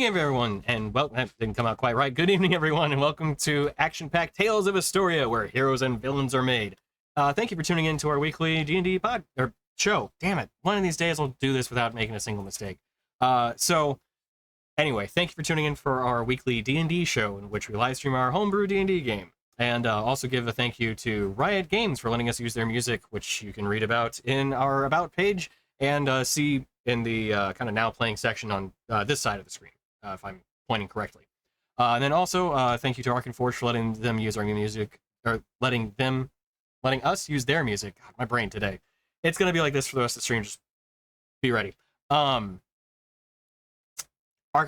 evening, everyone, and that didn't come out quite right. Good evening, everyone, and welcome to Action-Packed Tales of Istoria, where heroes and villains are made. Thank you for tuning in to our weekly D&D pod or show. Damn it, one of these days I'll do this without making a single mistake. Anyway, thank you for tuning in for our weekly D&D show, in which we live stream our homebrew D&D game, and also give a thank you to Riot Games for letting us use their music, which you can read about in our About page and see in the kind of now playing section on this side of the screen, if I'm pointing correctly. And then also thank you to Ark and Forge for letting them use our music, or letting us use their music. God, my brain today. It's gonna be like this for the rest of the stream. Just be ready. Ark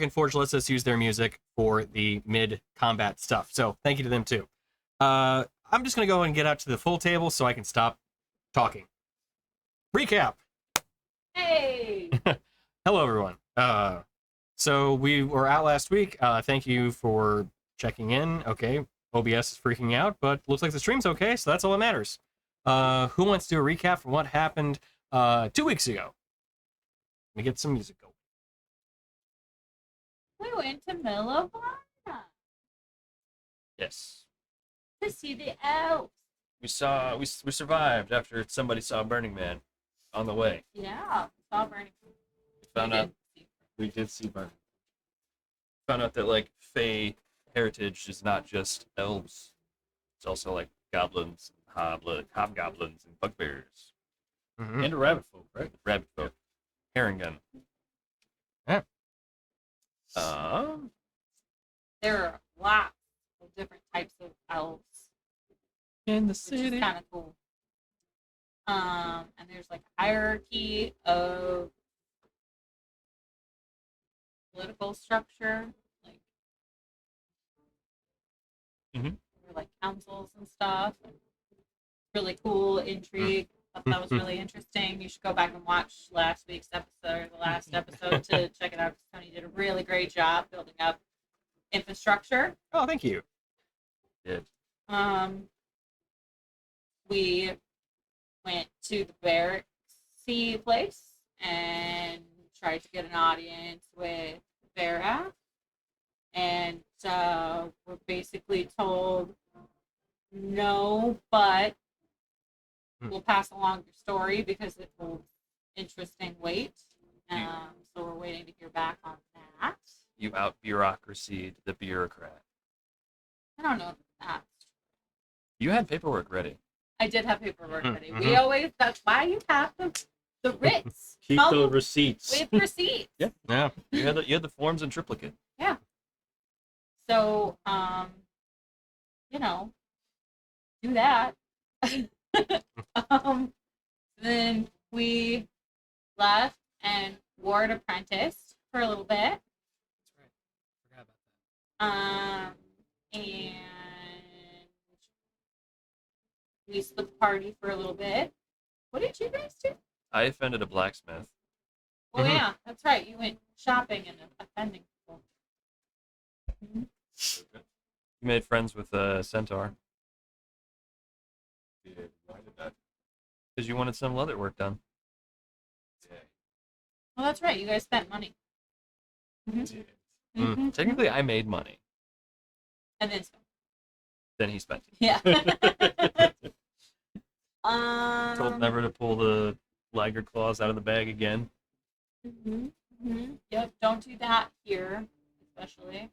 and Forge lets us use their music for the mid-combat stuff, so thank you to them too. I'm just gonna go and get out to the full table so I can stop talking. Recap. Hey! Hello, everyone. So we were out last week. Thank you for checking in. Okay, OBS is freaking out, but looks like the stream's okay, so that's all that matters. Who wants to do a recap from what happened 2 weeks ago? Let me get some music going. We went to Milva Varna Yes. to see the elves. We survived after somebody saw Burning Man on the way. Yeah, saw Burning. We did see Burning. Found out that like Fey heritage is not just elves. It's also like goblins, hobgoblins, and bugbears. Mm-hmm. And a rabbit folk, right? Rabbit folk. Herringun. Yeah. There are lots of different types of elves, In the which city. is kind of cool. And there's like a hierarchy of political structure, like like councils and stuff. Really cool intrigue. Thought that was really interesting. You should go back and watch last week's episode, the last episode, to check it out. Tony did a really great job building up infrastructure. Oh, thank you. Did. We went to the Barrack Sea place and tried to get an audience with Vera, and we're basically told no, but we'll pass along your story because it holds interesting weight. So we're waiting to hear back on that. You out bureaucracied the bureaucrat. I don't know if that's You had paperwork ready. I did have paperwork ready. We always, that's why you have the writs. Keep All the receipts. with receipts. Yeah. You had the forms in triplicate. Yeah. So, do that. Then we left and Ward apprenticed for a little bit. That's right. Forgot about that. And we split the party for a little bit. What did you guys do? I offended a blacksmith. Oh yeah, that's right. You went shopping and offending people. You made friends with Centaur. Why did that? Because you wanted some leather work done. Well, that's right. You guys spent money. Mm-hmm. Technically, I made money. And then some. Then he spent it. Yeah. Told never to pull the liger claws out of the bag again. Yep. Don't do that here, especially.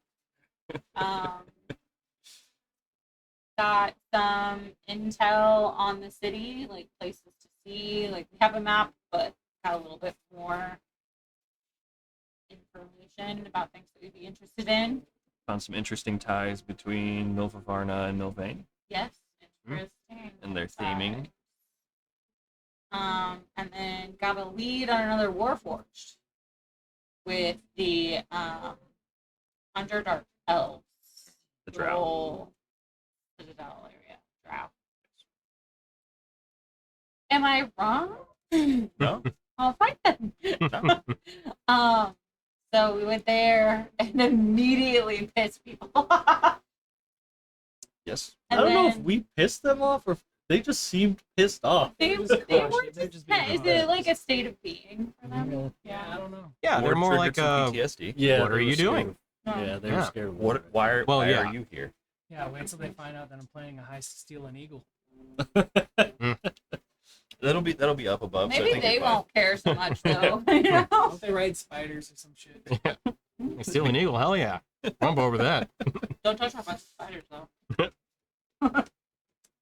Got some intel on the city, like places to see. Like we have a map, but got a little bit more information about things that we'd be interested in. Found some interesting ties between Milva Varna and Milvain Yes, interesting. and their theming. And then got a lead on another Warforged with the Underdark Elves. The Drow. Citadel area. Drow. Am I wrong? No? Oh, fine then. So we went there and immediately pissed people off. Yes. I don't know if we pissed them off or if they just seemed pissed off. They were They're just, just being is it like a state of being for them? Yeah, I don't know. Yeah, they're Ward more triggered like some PTSD. Yeah. What they are were you scared doing? of- Yeah, they were Yeah. scared of What? Ward. Why Well, why yeah. are you here? Yeah, wait till they find out that I'm planning a heist to steal an eagle. That'll be up above. so I Maybe think they you're fine. won't care so much though. You know? Don't they ride spiders or some shit? Steal an eagle, hell yeah. Rump over that. Don't touch my bunch of spiders though.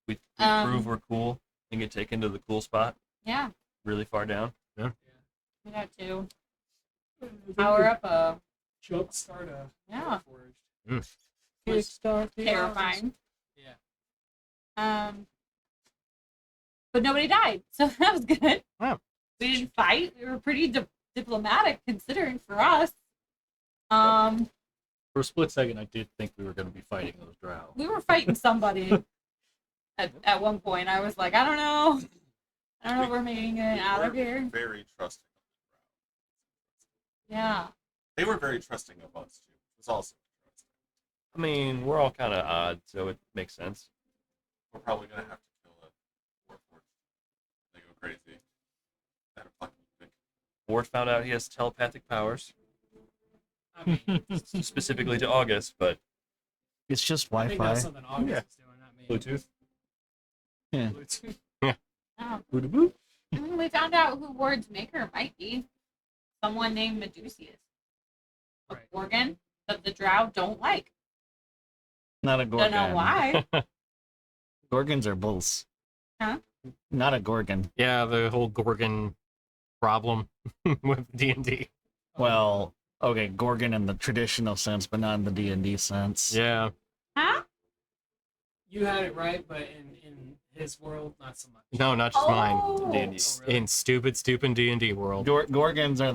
We Um, prove we're cool and get taken to the cool spot Yeah, really far down. we got to power up a Jump start a Yeah. Forged. kickstart terrifying. Yeah. But nobody died, so that was good. Wow. We didn't fight. We were pretty diplomatic considering for us. For a split second, I did think we were going to be fighting those drow. We were fighting somebody at one point. I was like, I don't know if we're making it out of here. Very trusting of the drow. Yeah. They were very trusting of us too. It was also trusting. I mean, we're all kind of odd, so it makes sense. We're probably gonna have to kill a warforged. They go crazy. They had a fucking pick. Ward found out he has telepathic powers, I mean, specifically to August, but It's just I think that's Wi-Fi. something August Yeah. is doing, not me. Bluetooth. Yeah. Bluetooth. And then we found out who Ward's maker might be. Someone named Medusius. A Right. organ that the drow don't like. Not a Don't Gorgon. know why. Gorgons are bulls. Huh? Not a Gorgon. Yeah, the whole Gorgon problem with D&D. Well, okay, Gorgon in the traditional sense, but not in the D&D sense. Yeah. Huh? You had it right, but in his world, not so much. No, not just mine. Oh. D&D. Oh, really? In stupid D&D world. Gorgons are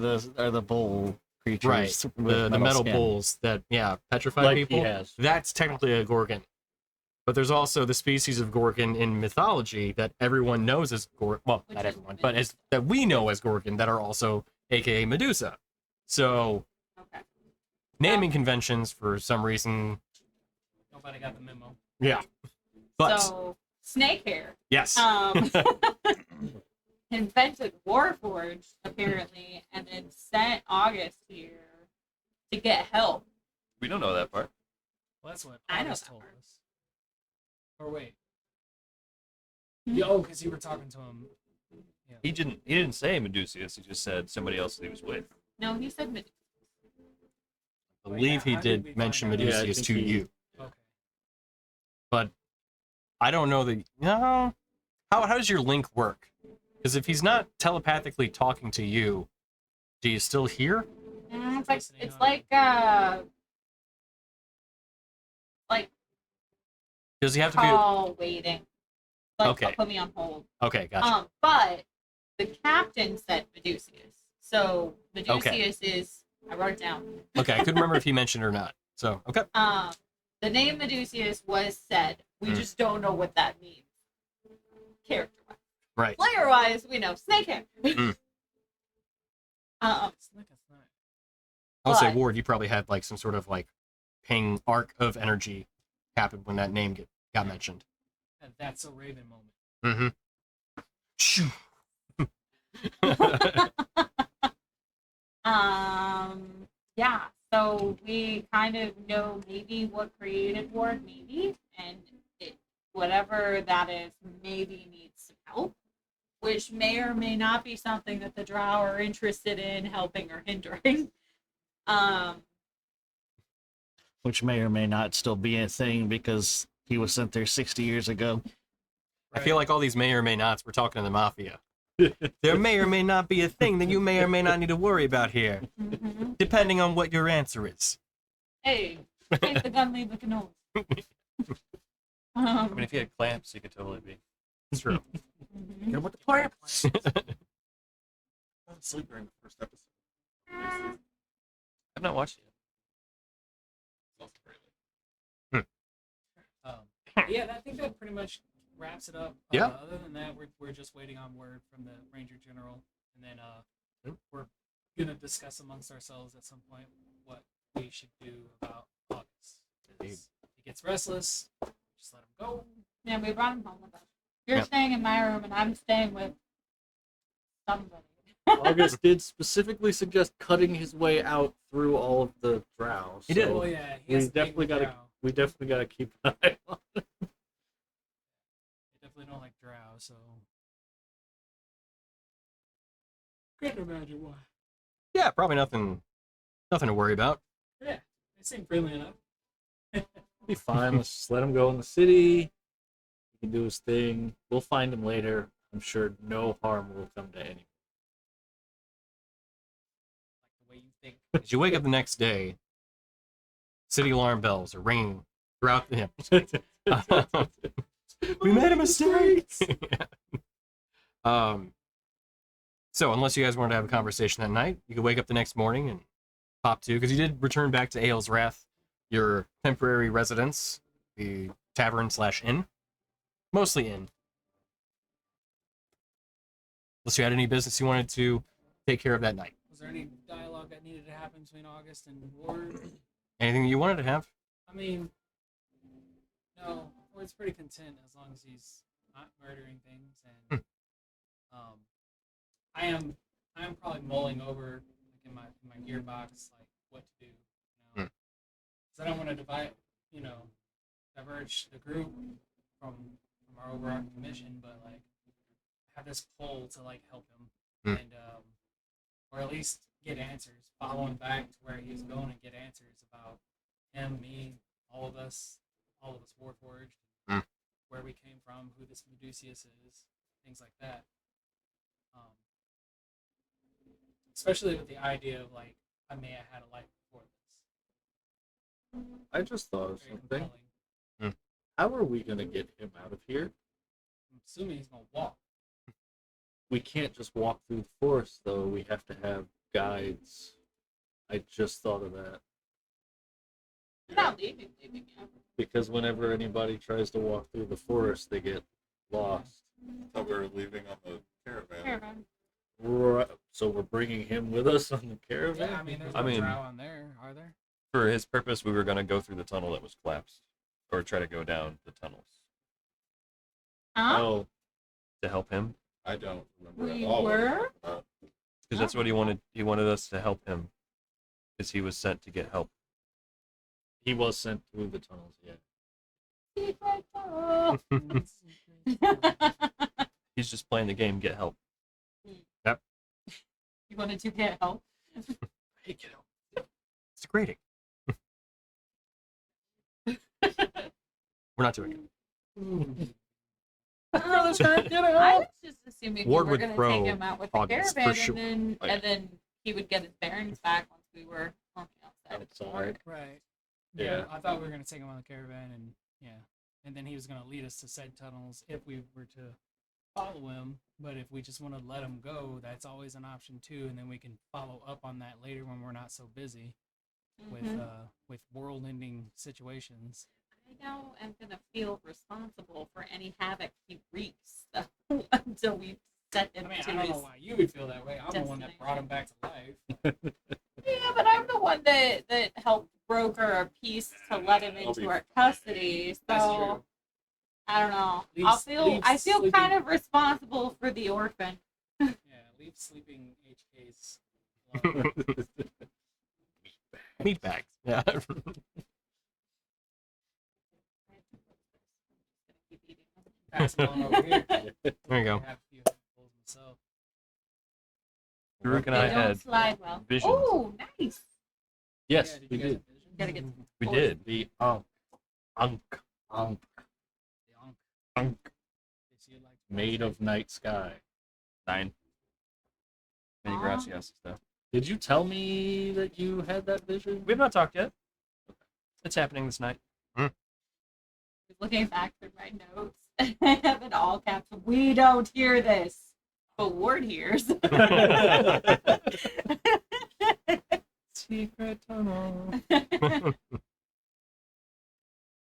the bull creatures. Right. with The metal skin. bulls that, petrify Like people. he has. That's technically a Gorgon. But there's also the species of Gorgon in mythology that everyone knows as Gorgon. Well, Which not is everyone, but as that we know as Gorgon that are also AKA Medusa. So Okay. naming conventions for some reason, Nobody got the memo. yeah. But So, snake hair. yes. Invented Warforged, apparently, and then sent August here to get help. We don't know that part. Well, that's what I know August that told part. us. Or wait. Hmm? Yeah, oh, because you were talking to him. He didn't say Medusius. He just said somebody else that he was with. No, he said Medusa. I believe he How did we did find mention out? Yeah, I Medusius think to he- you. Okay. But I don't know that. No. How does your link work? Because if he's not telepathically talking to you, do you still hear? It's like Listening it's on like Does he have to be? call waiting. Like Okay. put me on hold. Okay, gotcha. But the captain said Medusius. So Medusius is I wrote it down. Okay, I couldn't remember if he mentioned it or not. So okay. The name Medusius was said. We just don't know what that means. Character wise. Right. Player wise, we know Snakehair. Mm. It's like it's not. I'll say, But- Ward, you probably had like some sort of like ping arc of energy happen when that name got mentioned. And that's a Raven moment. Yeah. So we kind of know maybe what created Ward, maybe, and whatever that is, maybe needs some help, which may or may not be something that the Drow are interested in helping or hindering. Which may or may not still be a thing because he was sent there 60 years ago. I feel like all these may or may nots, we're talking to the mafia. There may or may not be a thing that you may or may not need to worry about here, Mhm. depending on what your answer is. Hey, take the gun, leave the canoe. I mean, if he had clamps, he could totally be. It's true. Mhm. Get him with the clamps. I fell asleep during the first episode. I've not watched it yet. It's also great. Yeah, I think that pretty much wraps it up. Yeah. Other than that, we're just waiting on word from the Ranger General, and then we're gonna discuss amongst ourselves at some point what we should do about August. 'Cause Indeed. he gets restless. Just let him go. Yeah, we brought him home with us. You're Yeah. staying in my room, and I'm staying with somebody. I'll August did specifically suggest cutting his way out through all of the drow. He did. so Oh yeah, he we has to definitely got gotta we definitely gotta keep an eye on it. They definitely don't like drow, so couldn't imagine why. Yeah, probably nothing to worry about. Yeah, they seem friendly enough. Be fine. Let's just let him go in the city. He can do his thing. We'll find him later. I'm sure no harm will come to anyone. Like the way you think. As you wake up the next day, city alarm bells are ringing throughout the We made a mistake. So unless you guys wanted to have a conversation that night, you could wake up the next morning and pop to, because you did return back to Ael's Wrath, your temporary residence, the tavern/inn, mostly inn. Unless you had any business you wanted to take care of that night. Was there any dialogue that needed to happen between August and Ward? Anything you wanted to have? I mean, no, Ward's pretty content as long as he's not murdering things, and I am probably mulling over like in my gearbox like what to do, because I don't want to diverge the group from our overarching mission, but like have this pull to like help him and or at least get answers, follow him back to where he's going and get answers about him, me, all of us Warforged, where we came from, who this Medusius is, things like that. Especially with the idea of like I may have had a life before this. I just thought of Very something. compelling. How are we gonna get him out of here? I'm assuming he's gonna walk. We can't just walk through the forest, though. We have to have guides. I just thought of that. You're not leaving him. Because whenever anybody tries to walk through the forest, they get lost. I thought we were leaving on the caravan. Caravan. So we're bringing him with us on the caravan? Yeah, I mean, there's I no mean- drow on there, are there? For his purpose, we were going to go through the tunnel that was collapsed, or try to go down the tunnels Huh? Oh, to help him, I don't remember We at all. what we were? talked about. because that's what he wanted. He wanted us to help him, because he was sent to get help. he was sent through the tunnels, yeah. Secret tunnel. He's just playing the game, get help. You wanted to get help? Hey, get out. It's degrading. We're not doing it. I was just assuming Ward we were would going to throw take him out with the August, for caravan, sure. Oh, yeah. and then he would get his bearings back once we were outside of the Outside. Right. Yeah. I thought we were gonna take him on the caravan, and then he was gonna lead us to said tunnels if we were to follow him. But if we just want to let him go, that's always an option too, and then we can follow up on that later when we're not so busy with world-ending situations. I now am going to feel responsible for any havoc he wreaks until we set I him mean, to I don't his... know why you would feel that way. I'm the one that brought him back to life. Yeah, but I'm the one that helped broker a peace to let him I'll into be our fine. custody. That's So true. I don't know. Leave I feel sleeping- kind of responsible for the orphan. Yeah, leave sleeping HKs alone. Meat bags. Yeah. Pass him on over here. There you go. I have a few handfuls myself. Farouk and They I don't had slide well. visions. Oh, nice. Yes, Yeah, we you guys did. have vision? Gotta get We did. The unk. The Ankh. Unk. They see it like Made of night sky. 9. Many Aw. gracias stuff. Did you tell me that you had that vision? We have not talked yet. It's happening this night. looking back through my notes. I have it all caps. We don't hear this, but Ward hears. Secret tunnel.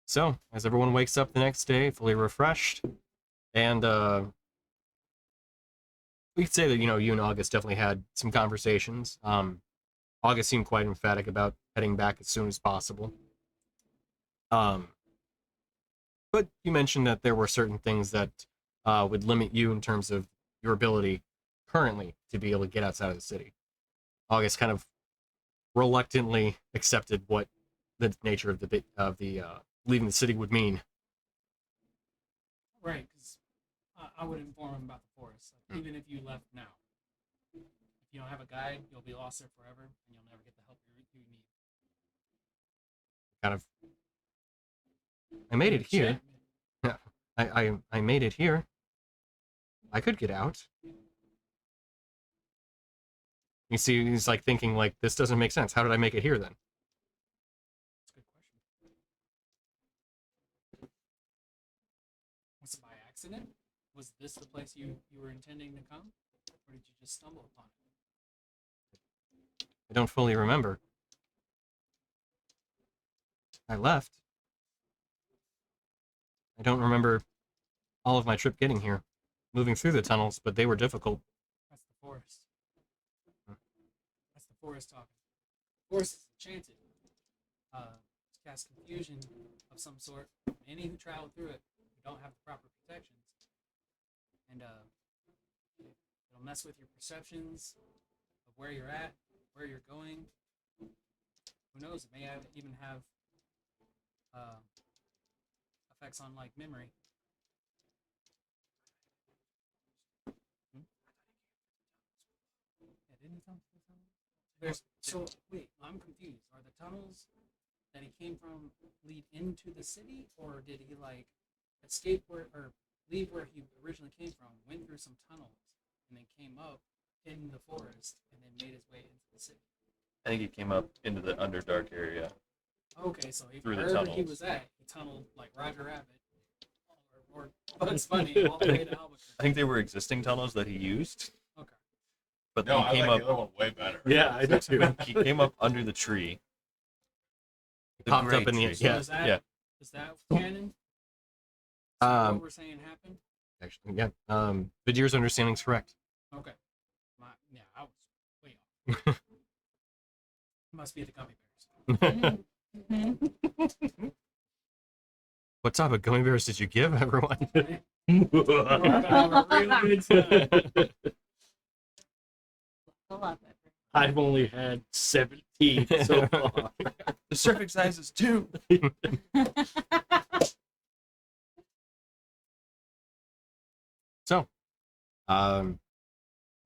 So, as everyone wakes up the next day, fully refreshed, and we could say that, you and August definitely had some conversations. August seemed quite emphatic about heading back as soon as possible. But you mentioned that there were certain things that would limit you in terms of your ability currently to be able to get outside of the city. August kind of reluctantly accepted what the nature of the leaving the city would mean. Right, because I would inform him about the forest. Like, even if you left now, if you don't have a guide, you'll be lost there forever, and you'll never get the help you need. Kind of. I made it here. Yeah, I made it here. I could get out. You see, he's like thinking like, this doesn't make sense. How did I make it here then? That's a good question. Was it by accident? Was this the place you were intending to come? Or did you just stumble upon it? I don't fully remember. I left. I don't remember all of my trip getting here, moving through the tunnels, but they were difficult. That's the forest. That's the forest talking. The forest is enchanted. To cast confusion of some sort. Any who travel through it who don't have the proper protections. And it'll mess with your perceptions of where you're at, where you're going. Who knows? It may even have effects on like memory. Yeah, didn't he come through the tunnel? So wait, I'm confused. Are the tunnels that he came from lead into the city, or did he like escape or leave where he originally came from, went through some tunnels, and then came up in the forest, and then made his way into the city? I think he came up into the Underdark area. Okay, so he, Through the wherever he tunnels. was at, he tunneled like Roger Rabbit, or Bugs Bunny, all the way to Albuquerque. I think they were existing tunnels that he used, Okay. but No, then I he came like the up. other one way better. Yeah, I do too. He came up under the tree. The Popped great up in the tree. So yeah. is that Yeah. is that canon? Is that Um, what we're saying happened? Actually, yeah. Vidir's understanding's correct. Okay. Yeah, I was way off. Must be the gummy bears. What type of gummy bears did you give everyone? We're gonna have a real good time. I love it. I've only had 17 so far. The serving size is 2. So, Well,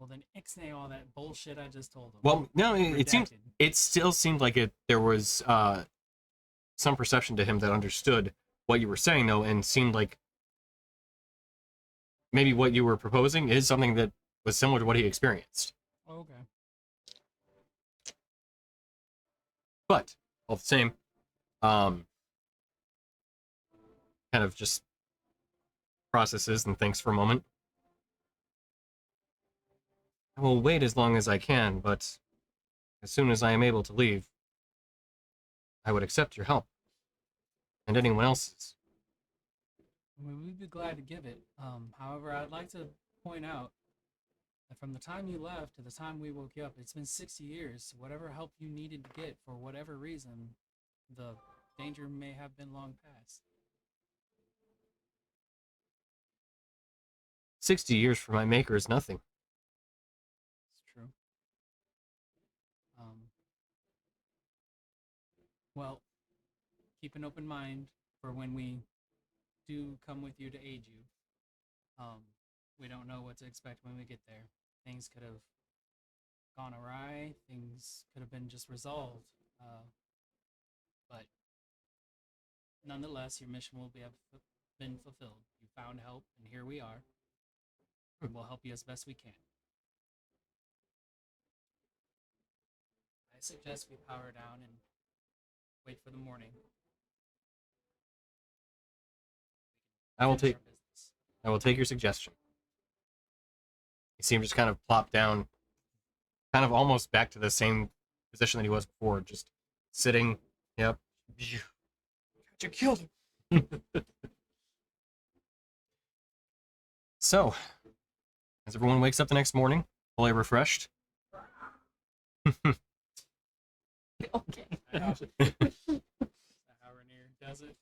then ixnay all that bullshit I just told them. well, no, it seemed Redacted. it still seemed like there was some perception to him that understood what you were saying though, and seemed like maybe what you were proposing is something that was similar to what he experienced. Oh, okay. But all the same, kind of just processes and thinks for a moment. I will wait as long as I can, but as soon as I am able to leave, I would accept your help and anyone else's. I mean, we'd be glad to give it. However, I'd like to point out that from the time you left to the time we woke you up, it's been 60 years. Whatever help you needed to get, for whatever reason, the danger may have been long past. 60 years for my maker is nothing. It's true. Well, keep an open mind for when we do come with you to aid you. We don't know what to expect when we get there. Things could have gone awry. Things could have been just resolved. But nonetheless, your mission will been fulfilled. You found help, and here we are. And we'll help you as best we can. I suggest we power down and wait for the morning. I will Finish take our business. I will take your suggestion. He seemed just kind of plopped down, kind of almost back to the same position that he was before, just sitting. Yep. You killed him. So, as everyone wakes up the next morning, fully refreshed. Okay. How Rainier does it.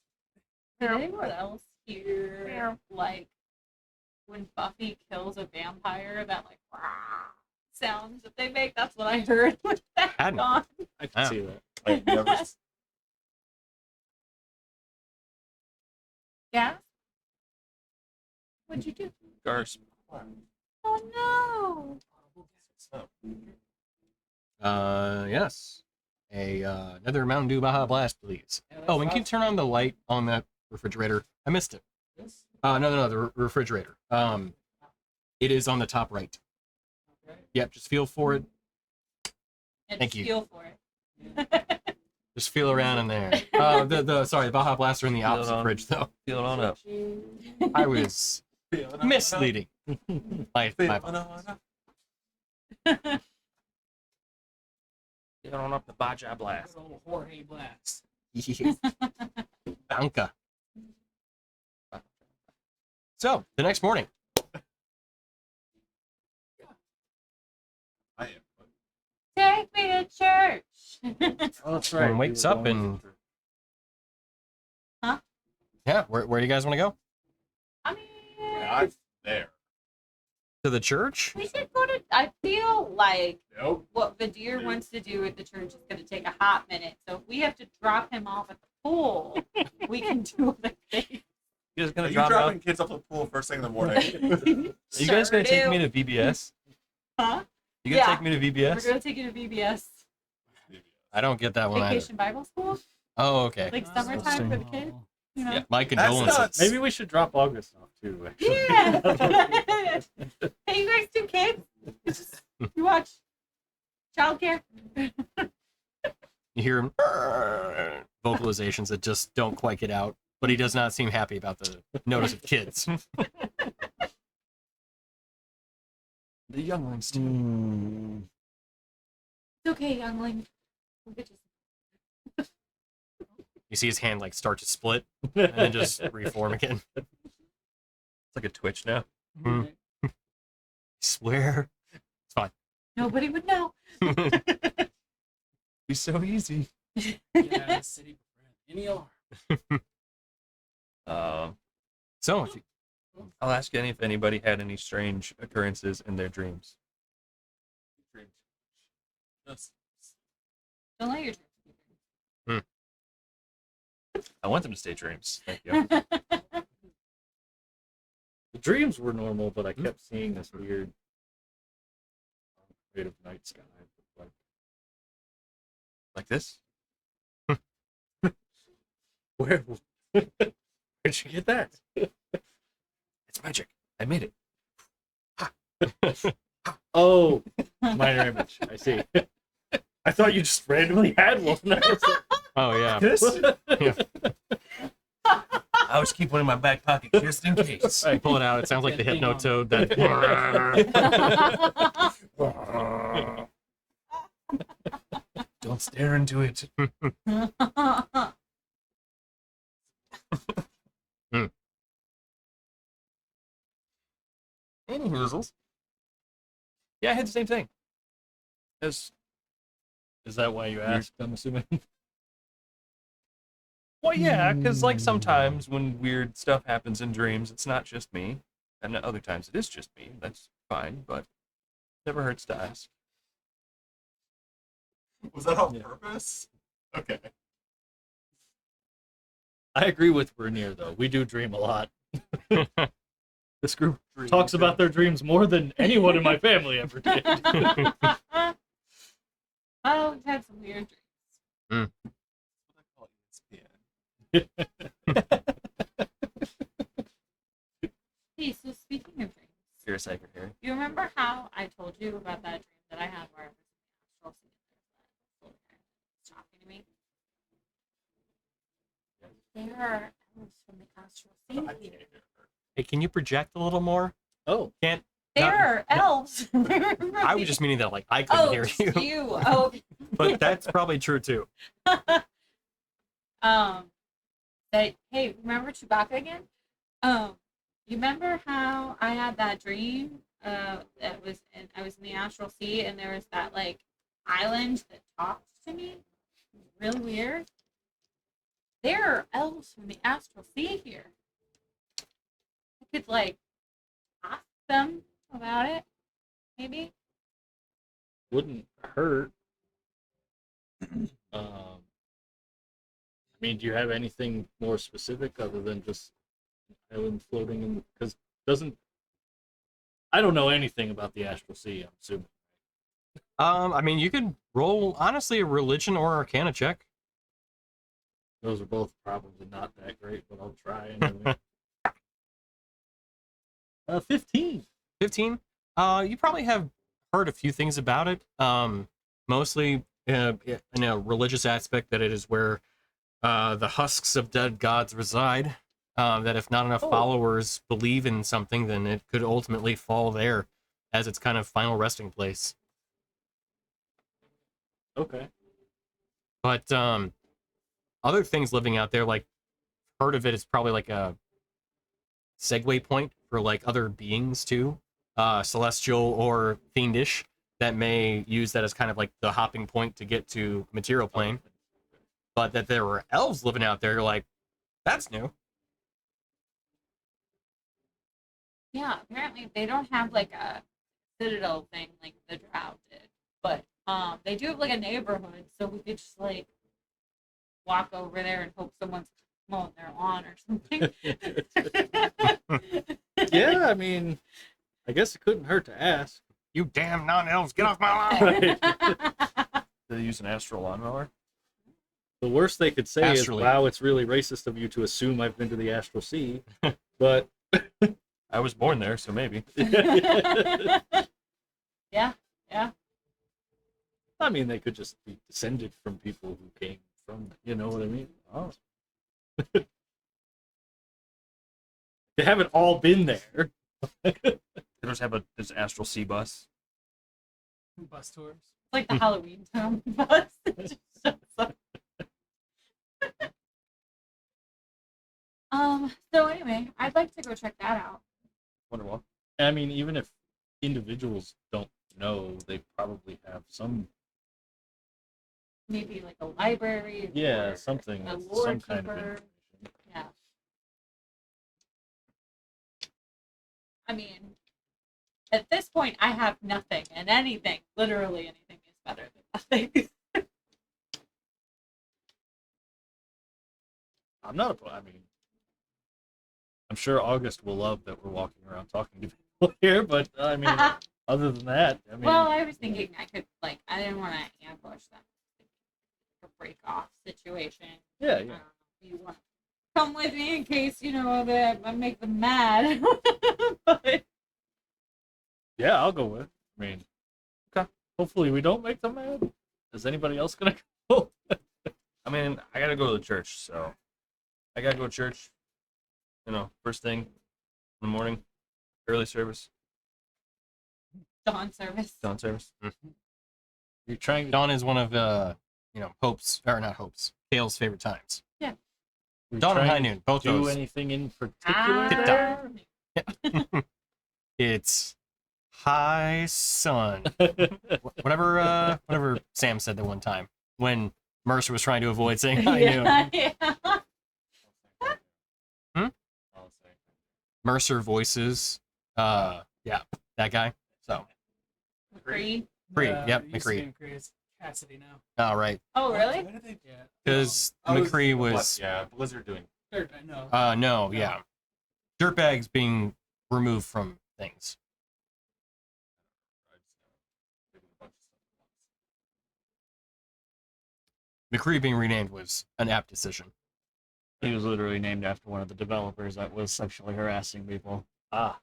Did anyone else hear like when Buffy kills a vampire that like sounds that they make. That's what I heard with that Hadn't. gone. I can Yeah. see that. Like, you ever Yeah? What'd you do? Garst. Oh Yes. Another Mountain Dew Baja Blast, please. Oh, and can you turn on the light on that refrigerator? I missed it. No, the refrigerator. It is on the top right. Yep, just feel for it. And Thank you. Feel for it. Just feel around in there. The Baja Blaster in the Feel it opposite on. fridge, though. Feel it on up. I was misleading. My Feel it on up the Baja Blast. Old Jorge Blast. Banca. So, the next morning. I am. Take me to church. Oh, that's Everyone wakes up and... Huh? Yeah, where do you guys want to go? I mean, I'm there. To the church? we should go to. I feel like Nope. what Vadir wants to do at the church is going to take a hot minute. So if we have to drop him off at the pool, we can do other things. You guys Are gonna you drop out? dropping kids off the pool first thing in the morning? Are you guys gonna take me to VBS? Huh? You gonna Yeah. take me to We're VBS? going to take you to VBS. I don't get that one either. Vacation Bible School? Oh, okay. Like summertime for the kids? You know? Yeah. My condolences. nuts. Maybe we should drop August off too. Actually. Yeah. Hey, you guys do kids? You watch childcare? You hear him vocalizations that just don't quite get out, but he does not seem happy about the notice of kids. The younglings too. Hmm. It's okay, youngling. We'll get you You see his hand like start to split and then just reform again. It's like a Twitch now. I swear. It's fine. Nobody would know. Be so easy. Get out of the city before any alarm. So, if you, I'll ask you if anybody had any strange occurrences in their dreams. Don't let your I want them to stay dreams. Thank you. The dreams were normal, but I kept seeing this weird creative night sky. Like, Like this? where'd you get that? It's magic. I made it. Oh, minor image. I see. I thought you just randomly had one. I was oh yeah. like, I always keep one in my back pocket just in case. You pull it out. It sounds like the Hypnotoad. That Don't stare into it. Any hoozles. Yeah, I had the same thing. As Is that why you asked? I'm assuming. well, yeah, because like sometimes when weird stuff happens in dreams, it's not just me, and other times it is just me. That's fine, but never hurts to ask. Was that on purpose? Okay. I agree with Rainier though. We do dream a lot. This group Talks about their dreams more than anyone in my family ever did. Oh, we've had some weird dreams. Hey, so speaking of dreams, You're a secretary. you remember how I told you about that dream that I had where I was in the astral scene and there's that talking to me? There are elves from the astral scene here. hey, can you project a little more? Oh, Can't. There are elves. I was just meaning that like I couldn't Oh, hear just you, you. Oh, but that's probably true too. that hey, remember Chewbacca again? You remember how I had that dream? That was I was in the astral sea, and there was that like island that talked to me. Really weird. There are elves from the astral sea here. I could like ask them about it, maybe. wouldn't hurt. I mean, do you have anything more specific other than just island floating in? Because I don't know anything about the Astral Sea. I'm assuming. I mean, you could roll honestly a religion or arcana check. Those are both probably not that great, but I'll try anyway. 15. 15. You probably have heard a few things about it. Mostly in a religious aspect, that it is where the husks of dead gods reside. That if not enough followers believe in something, then it could ultimately fall there as its kind of final resting place. Okay. But other things living out there, like part of it is probably like a segue point for like other beings too, celestial or fiendish, that may use that as kind of like the hopping point to get to material plane. But that there were elves living out there, you're like, that's new. Yeah, apparently they don't have like a citadel thing like the Drow did, but they do have like a neighborhood, so we could just like walk over there and hope someone's mowing their lawn or something. Yeah, I mean, I guess it couldn't hurt to ask. You damn non-elves, get off my lawn! Right. Do they use an astral lawnmower? The worst they could say Astrally. is, wow, it's really racist of you to assume I've been to the Astral Sea. But I was born there, so maybe. Yeah. I mean, they could just be descended from people who came from, you know what I mean? Oh. They haven't all been there. They just have this astral sea bus. Bus tours. It's like the Halloween town bus. It just shows up. So anyway, I'd like to go check that out. Wonderwall. I mean, even if individuals don't know, they probably have some, Maybe like a library. yeah, or something, a some lore kind of keeper. information. Yeah. I mean, at this point, I have nothing, and anything, literally anything, is better than nothing. I'm not I mean, I'm sure August will love that we're walking around talking to people here, but I mean, other than that, I mean, Well, I was thinking I could, like, I didn't want to ambush them. A break off situation. yeah, yeah. You want to come with me in case, you know, that I make them mad. But Yeah, I'll go with. I mean, Okay. Hopefully we don't make them mad. Is anybody else gonna go? I mean, I gotta go to the church, so I gotta go to church. You know, first thing in the morning, early service, dawn service. dawn service. You're trying to Dawn is one of Hope's, or not Hope's, Kale's favorite times. you're Dawn and trying high to noon, both do those. anything in particular? Ah, It's high sun. Whatever Sam said the one time when Mercer was trying to avoid saying high noon. yeah. Mercer voices, yeah, that guy. So McCree. Yep, it used to McCree. be McCree. It's Cassidy now. all right, Oh, really? What did they? Yeah. because Oh, McCree what- was yeah, Blizzard doing. Third, no. no, yeah, dirtbags being removed from things. McCree being renamed was an apt decision. He was literally named after one of the developers that was sexually harassing people. Ah,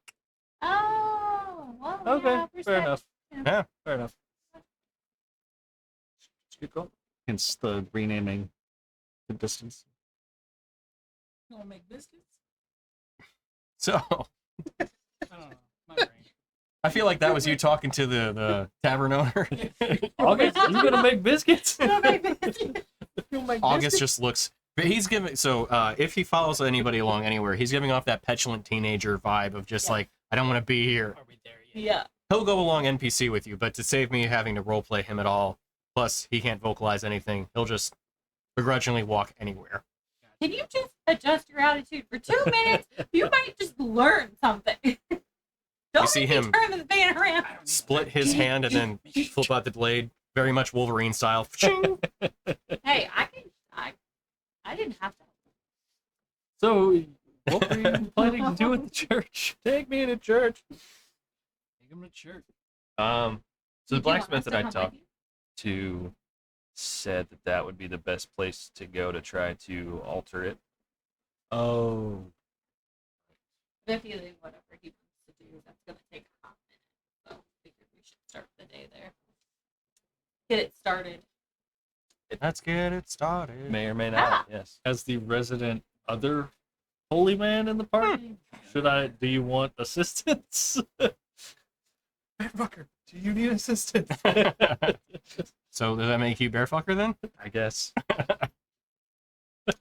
Oh, well, okay, yeah, fair respect. enough. Yeah. Fair enough. Good call. Hence the renaming the distance. You want to make biscuits? So I don't know. My brain. I feel like that was you talking to the tavern owner. August, you gonna make biscuits? You'll make biscuits. You'll make August just looks. But he's giving. So if he follows anybody along anywhere, he's giving off that petulant teenager vibe of just Yeah. like, I don't want to be here. Are we there yet? Yeah. He'll go along NPC with you, but to save me having to roleplay him at all, plus he can't vocalize anything, he'll just begrudgingly walk anywhere. Can you just adjust your attitude for 2 minutes? You might just learn something. Don't see make me him turn the fan around. split his hand and then flip out the blade, very much Wolverine style. Ching! Hey, I didn't have to. So, what were you planning to do at the church? Take me to church. Take him to church. So the You do want blacksmith us that I come talked with you? to said that that would be the best place to go to try to alter it. Oh. But I feel like whatever he wants to do, that's gonna take a hot minute. So I figured we should start the day there. Get it started. Let's get it started. May or may not. Yes. As the resident other holy man in the party, do you want assistance? Fucker, do you need assistance? So does that make you Bearfucker then? I guess. I'm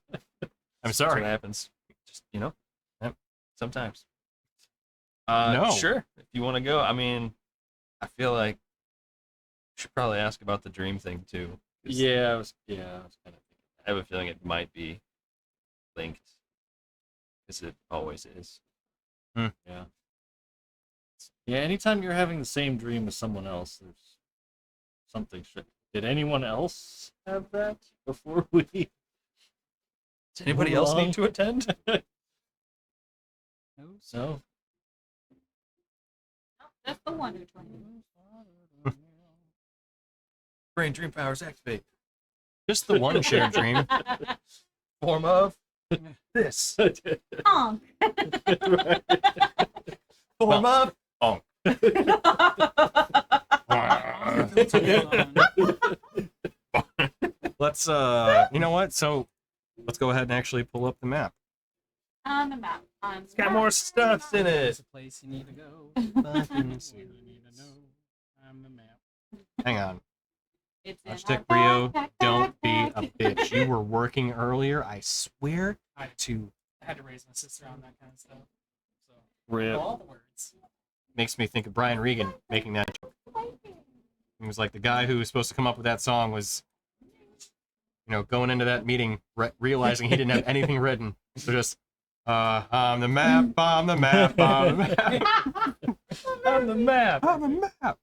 That's sorry. what happens. Just Yep. sometimes. No. Sure. If you want to go, I mean, I feel like we should probably ask about the dream thing too. 'Cause I was kind of thinking. I have a feeling it might be linked, because it always is. Yeah. Yeah, anytime you're having the same dream as someone else, there's something. Did anyone else have that before we? Does anybody Move else along. need to attend? No, No. No, that's the Wonder Twin. Brain dream powers activate. Just the one shared dream. Form of this. Honk. Form of Let's you know what? So let's go ahead and actually pull up the map. On the map. It's got more stuffs in There's it. a place you need to go. Fucking You need to know. I'm the map. Hang on. It's in Hashtag our Brio, backpack, don't be a backpack. bitch. You were working earlier. I swear I to. had to raise my sister on that kind of stuff. So Rip. all the words. Makes me think of Brian Regan making that joke. He was like the guy who was supposed to come up with that song was, going into that meeting realizing he didn't have anything written. So just, on the map, on the map, on the map, On the map. on the map.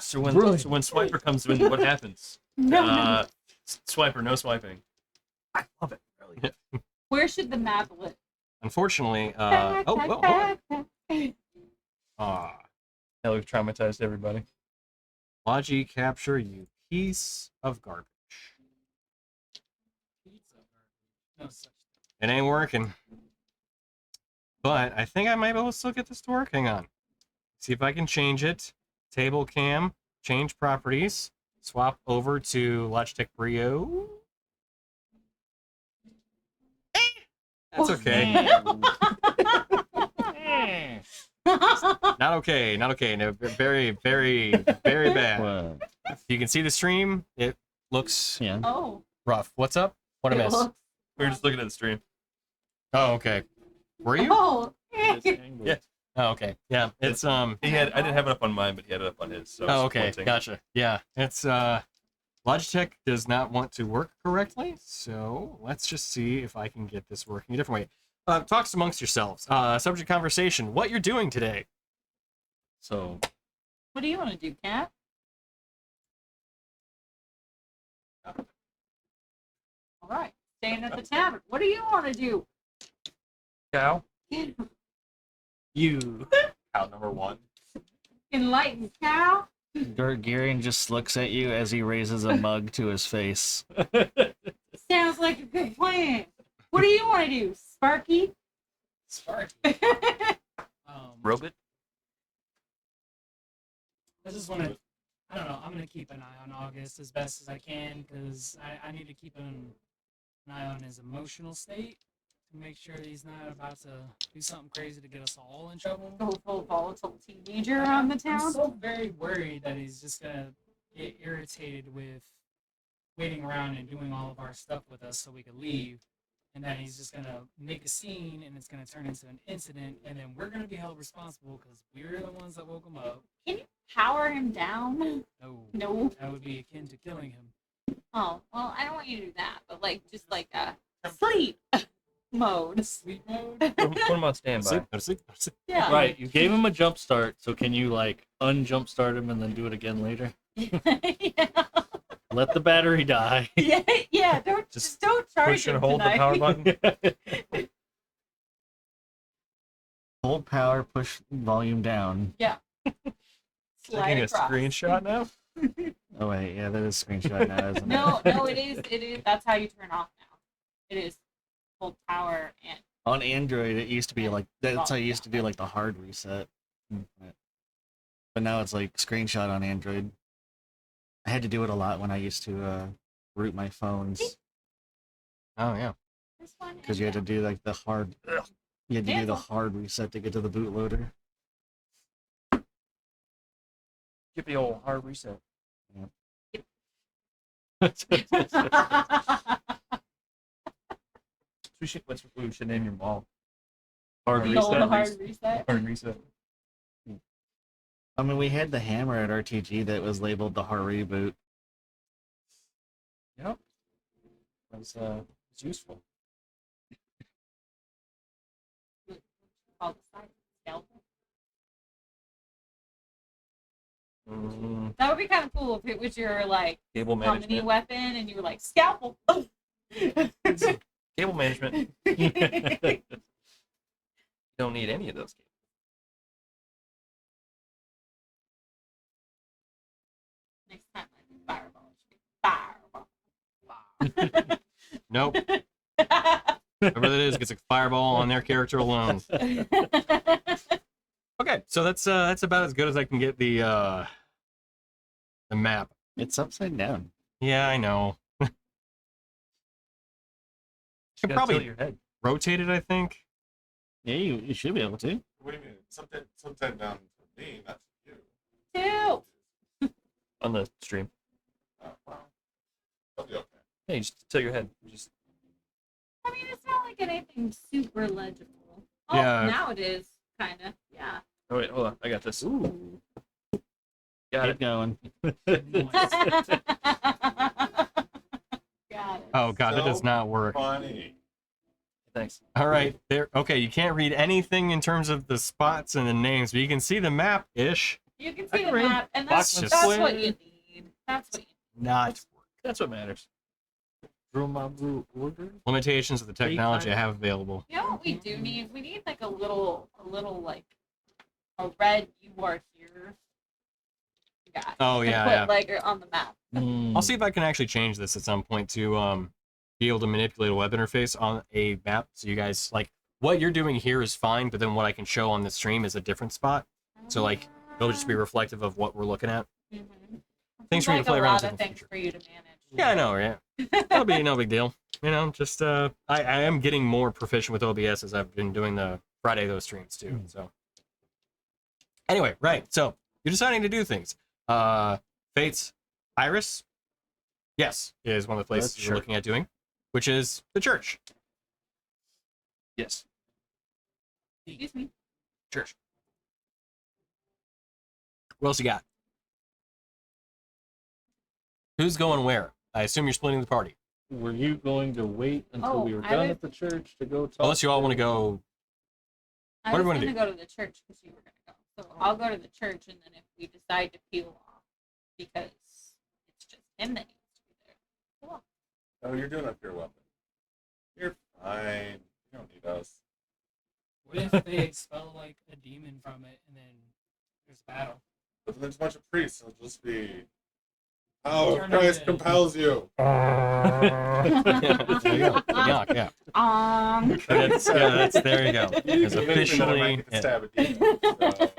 So when Swiper comes in, what happens? No. Swiper, no swiping. I love it. Really. Where should the map live? Unfortunately, Hell, we've traumatized everybody. Logi capture, you piece of garbage. Pizza. No such It ain't working. But I think I might be able to still get this to work. Hang on. See if I can change it. Table cam, change properties, swap over to Logitech Brio. That's okay. Not okay. Not okay. No, very, very, very bad. Well, You can see the stream. It looks yeah. Oh. rough. What's up? What I it miss? looks- We were just looking at the stream. Oh, okay. Were you? Oh. Yeah. Oh, okay. Yeah. It's I didn't have it up on mine, but he had it up on his. So I was Oh, okay. pointing. Gotcha. Yeah. It's Logitech does not want to work correctly, so let's just see if I can get this working a different way. Talks amongst yourselves. Subject conversation. What you're doing today? So, What do you want to do, Cat? All right. Staying at the tavern. What do you want to do? Cow. you. Cow number one. Enlightened cow? Gargarian just looks at you as he raises a mug to his face. Sounds like a good plan. What do you want to do, Sparky? Spark. Robot. I just want to. I don't know. I'm gonna keep an eye on August as best as I can because I need to keep an eye on his emotional state to make sure that he's not about to do something crazy to get us all in trouble. Go full volatile teenager on the I'm town? so very worried that he's just gonna get irritated with waiting around and doing all of our stuff with us so we could leave, and then he's just gonna make a scene and it's gonna turn into an incident, and then we're gonna be held responsible because we're the ones that woke him up. Can you power him down? No, No. that would be akin to killing him. Oh, well, I don't want you to do that, but just sleep. mode. Sleep mode. Put him on standby. Sleep, go to sleep, go to sleep. Yeah. Right, you gave him a jump start, so can you like unjump start him and then do it again later? Yeah. Let the battery die. Yeah. Yeah. Just don't charge Push and him hold the tonight. power button. Hold power, push volume down. Slide Taking a across. screenshot now. Oh wait, yeah, that is screenshot now, isn't No, it? no, it is. It is. That's how you turn off now. It is hold power and. On Android, it used to be like that's how you used to do like the hard reset. But now it's like screenshot on Android. I had to do it a lot when I used to root my phones Oh yeah. This one. because you had to do like the hard. You had to do the hard reset to get to the bootloader. Give the old hard reset. We should name your mall. Hard The old reset. hard reset. Hard reset. I mean, we had the hammer at RTG that was labeled the hard reboot. Yep. It's useful. Called the side scalpel. Mm, That would be kind of cool if it was your like cable company management. weapon and you were like scalpel. Cable management. You don't need any of those cables. Next time, like fireball. It should be fireball. Nope. Whoever that is gets a fireball on their character alone. Okay, so that's about as good as I can get the map. It's upside down. Yeah, I know. You Can gotta probably tilt your head. rotate it, I think. Yeah, you should be able to. What do you mean? Something down for me, not for you. Two. On the stream. Oh, wow. That'll be okay. Hey, you just tilt your head. Just I mean, it's not like anything super legible. Oh, Yeah. now it is kind of. Yeah. oh wait, hold on. I got this. Ooh, Got keep it. going. Got it. Oh god, that does So not work. Funny. Thanks. All right, there. Okay, you can't read anything in terms of the spots and the names, but you can see the map ish. You can I see can the read map, and box that's, and that's square. what you need. That's what you Not That's what matters. Order? limitations of the technology I have available. You know what we do need? We need like a little like a red "you are here" guy. Oh, to yeah, put yeah. like on the map. I'll see if I can actually change this at some point to be able to manipulate a web interface on a map. So you guys like what you're doing here is fine, but then what I can show on the stream is a different spot. So like it'll just be reflective of what we're looking at. Mm-hmm. Things for you to like play a around lot with of in the things future. for you to manage. Yeah, I know, yeah. That'll be no big deal. You know, just I am getting more proficient with OBS as I've been doing the Friday those streams too. So anyway, right. So you're deciding to do things. Fate's Iris, yes, is one of the places That's you're looking at doing, which is the church. Yes. Excuse me. Church. What else you got? Who's going where? I assume you're splitting the party. Were you going to wait until Oh, we were I done was- at the church to go talk? Unless you all want to go. I What do was we wanna gonna go to the church because you were gonna go. So I'll go to the church, and then if we decide to peel off because it's just him that needs to be there. Cool. Oh, you're doing up your weapon. You're fine. You don't need us. What if they expel like a demon from it and then there's a battle? But then there's a bunch of priests. It'll just be. Oh, Turn Christ it. compels you. There you go. Yuck, yeah. There you go. It's officially. Yeah. Stab a demon. So.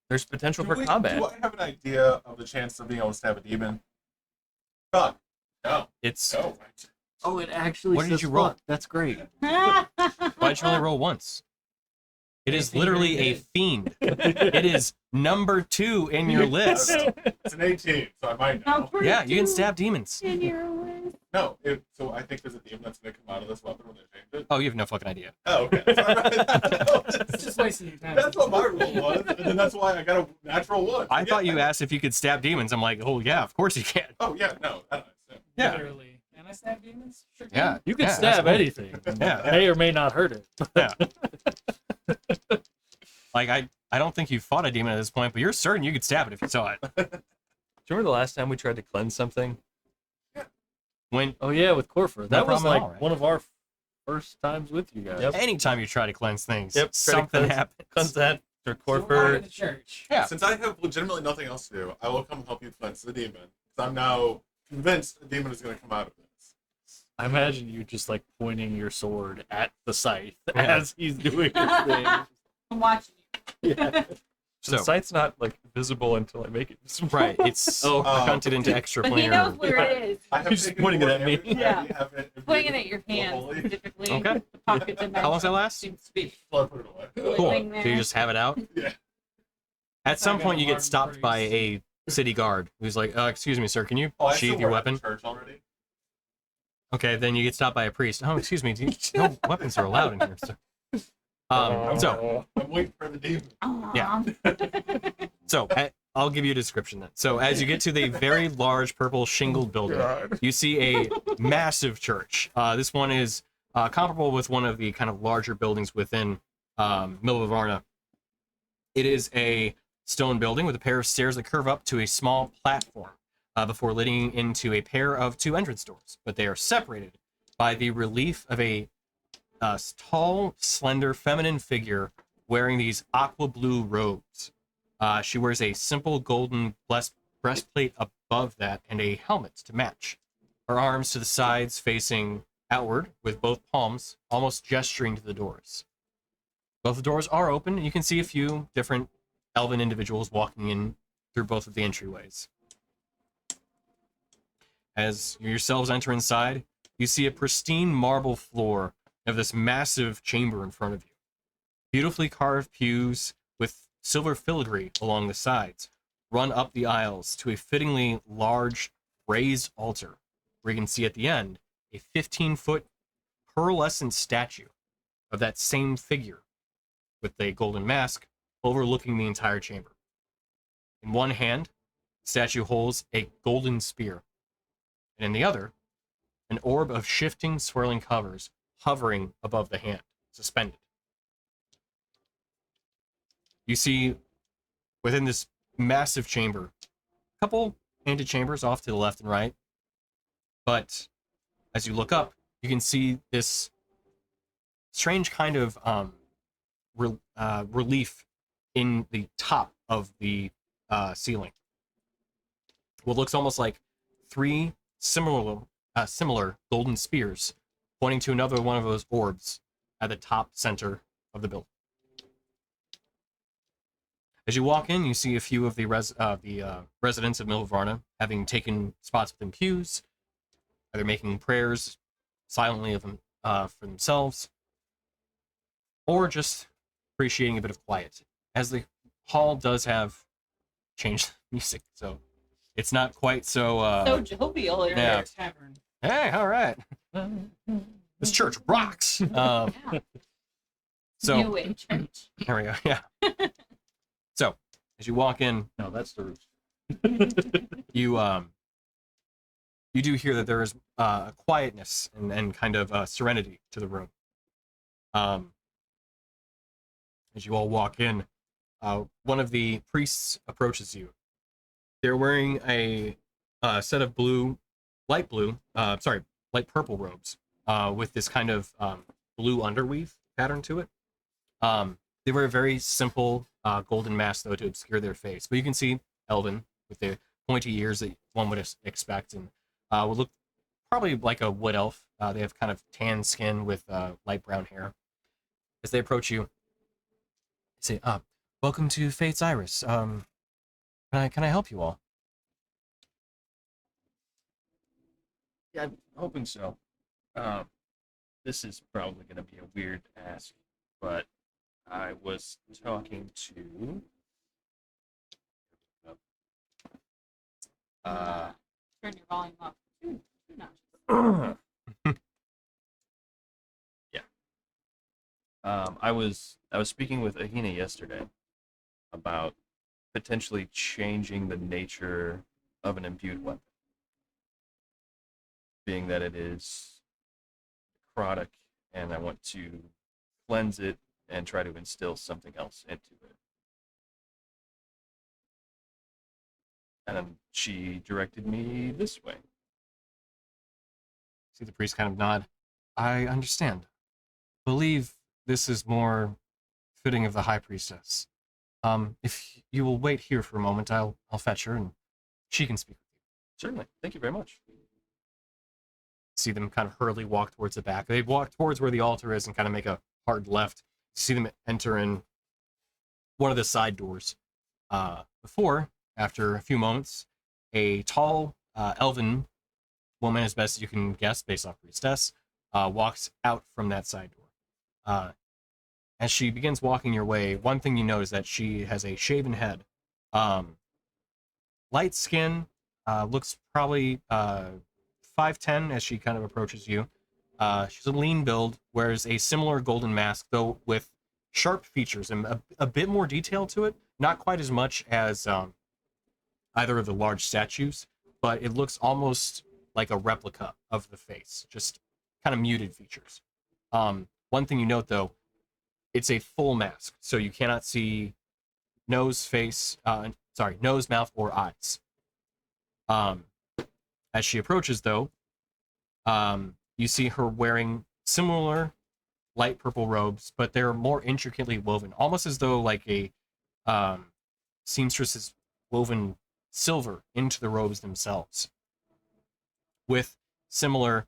There's potential Do for combat. I have an idea of the chance of being able to stab a demon? Fuck. No. It's. No. Oh, it actually What did says you roll? fuck. That's great. Why'd you only roll once? It is literally a fiend. It is number 2 in your list. It's an 18, so I might know. Yeah, you can stab demons. In your list. No, so I think there's a demon that's going to come out of this weapon when they change it. Oh, you have no fucking idea. Oh, okay. It's just wasting your time. That's what my rule was, and then that's why I got a natural 1. I thought you asked if you could stab demons. I'm like, oh yeah, of course you can. Oh, yeah, no. I don't assume. Yeah. Literally. And Can I stab demons? Sure. Yeah, You can yeah, stab absolutely. anything. Yeah. May or may not hurt it. Yeah. Like I don't think you fought a demon at this point, but you're certain you could stab it if you saw it. Do you remember the last time we tried to cleanse something? When Oh yeah, with Corfer. That was problem at like all, right? one of our first times with you guys. Yep. anytime you try to cleanse things, Yep, try to something cleanse- happens. Cleanse that or So we're Corfer. in the church. Yeah. Since I have legitimately nothing else to do, I will come help you cleanse the demon. Because I'm now convinced a demon is going to come out of this. I imagine you just like pointing your sword at the scythe Yeah. as he's doing his thing. I'm watching you. Yeah. The So sight's not like visible until I make it visible. right, it's Oh. hunted into extra But he knows where it is. I have He's just taken pointing it more at me. damage. Yeah. You have it Pointing it at your Well, hands, holy. specifically. Okay. The pocket dimension. How long does that last? Seems to be So I put it away. Cool. living So you there. just have it out. Yeah. At some I got point, you get alarm stopped by priest. a city guard who's like, "Excuse me, sir, can you Oh, I sheath still your work at the weapon?" church already. Okay, then you get stopped by a priest. Oh, excuse me, no weapons are allowed in here, sir. So I'm waiting for the demon. Aw. I'll give you a description then. So as you get to the very large purple shingled building, you see a massive church. This one is comparable with one of the kind of larger buildings within Milva Varna. It is a stone building with a pair of stairs that curve up to a small platform before leading into a pair of two entrance doors. But they are separated by the relief of a tall, slender, feminine figure wearing these aqua blue robes. She wears a simple golden breastplate above that and a helmet to match. Her arms to the sides facing outward with both palms almost gesturing to the doors. Both the doors are open, and you can see a few different elven individuals walking in through both of the entryways. As you yourselves enter inside, you see a pristine marble floor of this massive chamber in front of you. Beautifully carved pews with silver filigree along the sides run up the aisles to a fittingly large raised altar, where you can see at the end a 15-foot pearlescent statue of that same figure with a golden mask overlooking the entire chamber. In one hand, the statue holds a golden spear, and in the other, an orb of shifting, swirling covers hovering above the hand, suspended. You see, within this massive chamber, a couple antechambers off to the left and right, but as you look up, you can see this strange kind of relief in the top of the ceiling. What looks almost like three similar golden spears pointing to another one of those orbs at the top center of the building. As you walk in, you see a few of the residents of Milva Varna having taken spots within pews, either making prayers silently of them, for themselves, or just appreciating a bit of quiet, as the hall does have changed music, so it's not quite so So jovial in Yeah. there. Tavern. hey, all right, this church rocks. Yeah. So New Age church. there we go. Yeah. So as you walk in, No, that's the roof. you do hear that there is a quietness and kind of serenity to the room. As you all walk in, one of the priests approaches you. They're wearing a set of light purple robes with this kind of blue underweave pattern to it. They wear a very simple golden mask, though, to obscure their face. But you can see elven with the pointy ears that one would expect, and would look probably like a wood elf. They have kind of tan skin with light brown hair. As they approach you, they say, "Welcome to Fate's Iris. Can I help you all?" Yeah, I'm hoping so. This is probably going to be a weird ask, but I was talking to. Turn your volume up. Two notches. Yeah. I was speaking with Ahina yesterday about potentially changing the nature of an imbued weapon. being that it is necrotic, and I want to cleanse it and try to instill something else into it. And she directed me this way. See the priest kind of nod. I understand. Believe this is more fitting of the high priestess. If you will wait here for a moment, I'll fetch her and she can speak with you. Certainly. Thank you very much. See them kind of hurriedly walk towards the back. They walk towards where the altar is and kind of make a hard left. You see them enter in one of the side doors. Before, after a few moments, a tall elven woman, as best you can guess based off priestess, walks out from that side door. As she begins walking your way, one thing you know is that she has a shaven head. Light skin, looks probably 5'10" as she kind of approaches you. She's a lean build, wears a similar golden mask, though with sharp features and a bit more detail to it. Not quite as much as either of the large statues, but it looks almost like a replica of the face, just kind of muted features. One thing you note, though, it's a full mask, so you cannot see nose, mouth, or eyes. As she approaches, though, you see her wearing similar light purple robes, but they're more intricately woven, almost as though like a seamstress has woven silver into the robes themselves, with similar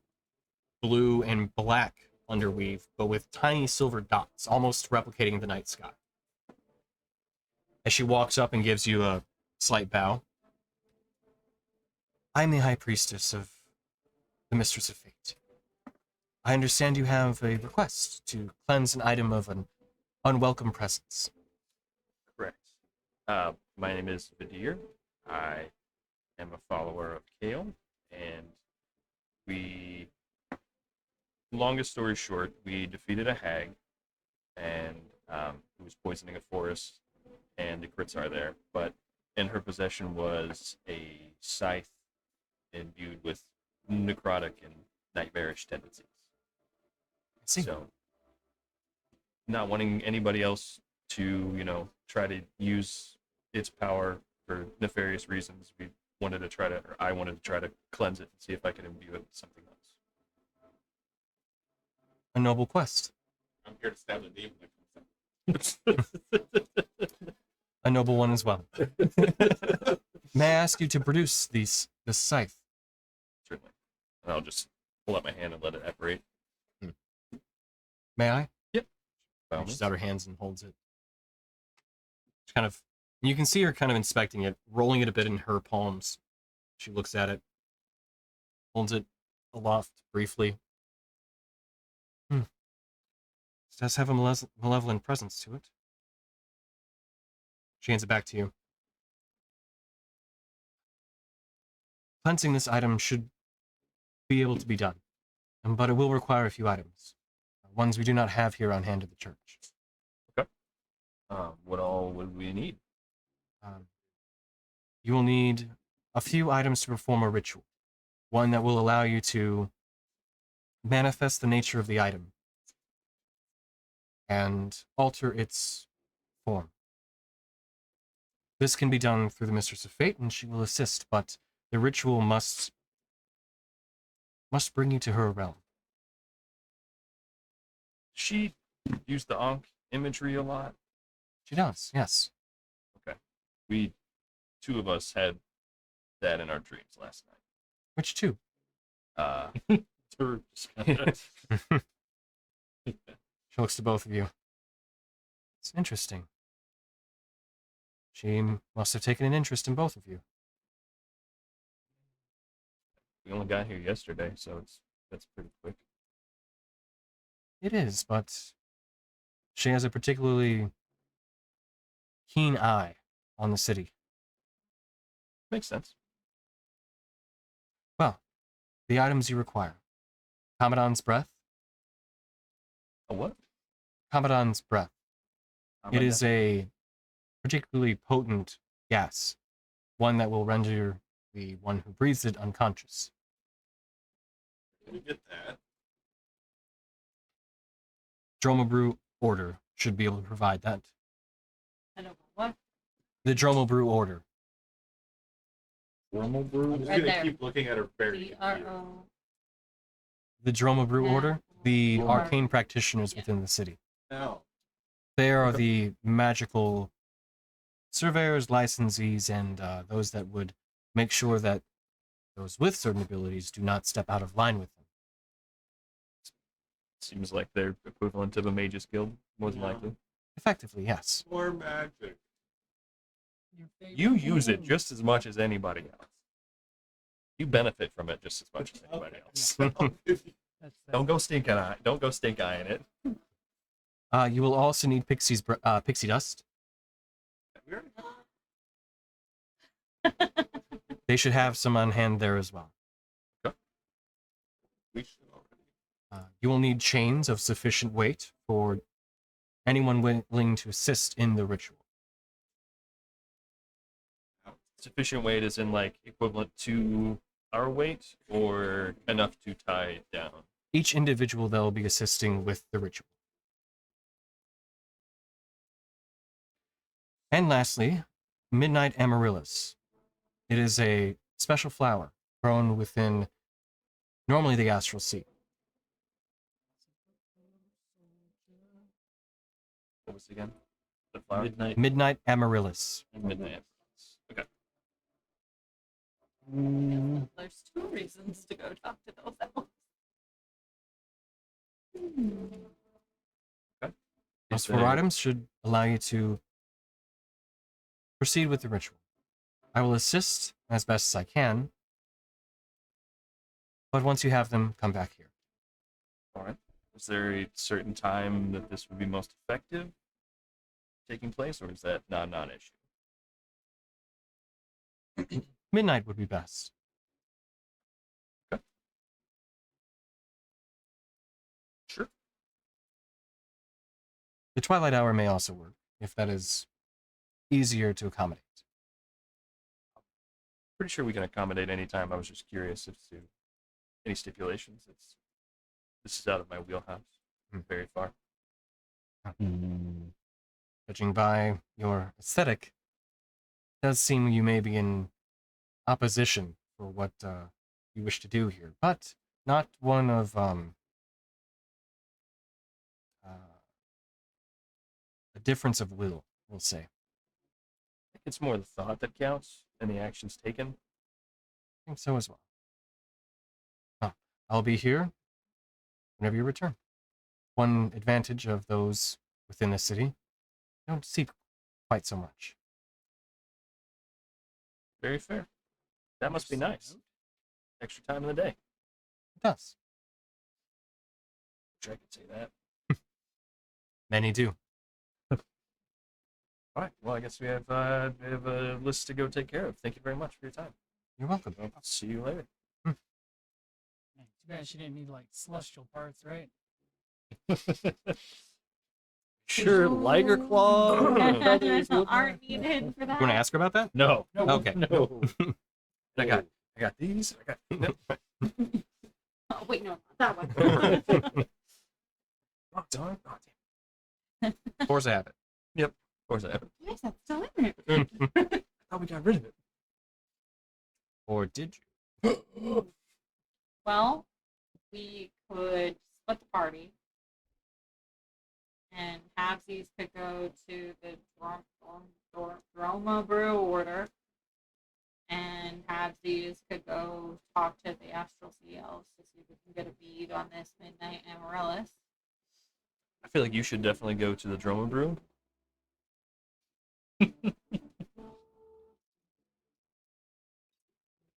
blue and black underweave, but with tiny silver dots, almost replicating the night sky. As she walks up and gives you a slight bow. I'm the High Priestess of the Mistress of Fate. I understand you have a request to cleanse an item of an unwelcome presence. Correct. My name is Vadir. I am a follower of Kale, and longest story short, we defeated a hag, and who was poisoning a forest, and the crits are there, but in her possession was a scythe imbued with necrotic and nightmarish tendencies. I see. So, not wanting anybody else to, try to use its power for nefarious reasons, I wanted to try to cleanse it and see if I could imbue it with something else. A noble quest. I'm here to stab the demon that comes out. A noble one as well. May I ask you to produce this scythe? Certainly. And I'll just pull out my hand and let it operate. May I? Yep. She reaches out her hands and holds it. She kind of, you can see her kind of inspecting it, rolling it a bit in her palms. She looks at it, holds it aloft briefly. It does have a malevolent presence to it. She hands it back to you. Cleansing this item should be able to be done, but it will require a few items. Ones we do not have here on hand at the church. Okay. What all would we need? You will need a few items to perform a ritual. One that will allow you to manifest the nature of the item and alter its form. This can be done through the Mistress of Fate, and she will assist, but the ritual must bring you to her realm. She used the Ankh imagery a lot. She does, yes. Okay. Two of us had that in our dreams last night. Which two? She looks to both of you. It's interesting. She must have taken an interest in both of you. We only got here yesterday, so that's pretty quick. It is, but she has a particularly keen eye on the city. Makes sense. Well, the items you require. Commandant's breath. A what? Commandant's breath. It is a particularly potent gas, one that will render the one who breathes it unconscious. We get that. Dromobrew Order should be able to provide that. I don't know what. The Dromobrew Order. Formal I'm brew. just Right gonna there. keep looking at her very confused. DRO. The Dromobrew Yeah. Order, the Or- arcane practitioners Yeah. within the city. No. They are the magical surveyors, licensees, and those that would make sure that those with certain abilities do not step out of line with them. Seems like they're equivalent of a mage's guild, more than likely. Effectively, yes. More magic. Your favorite You use it game. just as much as anybody else. You benefit from it just as much as anybody else. That's Don't go stink eye. Don't go stink eye in it. You will also need pixie dust. We already have- They should have some on hand there as well. we should already. You will need chains of sufficient weight for anyone willing to assist in the ritual. Sufficient weight is in like equivalent to our weight or enough to tie it down. Each individual that will be assisting with the ritual. And lastly, Midnight Amaryllis. It is a special flower grown within normally the astral sea. What was it again? The flower? Midnight. Midnight Amaryllis. Midnight. Okay. There's 2 reasons to go talk to those elves. Those Is 4 there- items should allow you to proceed with the ritual. I will assist as best as I can, but once you have them, come back here. All right. Is there a certain time that this would be most effective taking place, or is that not non-issue? Midnight would be best. Sure. The twilight hour may also work, if that is easier to accommodate. Pretty sure we can accommodate any time. I was just curious as to any stipulations. This is out of my wheelhouse. Very far. Judging by your aesthetic, it does seem you may be in opposition for what you wish to do here, but not one of a difference of will, we'll say. I think it's more the thought that counts and the actions taken. I think so as well. I'll be here whenever you return. One advantage of those within the city, you don't see quite so much. Very fair. That must be nice. Extra time in the day. It does. Wish I could say that. Many do. All right. Well, I guess we have a list to go take care of. Thank you very much for your time. You're welcome. I'll see you later. Man, too bad she didn't need like celestial parts, right? Sure, Liger Claw. Aren't needed for that. You want to ask her about that? No. Okay. No. I got these. I got. Oh, wait, no, not that one. Oh, darn. Oh, Of course I have it. damn. Of course I have it. Yes, that's still in there. I thought we got rid of it. Or did you? Well, we could split the party, and Habsies could go to the Droma Brew Order, and Habsies could go talk to the Astral Sea Elves to see if we can get a bead on this Midnight Amaryllis. I feel like you should definitely go to the Droma Brew.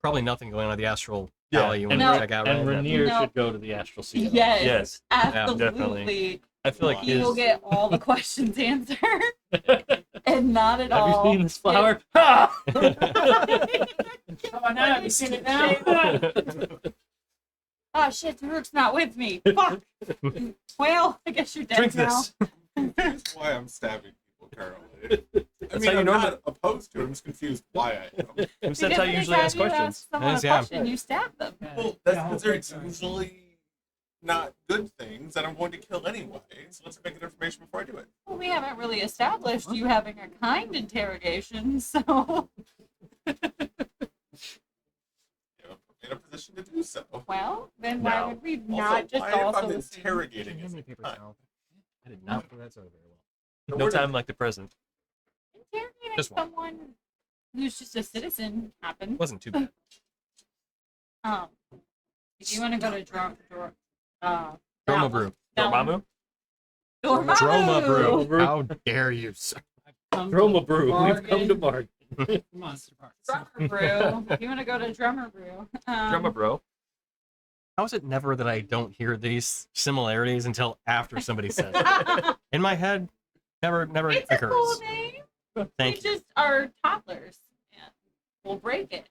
Probably nothing going on at the Astral Yeah, Valley you want No. to check out, And right? Rainier No. should go to the Astral Sea. Yes, Yes, absolutely. definitely. I feel like He his. will get all the questions answered, and not at Have all. you seen this flower? Ha! Oh, now have you seen it now? Oh shit, Taruk's not with me. Fuck. Well, I guess you're dead Drink now. this. That's why I'm stabbing people. apparently. I That's mean, how you I'm normally- not opposed to it. I'm just confused why I am. That's how you usually ask questions. Someone a Yes, yeah. question, you stab them. Yeah, Well, yeah, that's whole because they're quick story. usually not good things that I'm going to kill anyway. So let's make an information before I do it. Well, we haven't really established you having a kind interrogation, so You know, in a position to do so. well, then why No. would we Also, not just why if also I'm assume- interrogating How is many papers fine. now? I did not put that soda very well. So No where did- time like the present. interrogating Just one. someone who's just a citizen happens. Wasn't too bad. If you want to go to Droma Brew. Dormammu? Droma Brew. Brew. How dare you, sir? Droma Brew. We've come to bargain. bargain. Monster Parts. Drummer Brew. If you want to go to Drummer Brew. Drumma bro. How is it never that I don't hear these similarities until after somebody says it? In my head, never It's a occurs. cool name. Thank We you. just are toddlers. And we'll break it.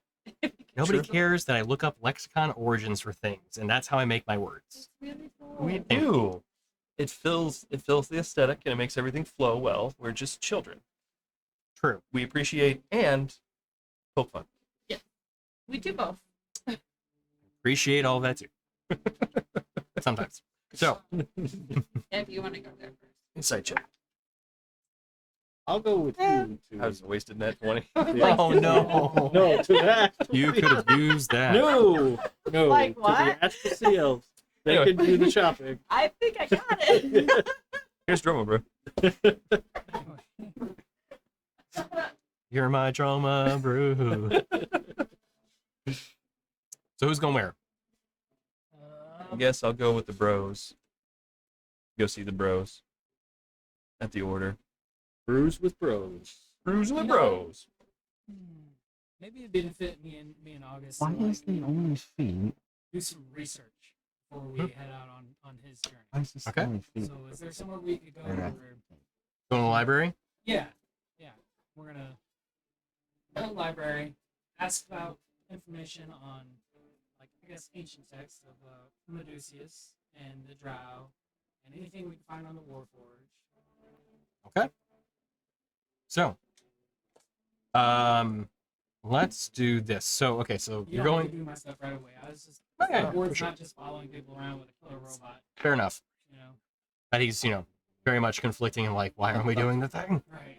Nobody True. cares that I look up lexicon origins for things, and that's how I make my words. It's really cool. We do. It fills the aesthetic and it makes everything flow well. We're just children. True. We appreciate and poke fun. We do both. Appreciate all that too. Sometimes. So, If you want to go there first. Inside check. I'll go with you. I was wasted net 20. oh no, No, to that. you could have used that. No. Like to what? the Ask the CLs. They Anyway. can do the shopping. I think I got it. Here's Drumma bro. You're my drama brew. So who's going where? I guess I'll go with the bros. Go see the bros. At the order. Brews with bros. Brews with You know- bros. Maybe it'd benefit me and August Why to is the only feet? do some research before we head out on his journey. Why is this Okay. the only feet? So is there somewhere we could go? Yeah. Where, Going to the library? yeah. We're gonna go to the library, ask about information on, like, I guess, ancient texts of Medusius and the Drow, and anything we can find on the Warforge. Okay. So, let's do this. So, okay, so You you're don't have going. to do my stuff right away. I was just Okay, the board's for sure. not just following people around with a killer robot, Fair enough. you know. That he's, very much conflicting and like, why aren't we doing the thing? Right.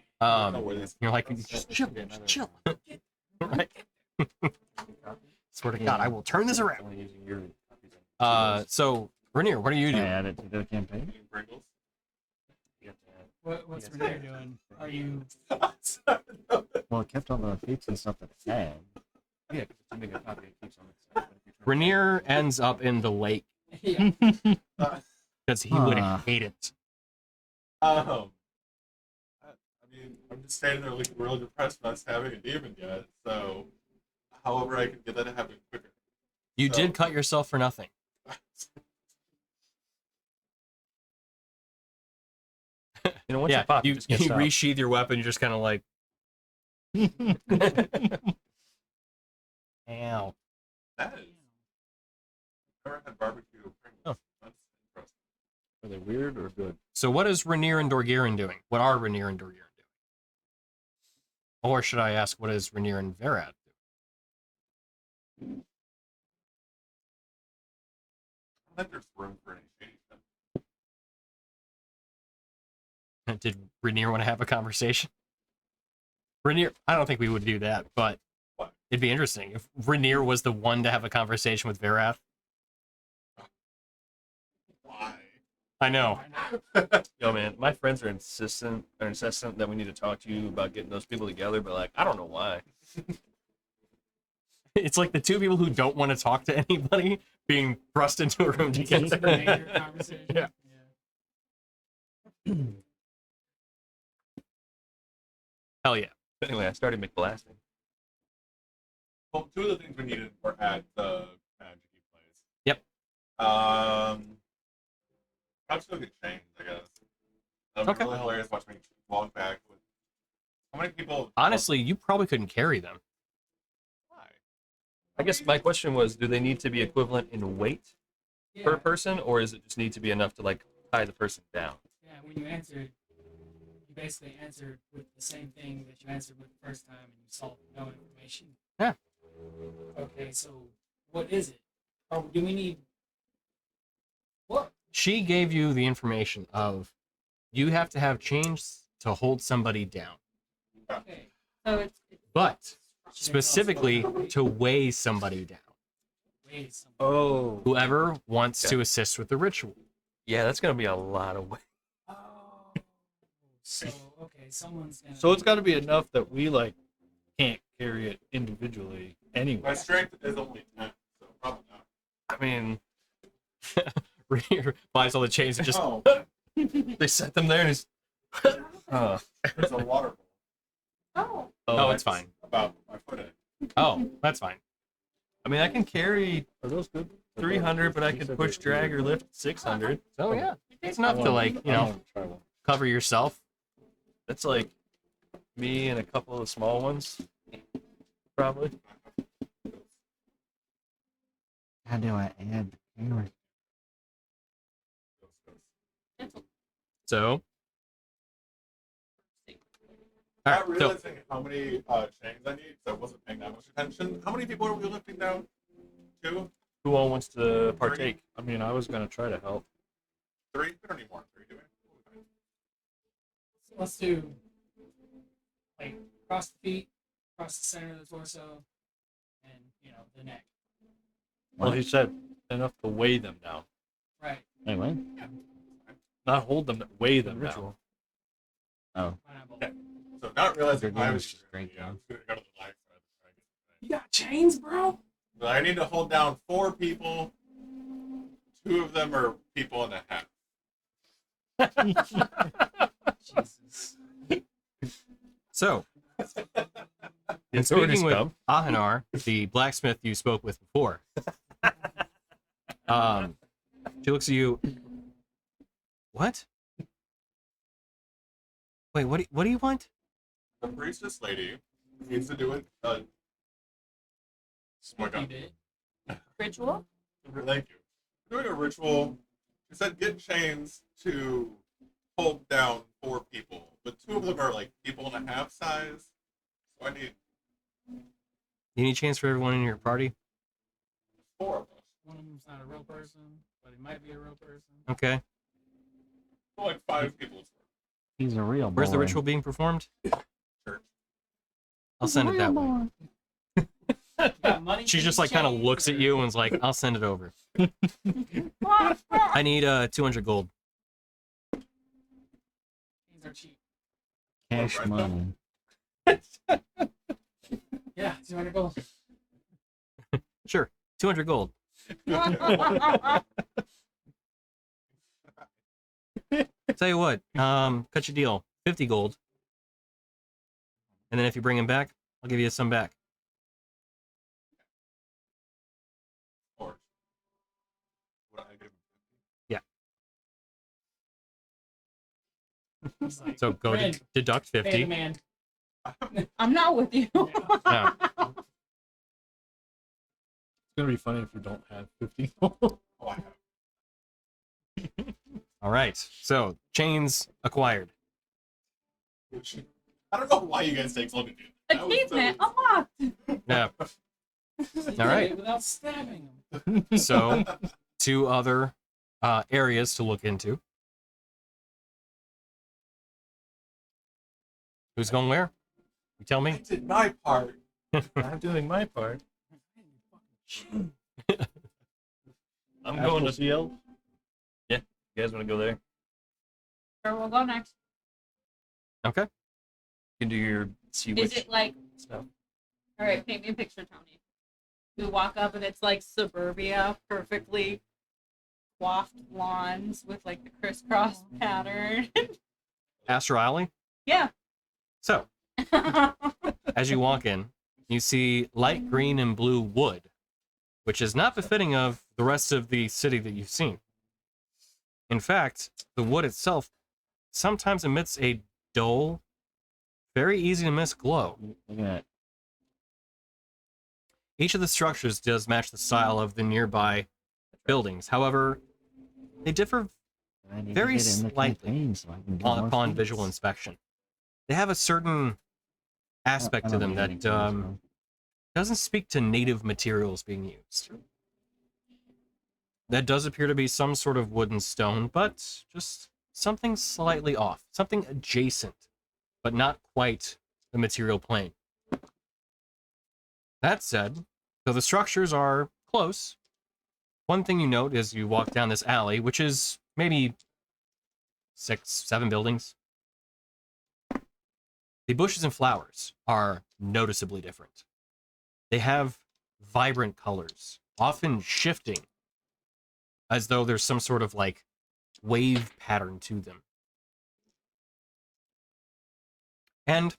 You're like, just chill, just chill. Right? Swear to God, I will turn this around. So, Rainier, what are you Can I doing? add it to the campaign? Eating Pringles. What's Renee doing? Are you? Well, it kept all the feats and stuff that it had. Yeah, because you make a copy it keeps on its side. Rainier ends up in the lake Yeah. because he would Huh. hate it. I mean, I'm just standing there looking real depressed about us having a demon yet. So, however I can get that to happen quicker. You So- did cut yourself for nothing. You know, once Yeah, you pop, you, just can't you stop. resheath your weapon, you're just kind of like, ow. That is. I've never had barbecue Pringles. Oh. That's interesting. Are they weird or good? So what is Rainier and Dorgirin doing? What are Rainier and Dorgirin doing? Or should I ask, what is Rainier and Verad doing? I don't think there's room for any change. Did Rainier want to have a conversation? Rainier, I don't think we would do that, but What? it'd be interesting if Rainier was the one to have a conversation with Verath. Why? I know. Yo, man, my friends are insistent that we need to talk to you about getting those people together, but like, I don't know why. It's like the two people who don't want to talk to anybody being thrust into a room It's a together. major conversation. Yeah. Hell yeah. Anyway, I started McBlasting. Well, two of the things we needed were at the magic place. Yep. Probably still get changed, I guess. That would Okay. be really hilarious watching me walk back with. How many people? Honestly, you probably couldn't carry them. Why? I guess my question was, do they need to be equivalent in weight per Yeah. person, or is it just need to be enough to like tie the person down? Yeah, when you answered, you basically answered with the same thing that you answered with the first time, and you saw no information. Yeah. Okay, so what is it? Or do we need what? She gave you the information of you have to have chains to hold somebody down, Okay. So it's but specifically to weigh somebody down. Wait, some- Oh. Whoever wants to assist with the ritual. Yeah, that's gonna be a lot of weight. Oh. So okay, someone's gonna. So it's got to be enough that we like can't carry it individually My anyway. strength is only 10, so probably not. I mean, Buys all the chains and just Oh, they set them there and it's. there's a water bowl oh, it's fine. about my foot in. Oh, that's fine. I mean, I can carry Are those good? 300, but I can push, drag, or lift 600. So yeah, it's enough to like Try one. cover yourself. That's like me and a couple of small ones, probably. How do I add the camera? So, Not all right, so realizing how many chains I need, so I wasn't paying that much attention. How many people are we lifting down? 2? Who all wants to partake? I mean, I was gonna try to help. 3? We don't need more than 3, do we? So let's do like across the feet, across the center of the torso, and the neck. Well, he said enough to weigh them down, Right. Wait, what? not hold them, weigh them down. ritual. Oh, Why not both? Okay. So not realizing Your I game was is just great, I was going to go to the life side to try to get You got chains, bro? But I need to hold down 4 people. 2 of them are people and a half. Jesus. So, in The sword speaking is with come. Ahanar, the blacksmith you spoke with before, she looks at you. What? Wait, what do you want? The priestess lady needs to do it. Oh my You god. did. ritual. Thank you. Doing a ritual. She said get chains to hold down 4 people, but 2 of them are like people and a half size. So I need You need chains for everyone in your party? 4 of us. One of them's not a real person, but he might be a real person. Okay. So like 5 people's worth. he's a real boy. Where's the ritual being performed? Church. I'll send it that way. You got money She for just these like kind of chains, looks at or- you and is like, I'll send it over. I need 200 gold. Chains are cheap. Cash Right. money. Yeah, 200 gold. Sure, 200 gold. Tell you what, cut your deal. 50 gold. And then if you bring him back, I'll give you some back. Or what I give He's like, So go to "Friend, deduct pay the 50. man." I'm not with you. Yeah. It's gonna be funny if you don't have 50 gold. Oh, I have. All right. So chains acquired. I don't know why you guys take so long to do that. That was so- Achievement unlocked. Yeah. He did All right. it without stabbing him. So 2 other areas to look into. Who's going where? You tell I me. did my part. I'm doing my part. I'm going to. CL. You guys want to go there? Sure, we'll go next. Okay. You can do your see Is which it like, stuff. all right, paint me a picture, Tony. We walk up and it's like suburbia, perfectly coiffed lawns with like the crisscross pattern. Astro Alley. Yeah. So as you walk in, you see light green and blue wood, which is not befitting of the rest of the city that you've seen. In fact, the wood itself sometimes emits a dull, very easy to miss glow. Look at that. Each of the structures does match the style of the nearby buildings. However, they differ I need very to get in the slightly campaign so I can do more upon feats. visual inspection. They have a certain aspect I to don't them need that any goals, doesn't speak to native materials being used. That does appear to be some sort of wood and stone, but just something slightly off, something adjacent, but not quite the material plane. That said, though the structures are close, one thing you note as you walk down this alley, which is maybe 6, 7 buildings, the bushes and flowers are noticeably different. They have vibrant colors, often shifting, as though there's some sort of like wave pattern to them. And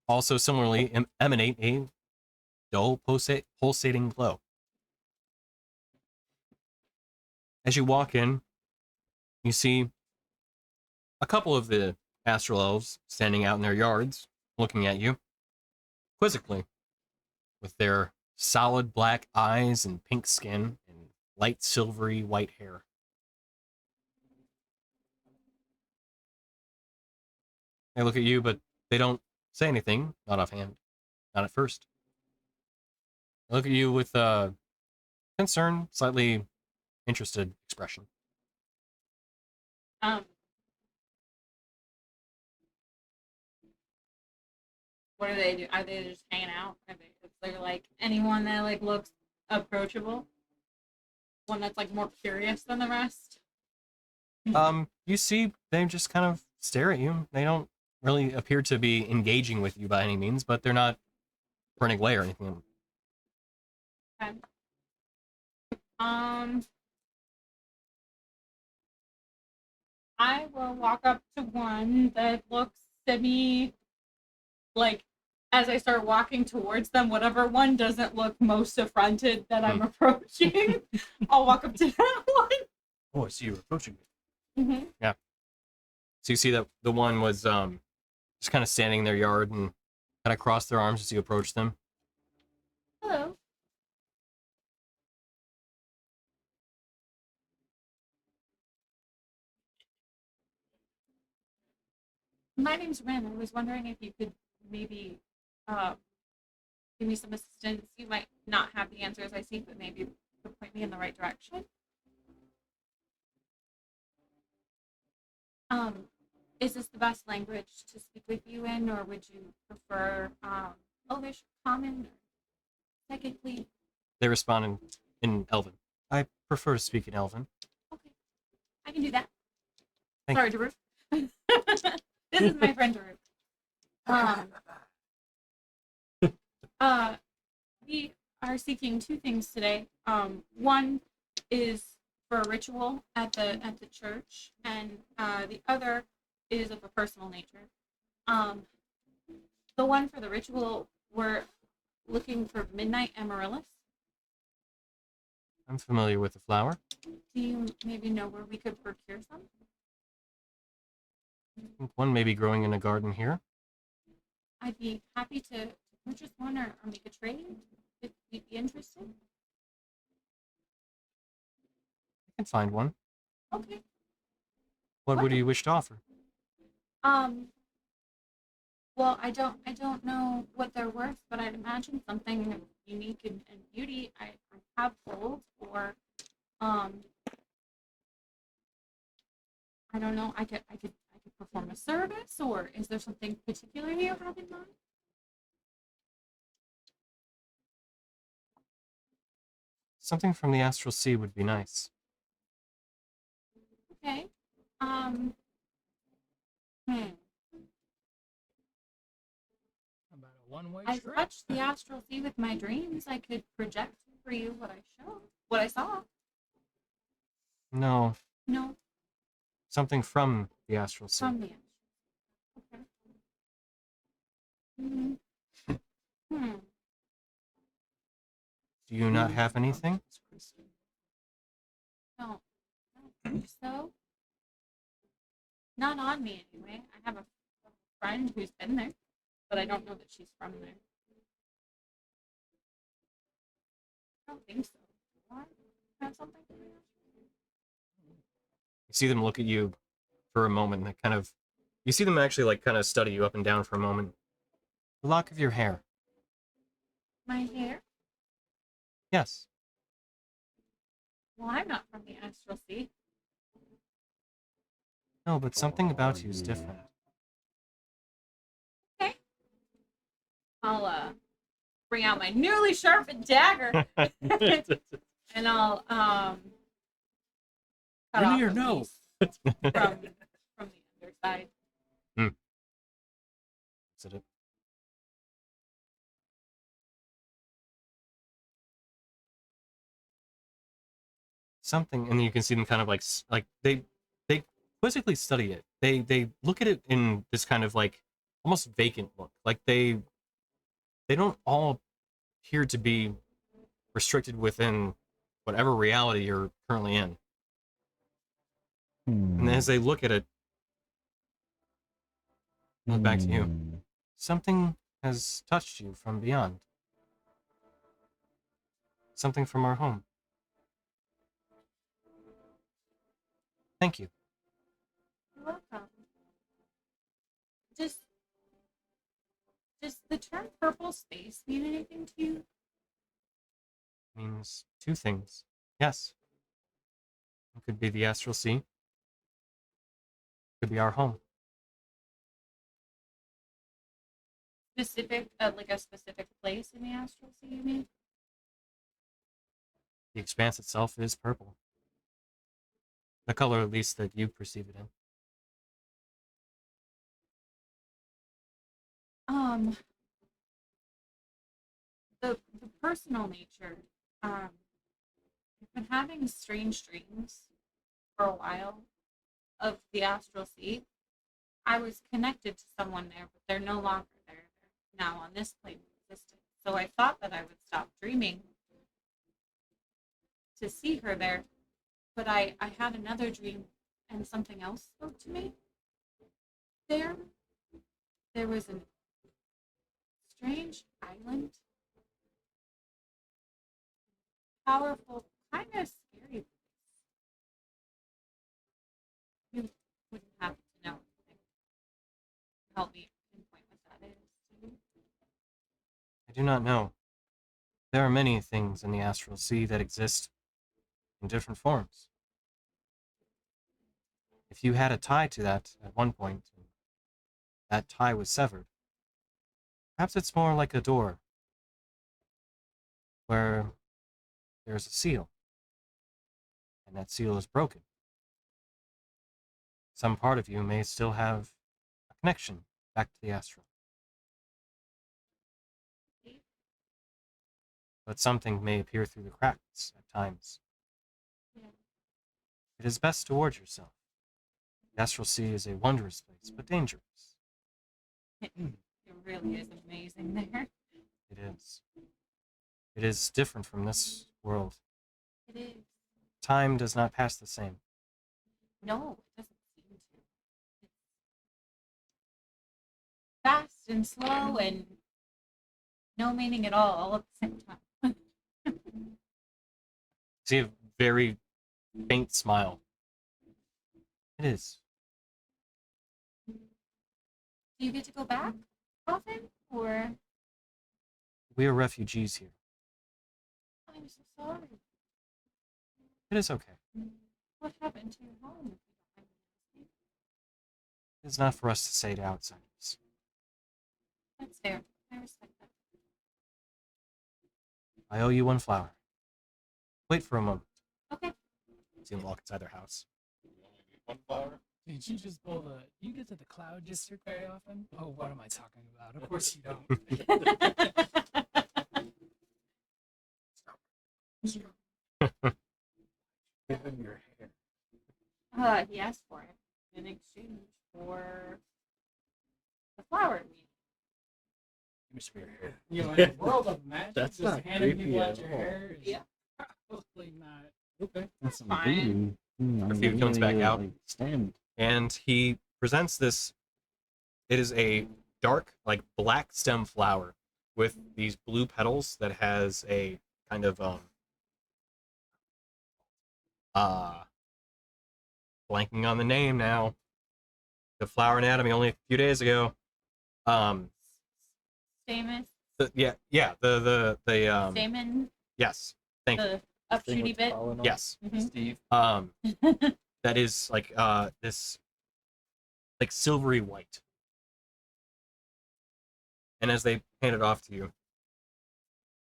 also similarly emanate a dull pulsating glow. As you walk in, you see a couple of the astral elves standing out in their yards, looking at you quizzically, with their solid black eyes and pink skin and light silvery white hair. They look at you, but they don't say anything, not offhand, not at first. They look at you with a concerned, slightly interested expression. Um, what do they do? Are they just hanging out? Is there like anyone that like looks approachable? One that's like more curious than the rest? You see they just kind of stare at you. They don't really appear to be engaging with you by any means, but they're not running away or anything. Okay. I will walk up to one that looks semi like as I start walking towards them, whatever one doesn't look most affronted that I'm approaching, I'll walk up to that one. Oh, I see you approaching me. Mm-hmm. Yeah. So you see that the one was just kind of standing in their yard and kind of crossed their arms as you approach them. Hello. My name's Ren. I was wondering if you could maybe give me some assistance. You might not have the answers I seek, but maybe you could point me in the right direction. Is this the best language to speak with you in, or would you prefer Elvish, Common, or technically? They respond in Elven. I prefer to speak in Elven. Okay, I can do that. Thank Sorry, Daruk. This is my friend Daruk. We are seeking two things today. One is for a ritual at the church, and the other is of a personal nature. The one for the ritual, we're looking for midnight amaryllis. I'm familiar with the flower. Do you maybe know where we could procure some? I think one may be growing in a garden here. I'd be happy to purchase one or make a trade if you'd be interested. I can find one. Okay. What would you wish to offer? Well, I don't know what they're worth, but I'd imagine something unique and beauty. I have gold, or I don't know. I could perform a service, or is there something particular you have in mind? Something from the astral sea would be nice. Okay. About a one-way I trip. touched the astral sea with my dreams. I could project for you what I saw. No, No, something from the astral sea. from the astral. Okay. Hmm. Do you not have anything? No, I don't think so. Not on me, anyway. I have a friend who's been there, but I don't know that she's from there. I don't think so. Do I have something from there? You see them look at you for a moment, and kind of, you see them actually like kind of study you up and down for a moment. The lock of your hair. My hair? Yes. Well, I'm not from the astral sea. No, but something about you is different. Okay. I'll bring out my newly sharpened dagger and I'll cut off Rainier, a no. piece from the underside. Is it? Something, and you can see them kind of like they quizzically study it. They look at it in this kind of like almost vacant look. Like they don't all appear to be restricted within whatever reality you're currently in. And as they look at it, look back to you. Something has touched you from beyond. Something from our home. Thank you. You're welcome. Does the term purple space mean anything to you? Means two things. Yes. It could be the astral sea. It could be our home. Specific, like a specific place in the astral sea, you mean? The expanse itself is purple. The color, at least, that you perceive it in. The personal nature. I've been having strange dreams for a while of the astral sea. I was connected to someone there, but they're no longer there. They're now on this plane of existence. So I thought that I would stop dreaming to see her there, but I had another dream and something else spoke to me. There was a strange island, powerful, kind of scary place. You wouldn't happen to know anything. Help me pinpoint what that is. I do not know. There are many things in the astral sea that exist in different forms. If you had a tie to that at one point, and that tie was severed, perhaps it's more like a door where there's a seal, and that seal is broken. Some part of you may still have a connection back to the astral. But something may appear through the cracks at times. Yeah. It is best to ward yourself. The astral sea is a wondrous place, but dangerous. It really is amazing there. It is. It is different from this world. It is. Time does not pass the same. No, it doesn't seem to. It's fast and slow and no meaning at all at the same time. See a very faint smile. It is. Do you get to go back often? Or We are refugees here. I'm so sorry. It is okay. What happened to your home? If you don't mind me asking? It is not for us to say to outsiders. That's fair. I respect that. I owe you one flower. Wait for a moment. Okay. See them walk inside their house. You only need one flower. Did you just pull the? You get to the cloud district very often? Oh, what am I talking about? Of course you don't. Give him your hair. He asked for it in exchange for the flower. Give me some of your hair. You know, in a world of magic, That's just not handing creepy people at out your all. hair is Yeah. probably not. Okay. That's some Fine. voodoo. Rafik comes back out. Like, stand. And he presents this. It is a dark, like black stem flower with these blue petals that has a kind of blanking on the name now. The flower anatomy only a few days ago. Stamen. The Stamen. yes. Thank you. The Thing upshooty with bit. pollen on it. Yes. Mhm. Steve. That is like this like silvery white. And as they hand it off to you,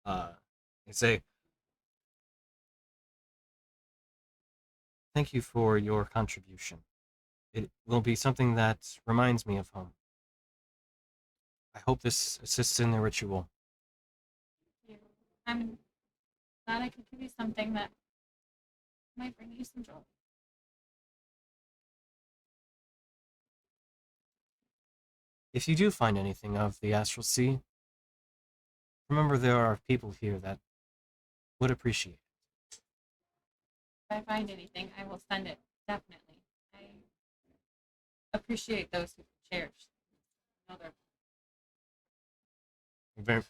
they say, "Thank you for your contribution. It will be something that reminds me of home. I hope this assists in the ritual." I'm glad I could give you something that might bring you some joy. If you do find anything of the Astral Sea, remember there are people here that would appreciate it. If I find anything, I will send it. Definitely. I appreciate those who cherish. Another.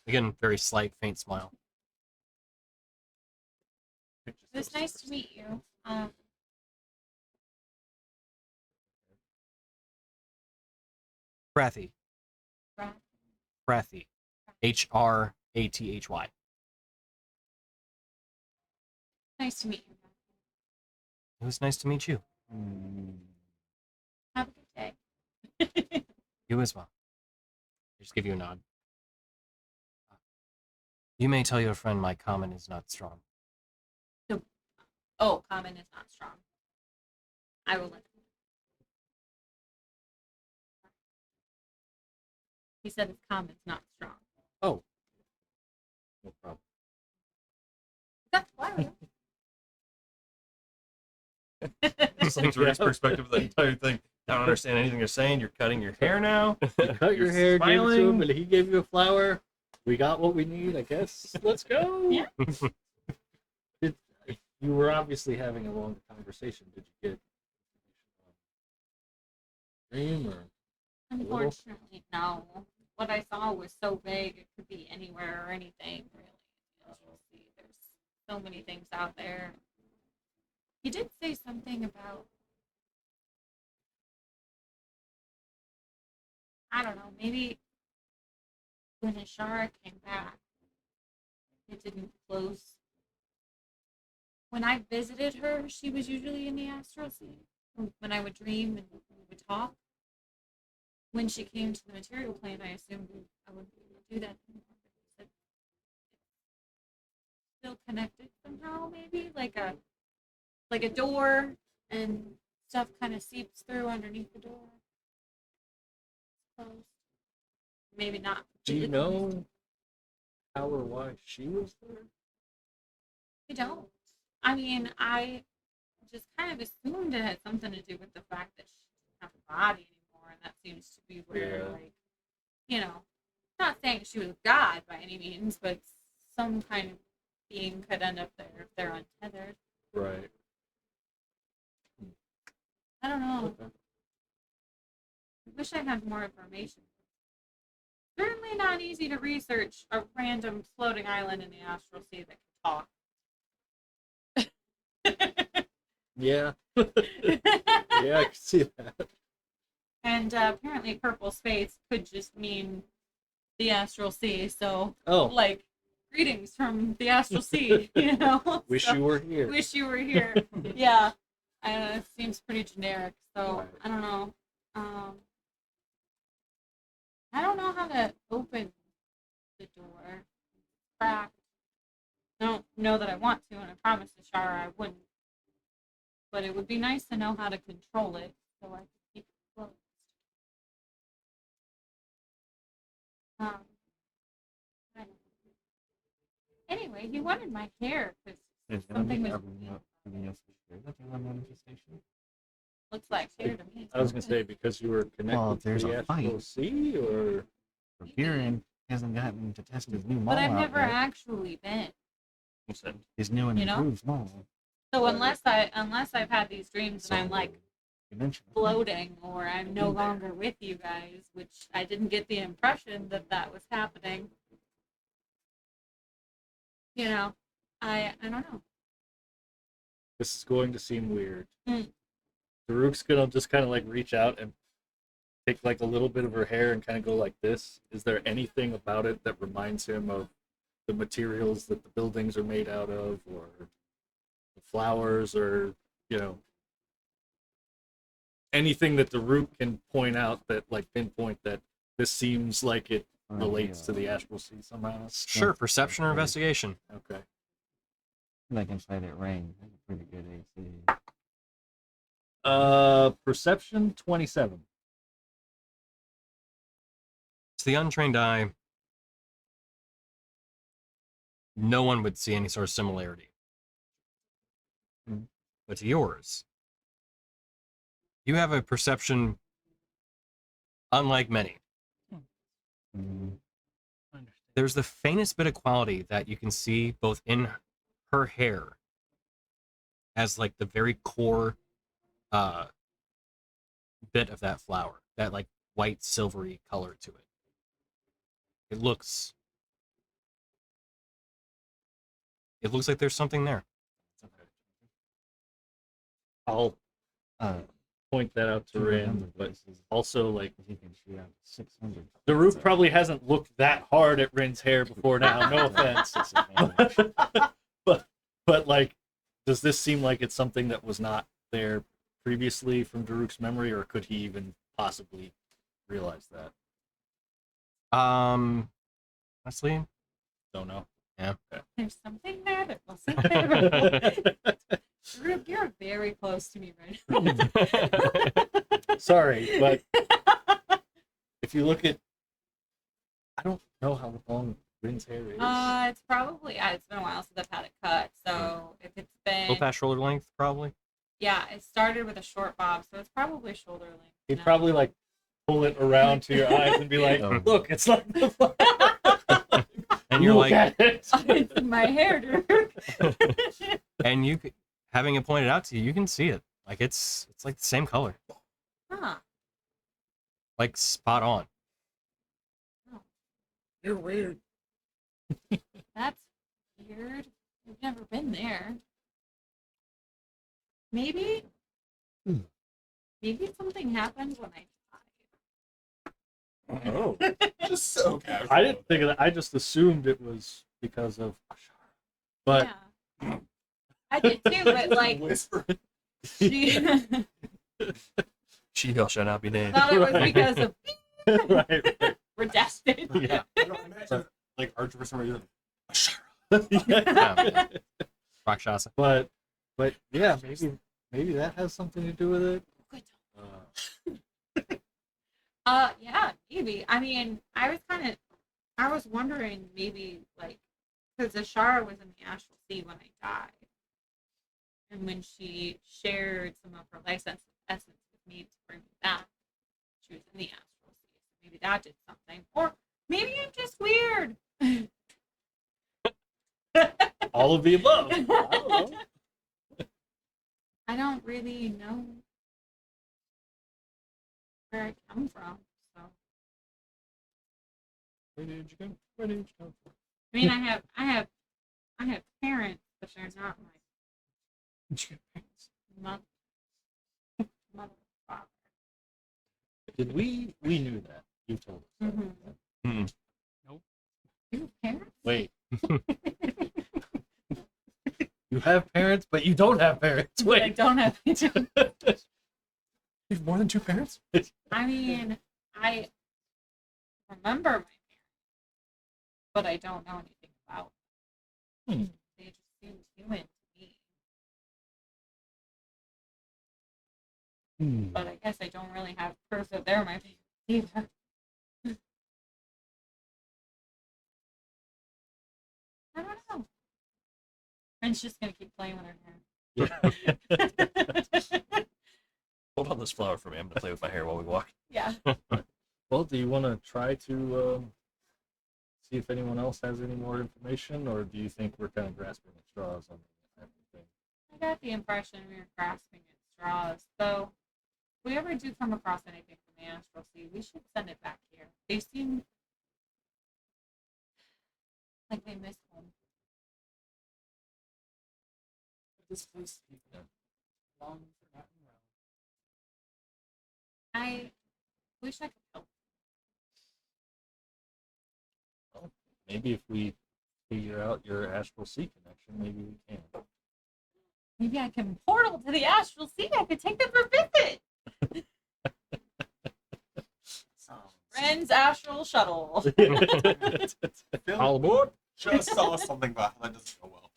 Again, very slight, faint smile. It was nice to meet you. Prathy. Brad. Prathy. Hrathy. Nice to meet you. It was nice to meet you. Have a good day. You as well. I just give you a nod. You may tell your friend my common is not strong. Oh, common is not strong. I will let him. He said his common's not strong. Oh. No problem. That's why. Just like Drew's perspective of the entire thing. I don't understand anything you're saying. You're cutting your hair now. You cut your You're hair, gave it to him, smiling. and he gave you a flower. We got what we need, I guess. Let's go. Yeah. You were obviously having a longer conversation. Did you get dream or? Unfortunately, no. What I saw was so vague; it could be anywhere or anything, really. You'll see, there's so many things out there. He did say something about, I don't know, maybe when Ashara came back, it didn't close. When I visited her, she was usually in the astral sea. When I would dream and we would talk. When she came to the material plane, I assumed I wouldn't be able to do that anymore. But he said it's still connected somehow, maybe like a door, and stuff kind of seeps through underneath the door. It's closed. Maybe not. Do you know how or why she was there? I don't. I mean, I just kind of assumed it had something to do with the fact that she didn't have a body anymore, and that seems to be where, Yeah. like, not saying she was God by any means, but some kind of being could end up there if they're untethered. Right. I don't know. Okay. I wish I had more information. Certainly not easy to research a random floating island in the astral sea that can talk. Yeah. Yeah, I can see that. And apparently purple space could just mean the astral sea, so Oh, like greetings from the astral sea, you know. wish So, you were here. wish you were here. Yeah. I don't know, it seems pretty generic, so Right. I don't know. I don't know how to open the door. Cracked. I don't know that I want to, and I promised Ashara I wouldn't. But it would be nice to know how to control it so I could keep it closed. I don't know. Anyway, he wanted my hair because something was manifestation. looks like hair to me. I was gonna say because you were connected Well, to there's the a astral fight. sea, or Kieran hasn't gotten to test his new But mall I've out never yet. actually been. You said His new and You know? improved mall. So unless I've had these dreams and I'm like You mentioned floating or I'm no longer with you guys, which I didn't get the impression that was happening. I don't know. this is going to seem weird. Mm. Daruk's gonna just kind of like reach out and take like a little bit of her hair and kind of go like this. Is there anything about it that reminds him of the materials that the buildings are made out of, or the flowers, or you know, anything that Daruk can point out that like pinpoint that this seems like it relates to the astral sea somehow? Sure, perception or investigation. Okay. I can fight it ring. That's a pretty good AC. Perception 27. To the untrained eye, no one would see any sort of similarity. But to yours, you have a perception unlike many. Mm. There's the faintest bit of quality that you can see both in her hair as like the very core bit of that flower, that like white silvery color to it. It looks like there's something there. I'll Uh, point that out to Rin, but also like he can shoot out 600. Daruk probably hasn't looked that hard at Rin's hair before now. No offense. but like, does this seem like it's something that was not there previously from Daruk's memory, or could he even possibly realize that? Honestly, Don't know. There's something there that wasn't there. You're very close to me right now. Sorry, but if you look at, I don't know how long Rin's hair is. It's probably it's been a while since I've had it cut. So if it's been little past shoulder length, probably. yeah, it started with a short bob, so it's probably shoulder length. He'd now. probably like pull it around to your eyes and be like, Oh. "Look, it's like the flower." And you're Look like, at it. It's in my hair, dude. and you, having it pointed out to you, you can see it. Like it's like the same color, Huh. like spot on. You're weird. That's weird. I've never been there. Maybe. Maybe something happened when I Oh, Just so casual. I didn't think of that. I just assumed it was because of Ashara. But yeah. I did too, but like Whisper. she She shall not be named. thought it was Right. because of right. redacted. Yeah. Imagine like Archer for some reason. Yeah. Rakshasa. But yeah, maybe that has something to do with it. Yeah, maybe. I mean, I was wondering maybe like because Ashara was in the astral sea when I died, and when she shared some of her life essence with me to bring me back, she was in the astral sea. So maybe that did something, or maybe I'm just weird. All of the above. I don't know. I don't really know where I come from, so. Where did you come? Where did you come from? I mean, I have parents, but they're not my mother, or father. Did we knew that? You told us. that. Mm-hmm. Mm. You have parents? Wait. You have parents, but you don't have parents. But I Wait. don't have. You have more than two parents? I mean, I remember my parents, but I don't know anything about them. They just seem human to me. But I guess I don't really have proof that they're my parents either. I don't know. Friend's just gonna keep playing with her hair. Hold on this flower for me. I'm gonna play with my hair while we walk. Yeah. Well, do you want to try to see if anyone else has any more information, or do you think we're kind of grasping at straws on everything? I got the impression we were grasping at straws. So, if we ever do come across anything from the astral sea, we should send it back here. They seem like they miss home. This place is a long forgotten realm. I wish I could help. Maybe if we figure out your astral sea connection, maybe we can. Maybe I can portal to the astral sea. I could take them for a visit. Friends astral shuttle. All aboard. Just saw something about how that doesn't go well.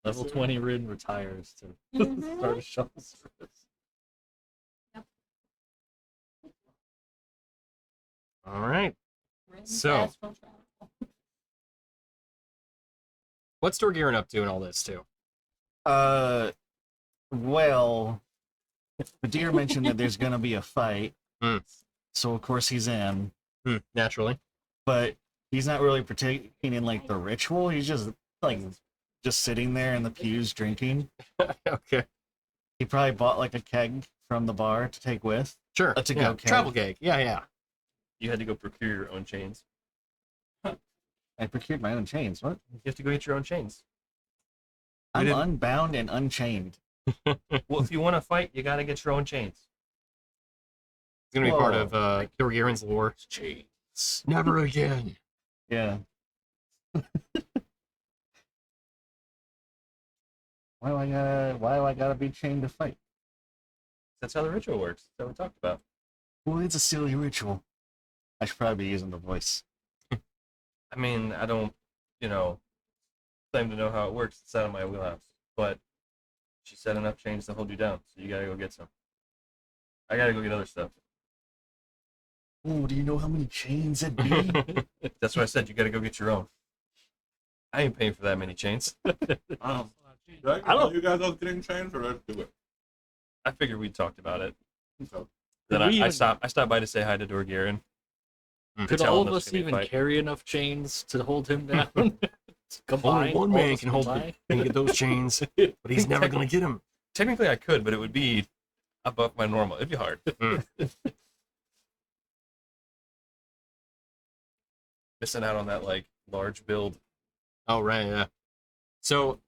Level 20 Rin retires to Mhm. start a shuttle service. All right. Friends So- astral travel. What's Dorgirin up to in all this too? Well, the deer mentioned that there's gonna be a fight, Hmm. so of course he's in. Naturally. But he's not really partaking in like the ritual. He's just like just sitting there in the pews drinking. Okay. He probably bought like a keg from the bar to take with. Sure. A to-go yeah. keg. Travel gag. Yeah, yeah. You had to go procure your own chains. I procured my own chains. What? You have to go get your own chains. I'm didn't- unbound and unchained. Well, if you want to fight, you got to get your own chains. It's gonna be part Whoa. of Dorgirin's lore. Chains. Never again. Yeah. Why do I gotta be chained to fight? That's how the ritual works. That's what we talked about. Well, it's a silly ritual. I should probably be using the voice. I mean, I don't, claim to know how it works. It's out of my wheelhouse. But she said enough chains to hold you down, so you gotta go get some. I gotta go get other stuff. Oh, do you know how many chains it'd be? That's what I said. You gotta go get your own. I ain't paying for that many chains. um, Did I tell you guys I was getting chains, or did I just do it? I figured we talked about it. So, Then Did we I even- stopped by to say hi to Dorgirin. Could tell all him of there's us gonna be a even fight. carry enough chains to hold him down? Only Combined, one all of man us can hold combined? can get those chains, but he's never gonna get them. Technically, I could, but it would be above my normal. It'd be hard. Missing out on that large build. Oh right, yeah. So,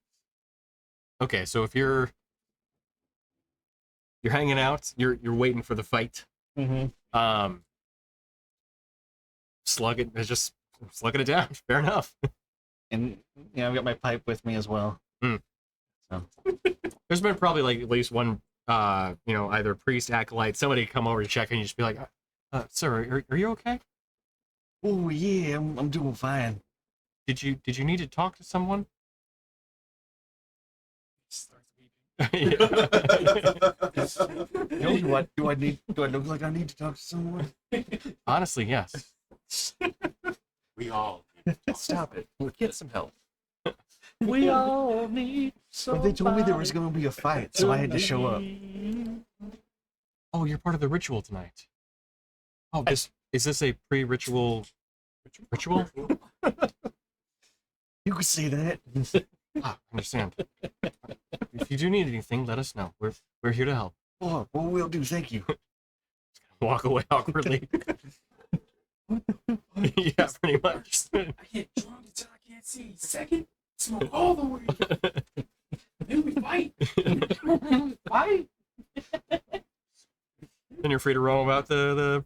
okay, so if you're hanging out, you're waiting for the fight. mhm. Just slugging it down. Fair enough. And I've got my pipe with me as well. There's been probably like at least one, either priest, acolyte, somebody come over to check, and you just be like, "Sir, are you okay? Oh yeah, I'm doing fine. Did you need to talk to someone?" Starts weeping. Yeah. Do I look like I need to talk to someone? Honestly, yes. we all. Stop it. Get some help. We all need Well, they told me there was gonna be a fight, so I had to show up. Oh, you're part of the ritual tonight. Oh, is this a pre-ritual ritual? You could say that. Ah, understand. If you do need anything, let us know. We're here to help. Oh, well, will do. Thank you. Walk away awkwardly. Yeah, pretty much. I get drunk until I can't see. Second, smoke all the way. Then we fight. Fight. Then you're free to roam about the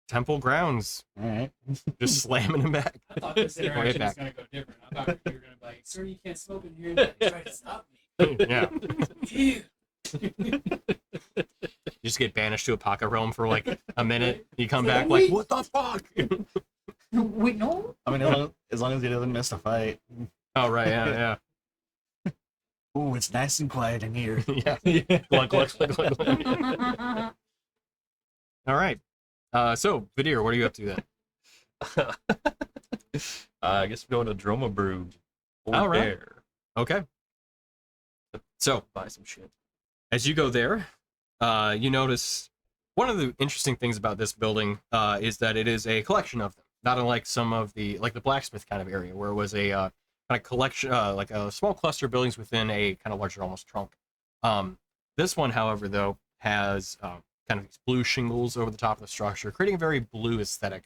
temple grounds, All right. just slamming them back. I thought this Way interaction back. was gonna go different. I thought you were gonna be like, "Sir, you can't smoke in here." And try to stop me. Yeah. Ew. You just get banished to a pocket realm for like a minute. You come It's like, back like, wait. what the fuck? Wait, no. I mean, as long as he doesn't miss the fight. Oh, right, yeah, Oh, it's nice and quiet in here. yeah. Glug, glug, glug, glug, glug. All right. So, Vidir, what are you up to then? I guess we're going to Droma Brood. All right. There. Okay. So, Buy some shit. as you go there, you notice one of the interesting things about this building is that it is a collection of them. Not unlike some of the blacksmith kind of area, where it was a kind of collection, like a small cluster of buildings within a kind of larger, almost trunk. This one, however, though, has kind of these blue shingles over the top of the structure, creating a very blue aesthetic.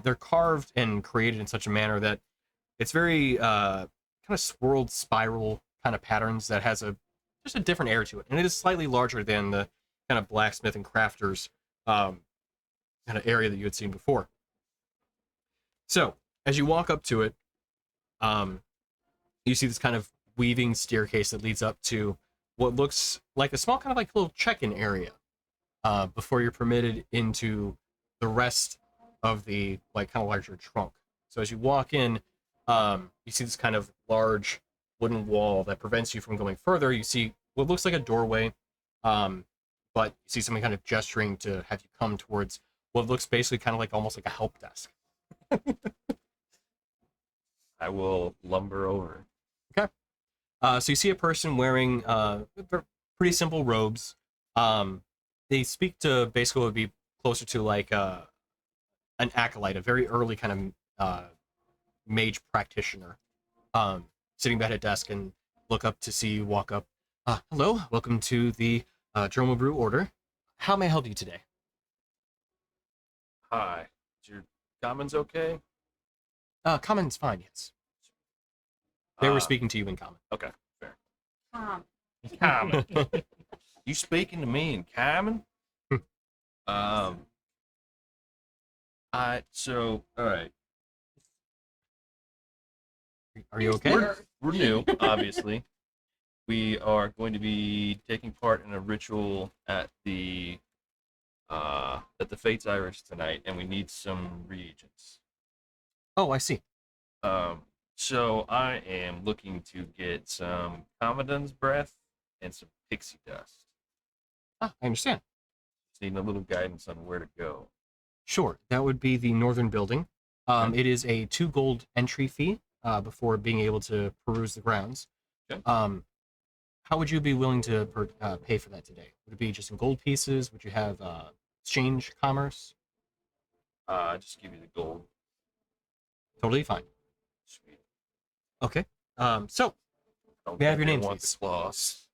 They're carved and created in such a manner that it's very kind of swirled spiral kind of patterns that has just a different air to it, and it is slightly larger than the kind of blacksmith and crafters kind of area that you had seen before. So as you walk up to it, you see this kind of weaving staircase that leads up to what looks like a small kind of like little check-in area before you're permitted into the rest of the like kind of larger trunk. So as you walk in, you see this kind of large wooden wall that prevents you from going further. You see what looks like a doorway, but you see something kind of gesturing to have you come towards what looks basically kind of like almost like a help desk. I will lumber over. So you see a person wearing pretty simple robes. They speak to basically what would be closer to like an acolyte, a very early kind of mage practitioner, sitting at a desk and look up to see you walk up. Hello, welcome to the Droma Brew Order. How may I help you today? Hi. Is your commons okay? Common's fine, yes. They were Uh, speaking to you in common. Okay, fair. Common. Common. You speaking to me in common? All right. Are you okay? We're new, obviously. We are going to be taking part in a ritual at the Fates Irish tonight, and we need some reagents. Oh, I see. So I am looking to get some Commodon's breath and some pixie dust. I understand. Just needing a little guidance on where to go. Sure, that would be the northern building. It is a 2 gold entry fee before being able to peruse the grounds. Okay. How would you be willing to pay for that today? Would it be just in gold pieces? Would you have exchange commerce? Just give you the gold. Totally fine. Sweet. Okay. So, Don't May I have think your they name, want please? the claws.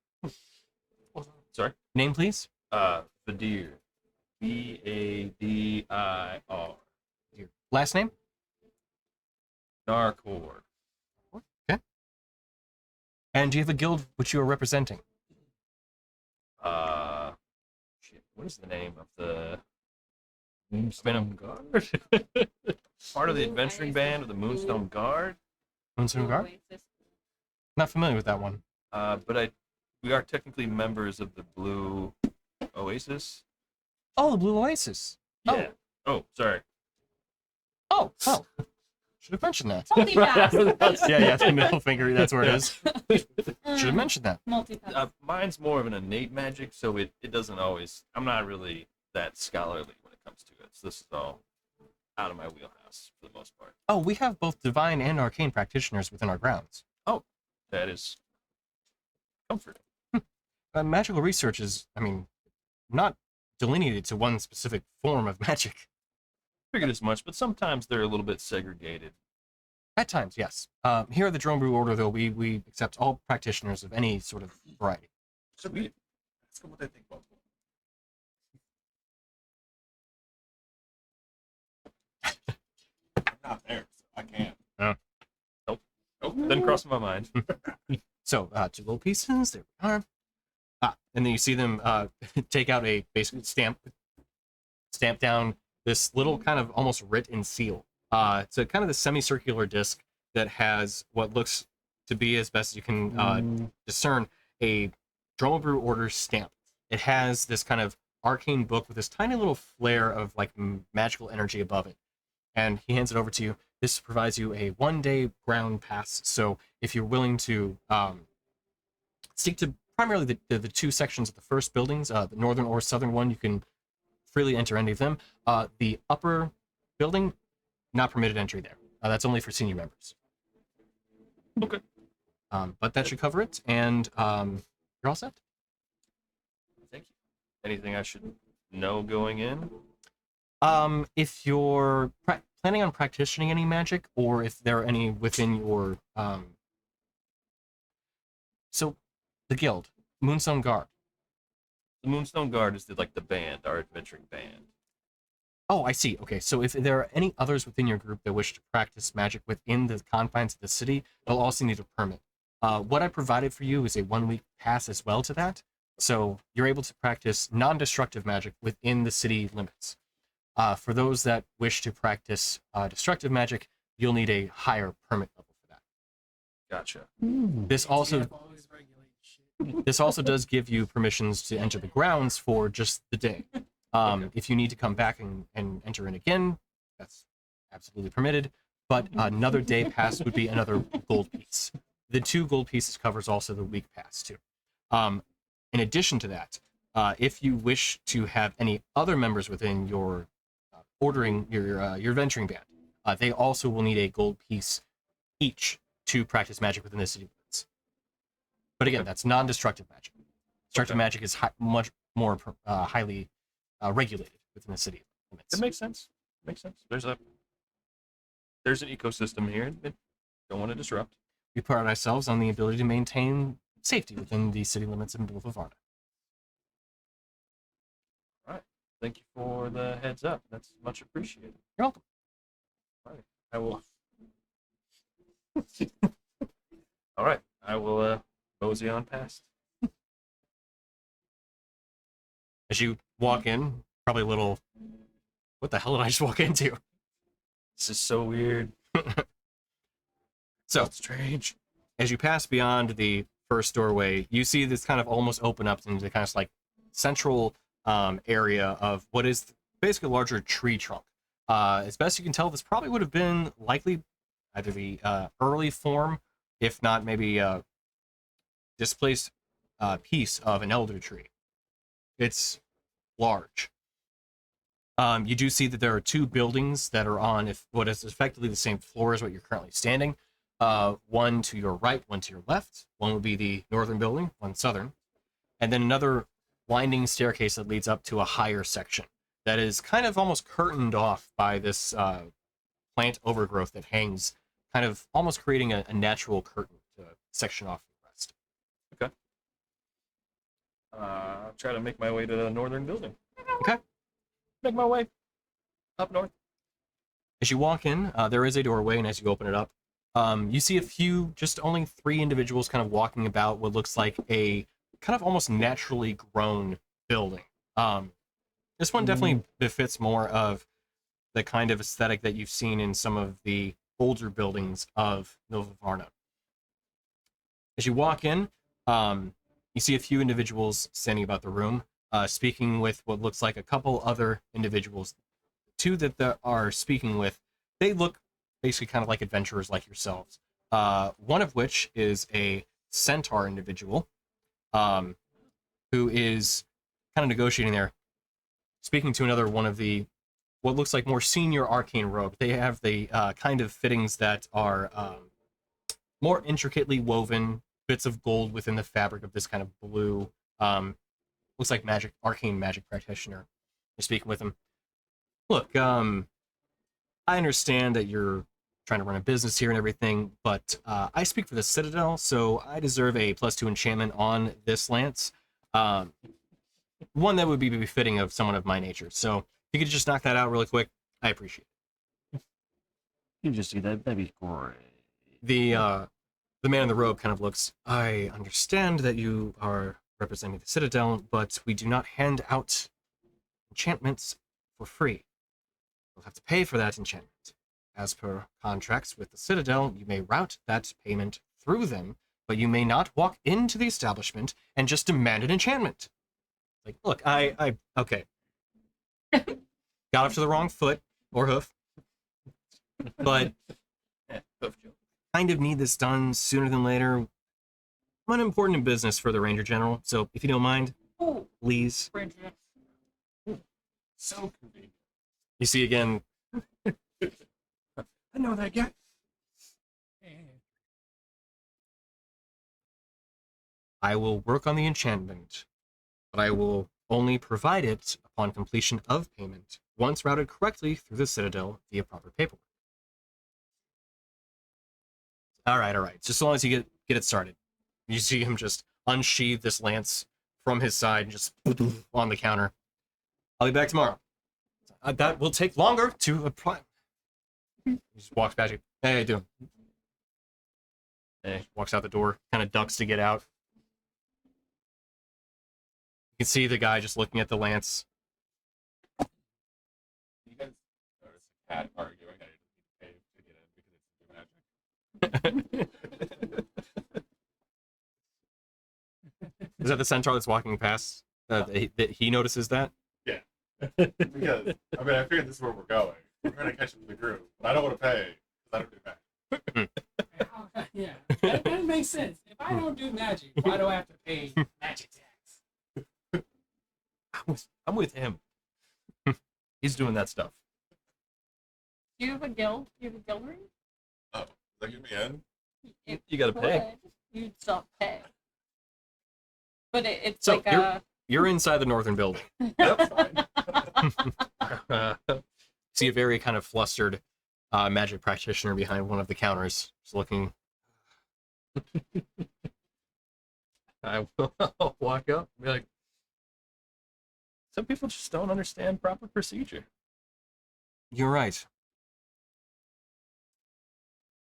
Sorry. name, please. Vadir. Vadir. Your last name? Narcor. Okay. And do you have a guild which you are representing? Shit. What is the name of the Moonstone Guard. part of the adventuring band of the Moonstone Guard? Moonstone Guard? Not familiar with that one. But we are technically members of the Blue Oasis. Oh, the Blue Oasis. Yeah. Oh, sorry. Oh, well. Should have mentioned that. Multipass. Yeah, the middle finger, that's where it is. Should have mentioned that. Multipass. Mine's more of an innate magic, so it doesn't always. I'm not really that scholarly when it comes to it. So this is all out of my wheelhouse for the most part. Oh, we have both divine and arcane practitioners within our grounds. That is comforting. Magical research is, not delineated to one specific form of magic. Figured as much, but sometimes they're a little bit segregated. At times, yes. Here at the Drone Brew Order, though, we accept all practitioners of any sort of variety. Sweet. Ask them what they think about it. I'm not there, so I can't. Nope. Doesn't cross my mind. So, 2 gold pieces, there we are. And then you see them take out a basically stamp down this little kind of almost written seal. It's a kind of the semicircular disc that has what looks to be, as best as you can discern, a Droma Brew Order stamp. It has this kind of arcane book with this tiny little flare of like magical energy above it. And he hands it over to you. This provides you a 1-day ground pass. So if you're willing to stick to primarily the 2 sections of the first buildings, the northern or southern one, you can freely enter any of them. The upper building, not permitted entry there. That's only for senior members. Okay. But that should cover it, and you're all set. Thank you. Anything I should know going in? If you're planning on practicing any magic, or if there are any within your so the guild, Moonstone Guard. The Moonstone Guard is the band, our adventuring band. Oh, I see. Okay, so if there are any others within your group that wish to practice magic within the confines of the city, they'll also need a permit. What I provided for you is a 1-week pass as well to that. So you're able to practice non-destructive magic within the city limits. For those that wish to practice destructive magic, you'll need a higher permit level for that. Gotcha. This also ATF always regulates shit. this also does give you permissions to enter the grounds for just the day. If you need to come back and enter in again, that's absolutely permitted. But another day pass would be another gold piece. The 2 gold pieces covers also the week pass too. In addition to that, if you wish to have any other members within your your venturing band, they also will need a gold piece each to practice magic within the city limits. But again, that's non-destructive magic. Destructive magic is much more highly regulated within the city limits. It makes sense. Makes sense. There's an ecosystem here that don't want to disrupt. We pride ourselves on the ability to maintain safety within the city limits of Milva Varna. Thank you for the heads up. That's much appreciated. You're welcome. All right. I will. All right. I will mosey on past. As you walk in, probably a little, what the hell did I just walk into? This is so weird. So, That's strange. as you pass beyond the first doorway, you see this kind of almost open up into the kind of like central area of what is basically a larger tree trunk. As best you can tell, this probably would have been likely either the early form, if not maybe displaced piece of an elder tree. It's large. You do see that there are 2 buildings that are on what is effectively the same floor as what you're currently standing. One to your right, one to your left. One would be the northern building, one southern. And then another winding staircase that leads up to a higher section that is kind of almost curtained off by this plant overgrowth that hangs, kind of almost creating a natural curtain to section off the rest. I'll try to make my way to the northern building. Okay. Make my way up north. As you walk in, there is a doorway, and as you open it up, you see just only 3 individuals kind of walking about what looks like a kind of almost naturally grown building. This one definitely befits more of the kind of aesthetic that you've seen in some of the older buildings of Milva Varna. As you walk in, you see a few individuals standing about the room, speaking with what looks like a couple other individuals. 2 that they are speaking with, they look basically kind of like adventurers like yourselves. One of which is a centaur individual, who is kind of negotiating there, speaking to another one of the what looks like more senior arcane rogue. They have the kind of fittings that are more intricately woven bits of gold within the fabric of this kind of blue, looks like arcane magic practitioner. You're speaking with him. Look, I understand that you're trying to run a business here and everything, but I speak for the Citadel, so I deserve a +2 enchantment on this lance. One that would be befitting of someone of my nature. So if you could just knock that out really quick, I appreciate it. You just do that. That'd be great. The man in the robe kind of looks, I understand that you are representing the Citadel, but we do not hand out enchantments for free. You'll have to pay for that enchantment. As per contracts with the Citadel, you may route that payment through them, but you may not walk into the establishment and just demand an enchantment. Like, look, okay. Got off to the wrong foot, or hoof. But kind of need this done sooner than later. I'm important in business for the Ranger General, so if you don't mind, Oh, please. Bridget. So convenient. You see again, I know that guy. I will work on the enchantment, but I will only provide it upon completion of payment, once routed correctly through the Citadel via proper paperwork. All right. Just as long as you get it started. You see him just unsheathe this lance from his side and just on the counter. I'll be back tomorrow. That will take longer to apply. He just walks back to you. Hey, how you doing? Hey, walks out the door, kind of ducks to get out. You can see the guy just looking at the lance. You guys notice a cat arguing that he doesn't need to pay to get in because it's magic. Is that the centaur that's walking past? That he notices that? Because I mean, I figured this is where we're going. We're gonna catch him in the groove, but I don't want to pay because I don't do magic. Yeah, that makes sense. If I don't do magic, why do I have to pay magic tax? I'm with him. He's doing that stuff. Do you have a guild? Do you have a guild ring? Oh, they get me in? It You gotta pay. would. You'd still pay. But it's So, like a. You're inside the northern building. That's fine. See a very kind of flustered magic practitioner behind one of the counters, just looking. I will walk up and be like, some people just don't understand proper procedure. You're right.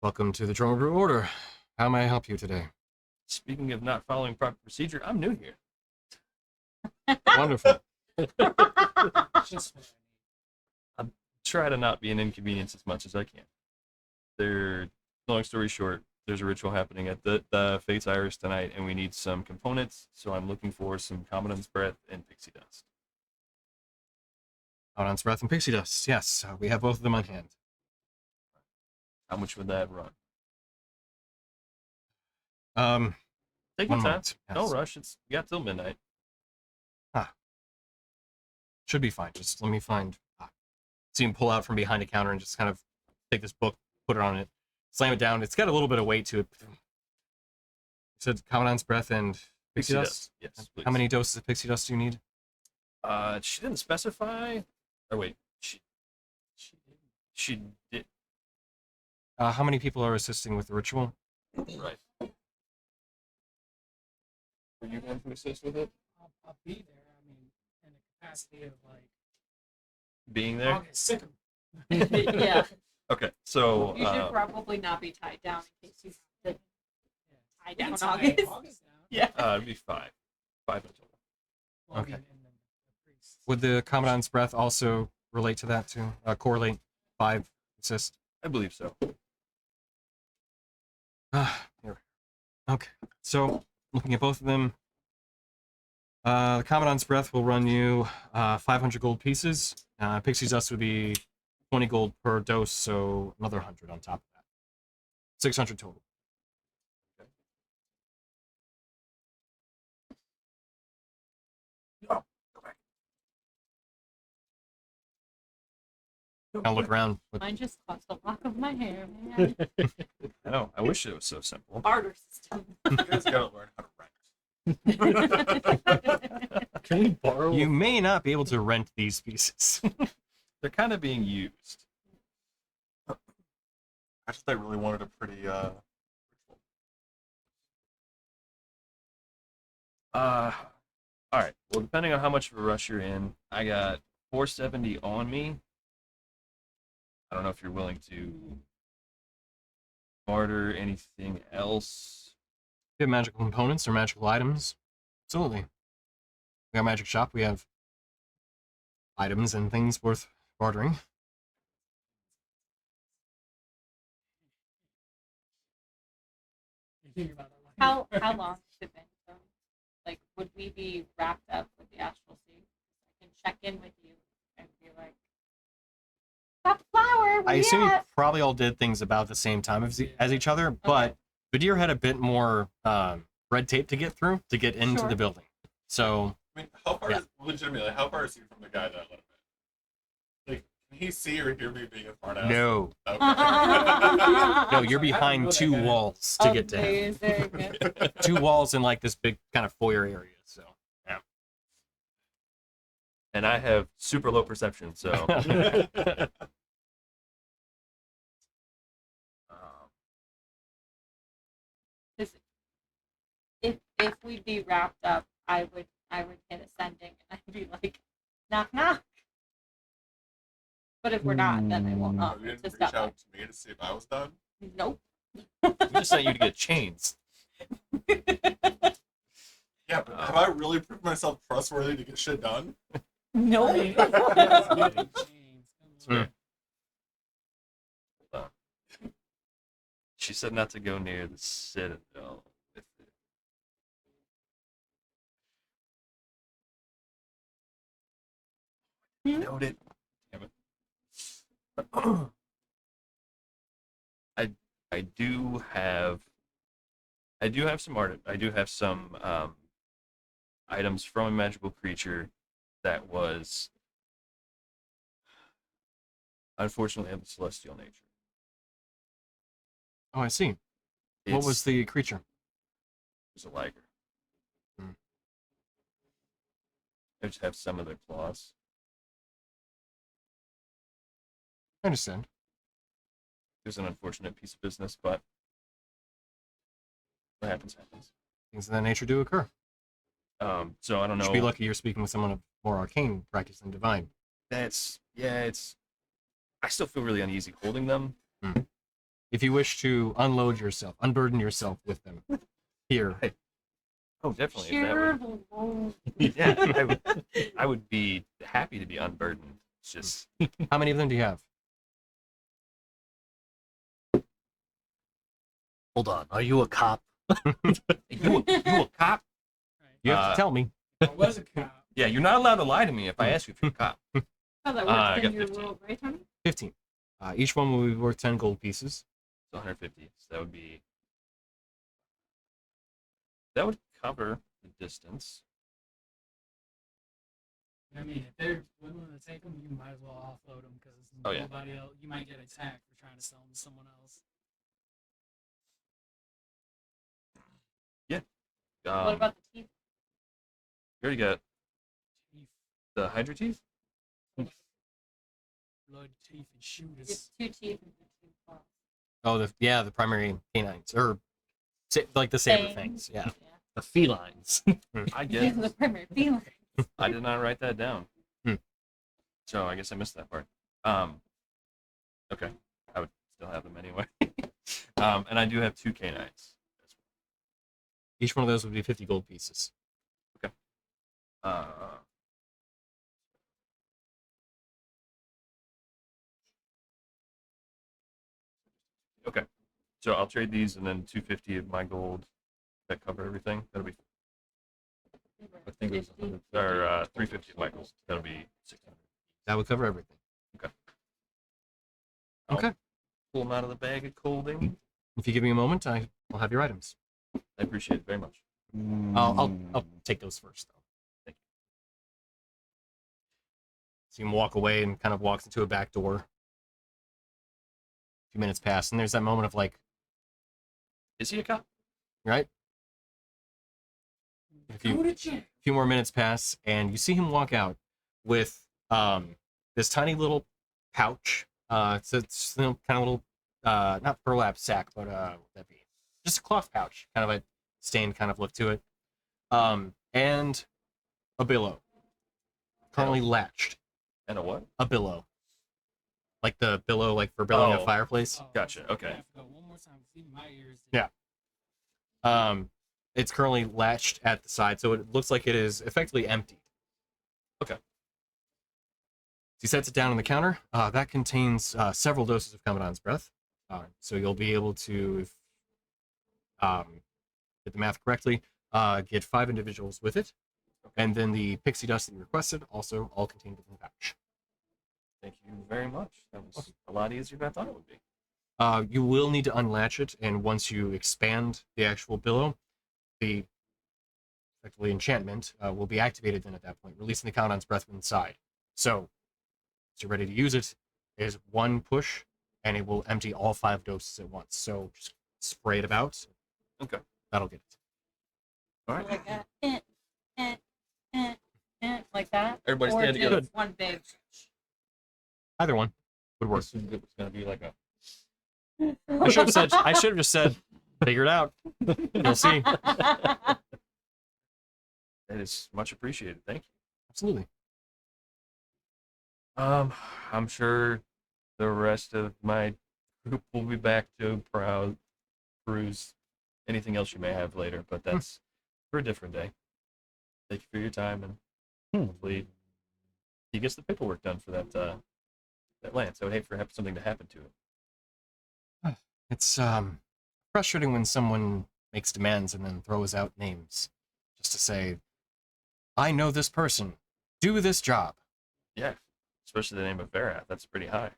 Welcome to the Drone Brew Order. How may I help you today? Speaking of not following proper procedure, I'm new here. Wonderful. Just what I need. Try to not be an inconvenience as much as I can. Long story short, there's a ritual happening at the Fate's Iris tonight, and we need some components, so I'm looking for some Commandant's Breath and Pixie Dust. Commandant's Breath and Pixie Dust. Yes, we have both of them on hand. How much would that run? Take your One time. moment, No yes. rush. You got till midnight. Should be fine. Just let me find. See him pull out from behind a counter and just kind of take this book, put it on it, slam it down. It's got a little bit of weight to it. You said Commandant's Breath and Pixie Dust? Yes, please. How many doses of Pixie Dust do you need? She didn't specify. Or wait, she did. How many people are assisting with the ritual? Right. Were you going to assist with it? I'll be there. I mean, in the capacity of like, Being I'll there. get sick of Yeah. Okay, so You should probably not be tied down in case you have to tie down August. August down. Yeah. it'd be 5 in total. Well, Okay. I mean, and the priest. Would the Commandant's Breath also relate to that too? Correlate 5 assist? I believe so. Here. Okay, so looking at both of them, the Commandant's Breath will run you 500 gold pieces. Pixie's Dust would be 20 gold per dose, so another 100 on top of that. 600 total. I'll look around. Mine just cost a lock of my hair, man. I know. I wish it was so simple. Barter system. You guys gotta learn how to rent. Can we borrow? You may not be able to rent these pieces. They're kind of being used. I just I really wanted a pretty ritual. All right. Well, depending on how much of a rush you're in, I got 470 on me. I don't know if you're willing to barter anything else. We have magical components or magical items. Absolutely. We got a magic shop. We have items and things worth bartering. You think about it like- How long has it been? So, like, would we be wrapped up with the astral sea? I can check in with you and be like, "Got the flower." I where assume you at?" probably all did things about the same time as each other, but Vadir had a bit more red tape to get through to get into Sure. the building. So I mean, how far Yeah. is legitimately? How far is he from the guy that let him in? Like, can he see or hear me being a smart ass? no, Okay. no, you're behind two walls to get to him. Amazing. Two walls in like this big kind of foyer area. So And I have super low perception, so. If we'd be wrapped up, I would hit ascending and I'd be like, knock knock. But if we're not, then I won't You know didn't to reach step out up. to me to see if I was done. Nope. We just sent you to get chains. Yeah, but have I really proved myself trustworthy to get shit done? No. I mean, that's good, James. Come on. She said not to go near the citadel with it. Noted. Damn it. I do have some art. I do have some items from a magical creature that was unfortunately of the celestial nature. Oh, I see. What was the creature? It was a liger. Hmm. I just have some of their claws. I understand. It was an unfortunate piece of business, but what happens happens. Things of that nature do occur. So I don't You know. should be lucky you're speaking with someone of more arcane practice than divine. It's I still feel really uneasy holding them. If you wish to unload yourself, unburden yourself with them, here. Oh, definitely. If that Sure. would, yeah, I would be happy to be unburdened. It's just How many of them do you have? Hold on. Are you a cop? you a cop? You have Uh, to tell me. I was a cop. Yeah, you're not allowed to lie to me if I ask you if you're a cop. How that I works got in your 15. world, right, Tony? 15. Each one will be worth 10 gold pieces. So 150. So that would be. That would cover the distance. I mean, if they're willing to take them, you might as well offload them because Oh, yeah. nobody else. You might get attacked for trying to sell them to someone else. What about the teeth? You already got Teeth, the Hydra teeth? blood, teeth, and shooters. It's 2 teeth and 2 claws. Oh, the primary canines. Or, like the saber Fangs. fangs. Yeah. The felines. I These guess are the primary feelings. I did not write that down. Hmm. So I guess I missed that part. Okay, I would still have them anyway. And I do have 2 canines. Each one of those would be 50 gold pieces. Uh, okay, so I'll trade these and then 250 of my gold. That cover everything. That'll be. I think it was 100, or 350 of my gold. That'll be 600. That would cover everything. I'll Okay. Pull them out of the bag of colding. If you give me a moment, I'll have your items. I appreciate it very much. I'll take those first, though. Thank you. So you can walk away and kind of walks into a back door. A few minutes pass, and there's that moment of like, Is he a cop? right? Go to jail. A few more minutes pass, and you see him walk out with this tiny little pouch. It's kind of little, not burlap sack, but what would that be? Just a cloth pouch, kind of a stained kind of look to it. And a billow, currently latched. And a what? A billow, like the billow, like for billowing a Oh. fireplace. Oh, Gotcha, okay. I have to go one more time. See, my ears. Yeah. It's currently latched at the side, so it looks like it is effectively empty. Okay. He sets it down on the counter. That contains several doses of Commandant's Breath. So you'll be able to, if did the math correctly, get 5 individuals with it. And then the pixie dust that you requested, also all contained within the pouch. Thank you very much. That was a lot easier than I thought it would be. You will need to unlatch it, and once you expand the actual billow, the effectively enchantment will be activated then at that point, releasing the Commandant's Breath inside. So, once you're ready to use it, is one push, and it will empty all 5 doses at once. So just spray it about. Okay. That'll get it. All right. Like that. Like that. Everybody or stand just together. one big. Either one would work. It was going to be like a. I should have just said, figure it out. You'll see. That is much appreciated. Thank you. Absolutely. I'm sure the rest of my group will be back to peruse anything else you may have later, but that's for a different day. Thank you for your time, and hopefully he gets the paperwork done for that land. So I would hate for something to happen to it. It's frustrating when someone makes demands and then throws out names just to say, I know this person. Do this job. Yeah, especially the name of Verath. That's pretty high.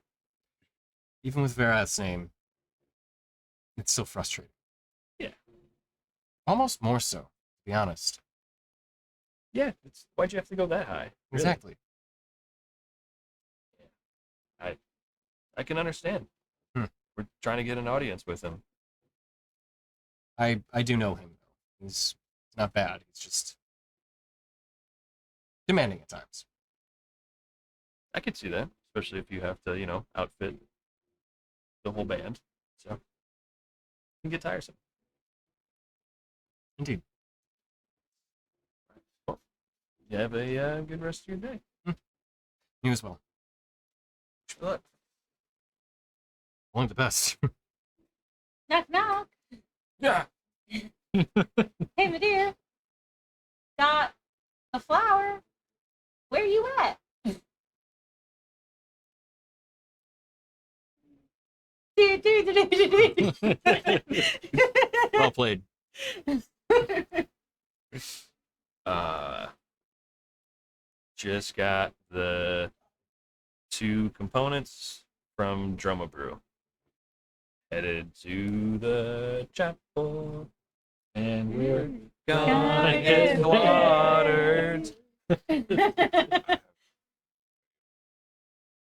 Even with Verath's name, it's still frustrating. Yeah. Almost more so, to be honest. Yeah, why'd you have to go that high? Really? Exactly. I can understand. We're trying to get an audience with him. I do know him, though. He's not bad. He's just demanding at times. I could see that, especially if you have to, outfit the whole band. So it can get tiresome. Indeed. Well, you have a good rest of your day. You as well. Wish me luck. Only the best. Knock knock. Yeah. Hey, my dear. Got a flower. Where you at? Well played. Just got the 2 components from Droma Brew. Headed to the chapel, and we're gonna get watered.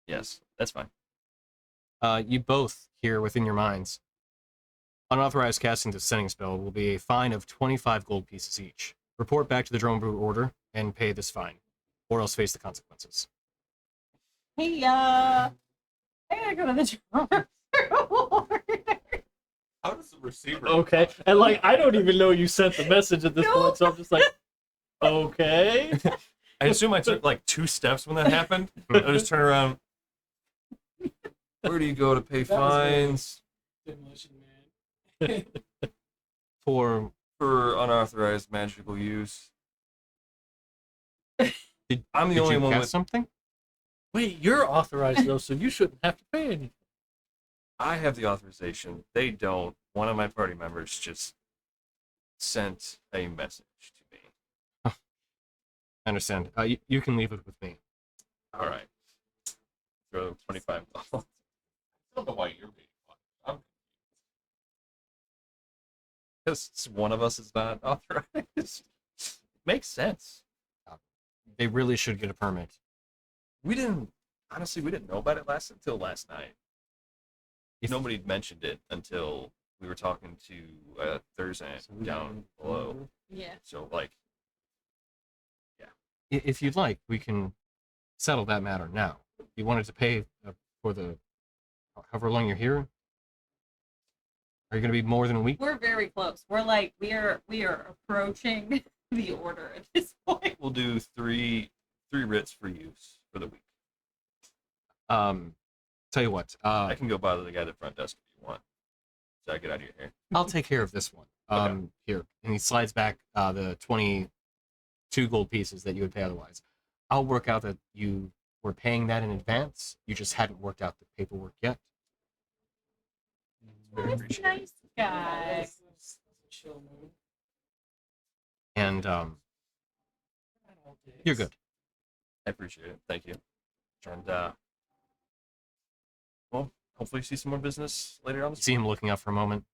Yes, that's fine. You both hear within your minds. Unauthorized casting of sending spell will be a fine of 25 gold pieces each. Report back to the Drone Brew order and pay this fine, or else face the consequences. Hey, I gotta go to the drummer. How does the receiver? Okay, and like I don't even know you sent the message at this point, so I'm just like, okay. I assume I took like 2 steps when that happened. I just turn around. Where do you go to pay That was very- fines Demolition Man. For for unauthorized magical use? Did- I'm the did only you one cast with. something? Wait, you're authorized though, so you shouldn't have to pay anything. I have the authorization. They don't. One of my party members just sent a message to me. I understand. You can leave it with me. All right. Throw $25. I don't know why you're being funny. Because one of us is not authorized. Makes sense. They really should get a permit. We didn't know about it until last night. If- Nobody mentioned it until we were talking to Thursday down below. Yeah. So like, If you'd like, we can settle that matter now. You wanted to pay for the however long you're here. Are you going to be more than a week? We're very close. We're like we are approaching the order at this point. we'll do three writs for use for the week. Tell you what. I can go bother the guy at the front desk if you want. So I get out of your hair. I'll take care of this one. Okay. Here, and he slides back the 22 gold pieces that you would pay otherwise. I'll work out that you were paying that in advance. You just hadn't worked out the paperwork yet. Very That's appreciated. nice guy. That's a chill mood. And you're good. I appreciate it. Thank you. And well, hopefully see some more business later on. See him looking up for a moment.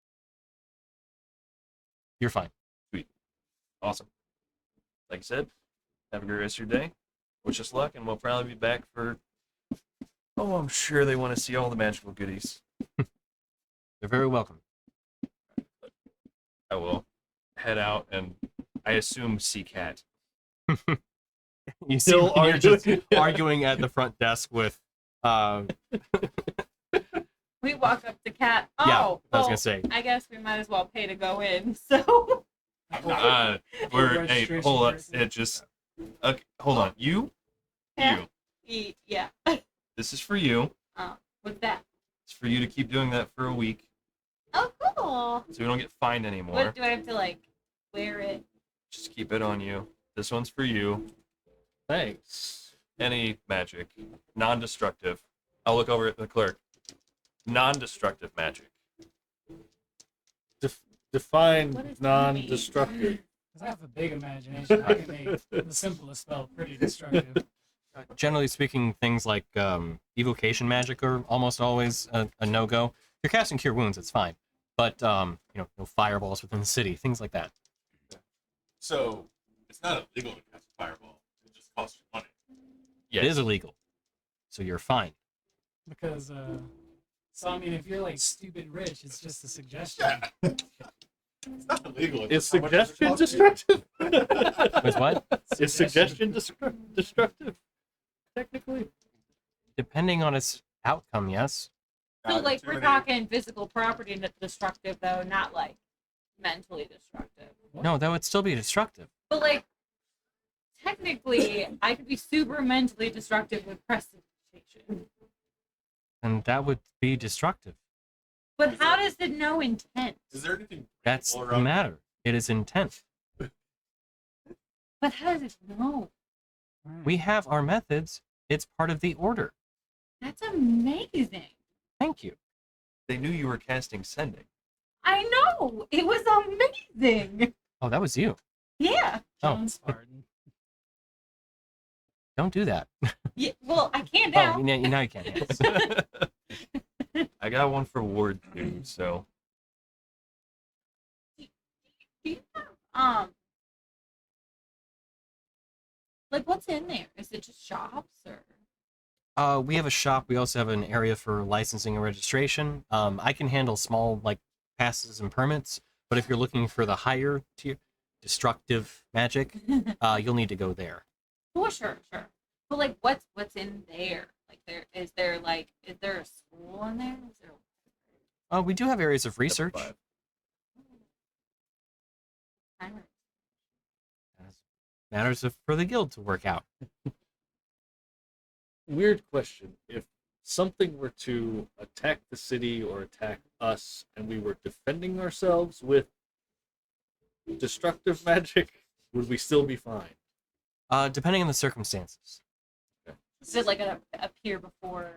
You're fine. Awesome. Like I said, have a great rest of your day. Wish us luck, and we'll probably be back for. Oh, I'm sure they want to see all the magical goodies. You're very welcome. I will head out, and I assume see Cat. You Still see, you're just arguing. arguing at the front desk with. We walk up to Cat. Oh, Yeah, I was well, gonna say. I guess we might as well pay to go in. So Hey, hold on. It just. Okay, hold on. You. yeah. This is for you. What's that? It's for you to keep doing that for a week, Oh, cool. so we don't get fined anymore. What do I have to like wear it? Just keep it on you. This one's for you. Thanks. Any magic, non-destructive. I'll look over at the clerk. Non-destructive magic. Define What does that non-destructive. Because I have a big imagination. I can make the simplest spell pretty destructive. Generally speaking, things like evocation magic are almost always a no-go. If you're casting Cure Wounds, it's fine. But, no fireballs within the city, things like that. So it's not illegal to cast a fireball. It just costs you money. It is illegal. So you're fine. Because, so I mean, if you're like stupid rich, it's just a suggestion. Yeah. It's not illegal. Is just how much does it suggestion cost you? destructive? Wait, what? Is suggestion destructive? Technically? Depending on its outcome, yes. So, Not like, too we're many- talking physical property destructive, though, not like mentally destructive. No, that would still be destructive. But, like, technically, I could be super mentally destructive with prestidigitation. And that would be destructive. But how does it know intent? Is there anything? That's breakable the around- matter. It is intent. But how does it know? We have our methods. It's part of the order. That's amazing. Thank you. They knew you were casting Sending. I know. It was amazing. Oh, that was you. Yeah. Oh. John Spartan. Don't do that. Yeah. Well, I can't Oh, now. now you can't. Yes. I got one for Ward too, so Do you have, like, what's in there? Is it just shops or? We have a shop. We also have an area for licensing and registration. I can handle small like passes and permits, but if you're looking for the higher tier destructive magic, you'll need to go there. Oh, sure. But like, what's in there? Like, is there a school in there? Is there We do have areas of research. Five. timer? Matters for the guild to work out. Weird question. If something were to attack the city or attack us and we were defending ourselves with destructive magic, would we still be fine? Depending on the circumstances. Is it like a peer before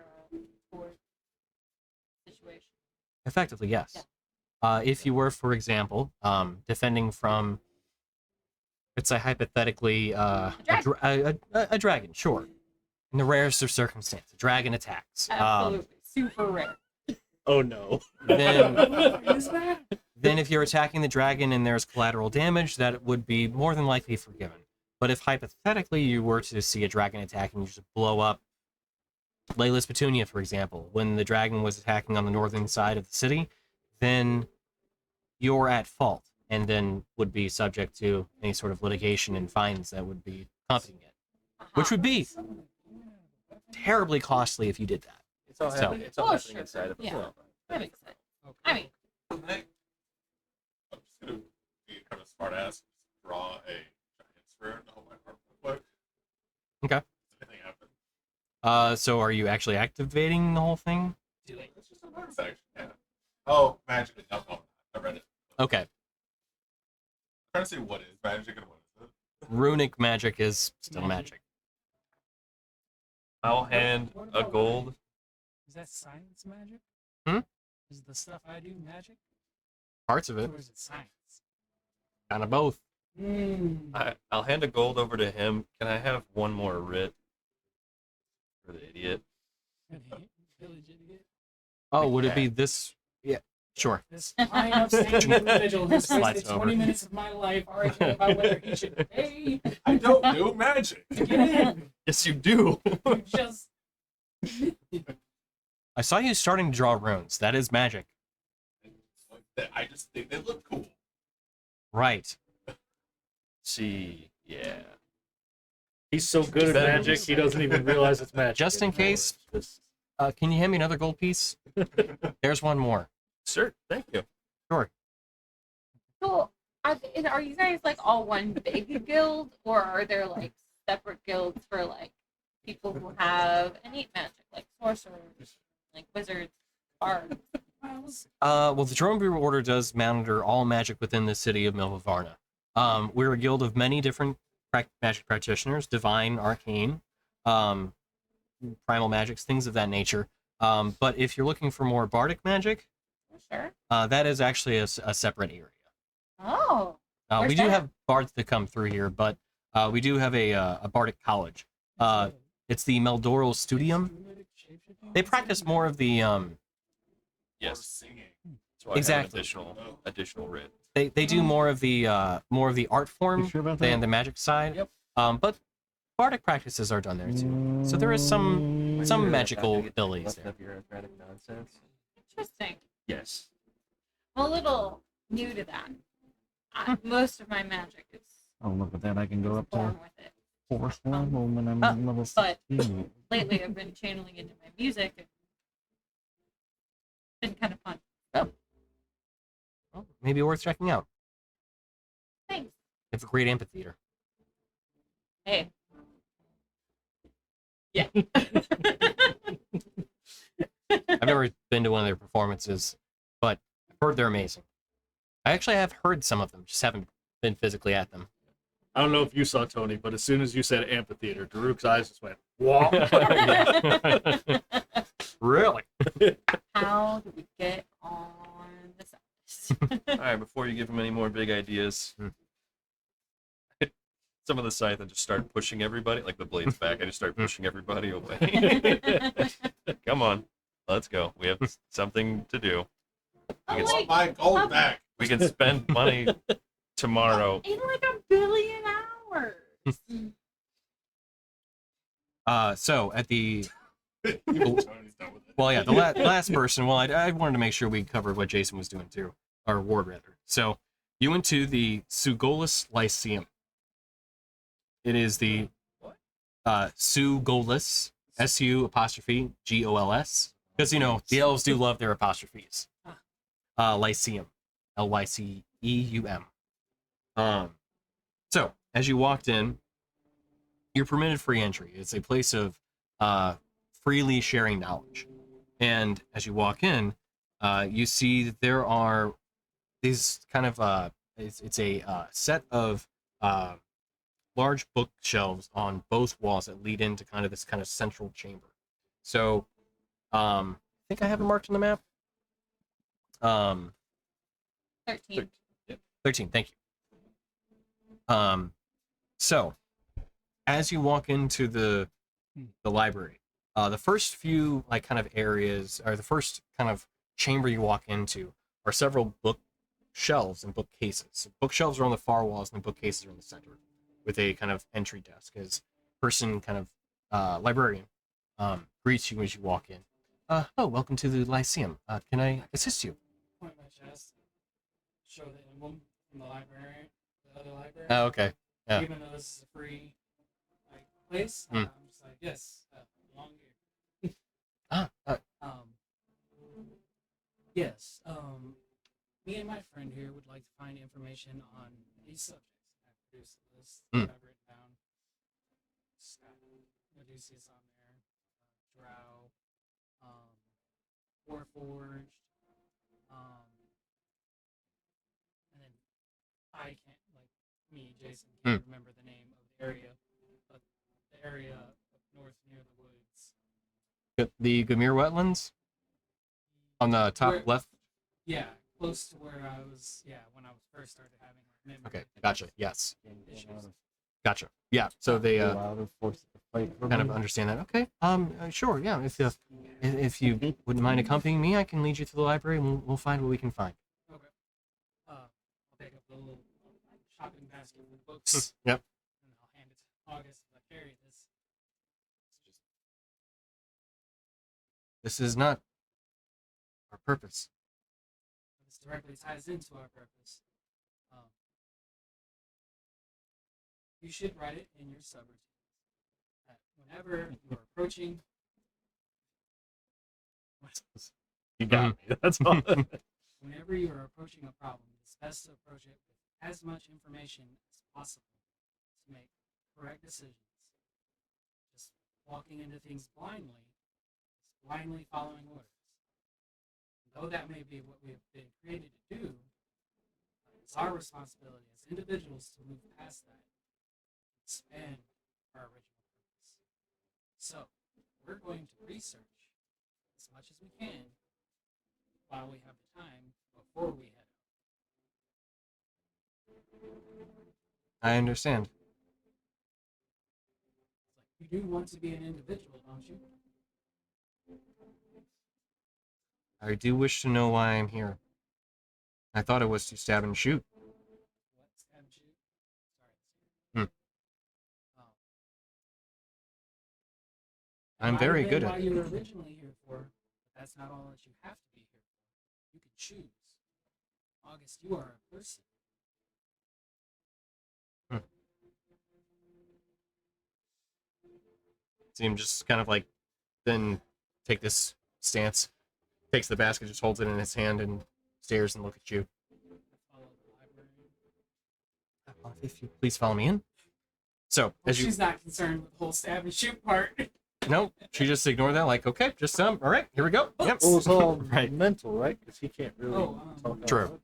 situation? Effectively, yes. If you were, for example, defending from, let's say hypothetically, a dragon, sure. In the rarest of circumstances, a dragon attacks. Absolutely, super rare. Oh no. Then, Is that? then if you're attacking the dragon and there's collateral damage, that would be more than likely forgiven. But if hypothetically you were to see a dragon attack and you just blow up Layla's Petunia, for example, when the dragon was attacking on the northern side of the city, then you're at fault and then would be subject to any sort of litigation and fines that would be accompanying it, which would be terribly costly if you did that. It's all So- happening. It's all Oh, happening sure. inside of the Yeah. film. That makes sense. I mean, I'm just gonna be kind of smart ass. Draw a giant's rune to hold my arm real quick. Okay. Does anything happen? So are you actually activating the whole thing? It's just a bonus action. Yeah. Oh, magic. No, I read it. Okay. I'm trying to see what is magic and what is it. Runic magic is still magic. I'll hand What a about, gold. like, is that science magic? Hmm? Is the stuff I do magic? Parts of it. Or is it science? Kind of both. I'll hand a gold over to him. Can I have one more writ for the idiot? Village idiot. Oh, would it be this? Yeah, sure. This fine upstanding individual who Slides wasted it over. 20 minutes of my life arguing about whether he should pay I don't do magic. to get in. Yes, you do. You just I saw you starting to draw runes. That is magic. I just think they look cool. Right. See, yeah. He's so good at That- magic, he doesn't even realize it's magic. Just in anymore. case. It's just- Can you hand me another gold piece? There's one more. Sure. Thank you. so are you guys like all one big guild, or are there like separate guilds for like people who have innate magic, like sorcerers, like wizards, bards? Well, the Drone Brewer Order does monitor all magic within the city of Milva Varna. We're a guild of many different magic practitioners, divine, arcane, um, primal magics, things of that nature. But if you're looking for more bardic magic, Sure. that is actually a separate area. Oh. We Where's do that? have bards that come through here, but we do have a bardic college. It's the Meldoral Studium. They practice more of the Yes. Singing. That's why I have Exactly. an additional writ. they do more of the art form You sure about than that? the magic side. Yep. But bardic practices are done there too. So there is some magical abilities there. Bureaucratic nonsense. Interesting. Yes. I'm a little new to that. Most of my magic is Oh, look at that! I can go up born to with it. fourth level when I'm Ah, level but- 16. Lately, I've been channeling into my music. And it's been kind of fun. Well, maybe worth checking out. Thanks. They have a great amphitheater. Hey. Yeah. I've never been to one of their performances, but I've heard they're amazing. I actually have heard some of them, just haven't been physically at them. I don't know if you saw Tony, but as soon as you said amphitheater, Daruk's eyes just went, "Whoa!" Really? How do we get on the subject? All right, before you give him any more big ideas, some of the scythe, I just start pushing everybody, like the blade's back. I just start pushing everybody away. Come on, let's go. We have something to do. I can- want my gold back. We can spend money tomorrow. In like 1 billion hours. So at the Tony's done with it. well, yeah, the last person. Well, I wanted to make sure we covered what Jason was doing too, or Ward rather. So you went to the Sugolis Lyceum. It is the Sugolis, SU''Gols, because the elves do love their apostrophes. Lyceum, Lyceum. So as you walked in, you're permitted free entry. It's a place of freely sharing knowledge. And as you walk in, you see that there are these kind of it's a set of large bookshelves on both walls that lead into kind of this kind of central chamber. So I think I have it marked on the map. 13. 13, thank you. So as you walk into the library, the first few like kind of areas, or the first kind of chamber you walk into, are several bookshelves and bookcases. So bookshelves are on the far walls and the bookcases are in the center, with a kind of entry desk as person kind of librarian greets you as you walk in. Oh, welcome to the Lyceum. Can I assist you? Point my chest. Show the emblem from the library, the other library. Oh, okay. Yeah. Even though this is a free place, Hmm. I'm just like, yes, belong here. Yes. Me and my friend here would like to find information on these subjects. I produced a list that I've written down. Odysseus on there, Drow, Warforged, and then I can't, like me, Jason, can't remember the name of the area, but the area up north near the woods. The Gamir wetlands on the top Where- left. Yeah, close to where I was. Yeah, when I was first started having memory Okay, gotcha. Yes, issues. gotcha. Yeah, so they Go out of force to fight for kind of me. understand that. Okay, sure, yeah. If you wouldn't mind accompanying me, I can lead you to the library, and we'll find what we can find. Okay. I'll pick up the little shopping basket with books. Yep. And I'll hand it to August if I carry this. This is not our purpose. This directly ties into our purpose. You should write it in your subroutine. That whenever you're approaching, You got me. That's all. whenever you are approaching a problem, it's best to approach it with as much information as possible to make correct decisions. Just walking into things blindly is blindly following orders. Though that may be what we have been created to do, it's our responsibility as individuals to move past that, expand our original purpose. So we're going to research as much as we can while we have the time before we head out. I understand. It's like, you do want to be an individual, don't you? I do wish to know why I'm here. I thought it was to stab and shoot. What stabbed you? Hmm. Oh. I'm Might have very been good why at you it. were originally here for, but that's not all that you have to be here for. You can choose. August, you are a person. See him just kind of like then take this stance, takes the basket, just holds it in his hand and stares and looks at you. Follow the library. If you please follow me in. So Well, as you she's not concerned with the whole stab and shoot part. no, she just ignored that. Like, okay, just all right, here we go. Yep. Well, it's all Right. mental, right? Because he can't really talk out True. loud,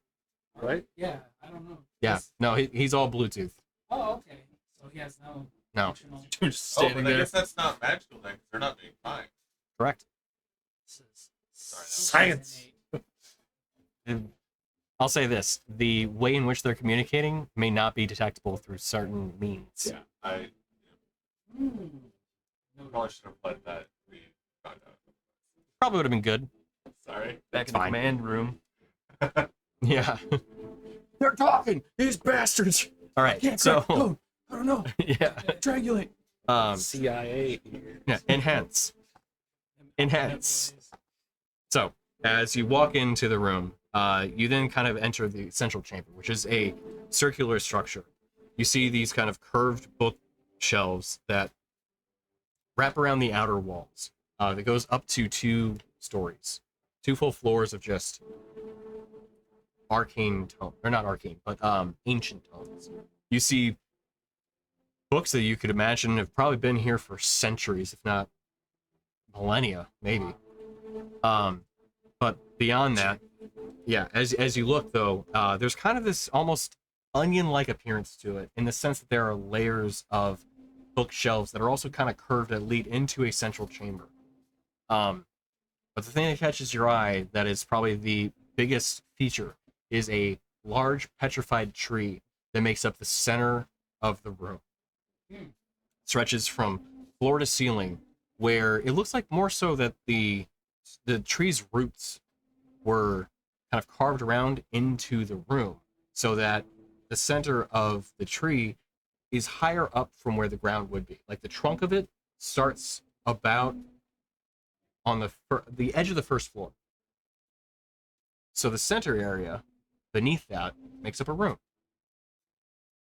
right? Yeah, I don't know. Yeah. Yes. No, he's all Bluetooth. Oh, okay. So he has no No. functional. Just Oh, standing but I there. guess that's not magical then, 'cause they're not being fine. Correct. Science. I'll say this: the way in which they're communicating may not be detectable through certain means. Yeah, I No, probably should have let that we found out. Probably would have been good. Sorry. Back in the Fine. command room. Yeah. They're talking. These bastards. All right. So I don't know. yeah. Triangulate. CIA here. Yeah. Enhance. Enhance. So as you walk into the room, you then kind of enter the central chamber, which is a circular structure. You see these kind of curved bookshelves that wrap around the outer walls. That goes up to 2 stories, 2 full floors of just arcane tone, or not arcane, but ancient tones. You see books that you could imagine have probably been here for centuries, if not millennia, maybe. But beyond that, yeah, as you look though, there's kind of this almost onion-like appearance to it, in the sense that there are layers of bookshelves that are also kind of curved that lead into a central chamber. But the thing that catches your eye, that is probably the biggest feature, is a large petrified tree that makes up the center of the room. Stretches from floor to ceiling, where it looks like more so that the tree's roots were kind of carved around into the room, so that the center of the tree is higher up from where the ground would be. Like the trunk of it starts about on the edge of the first floor. So the center area beneath that makes up a room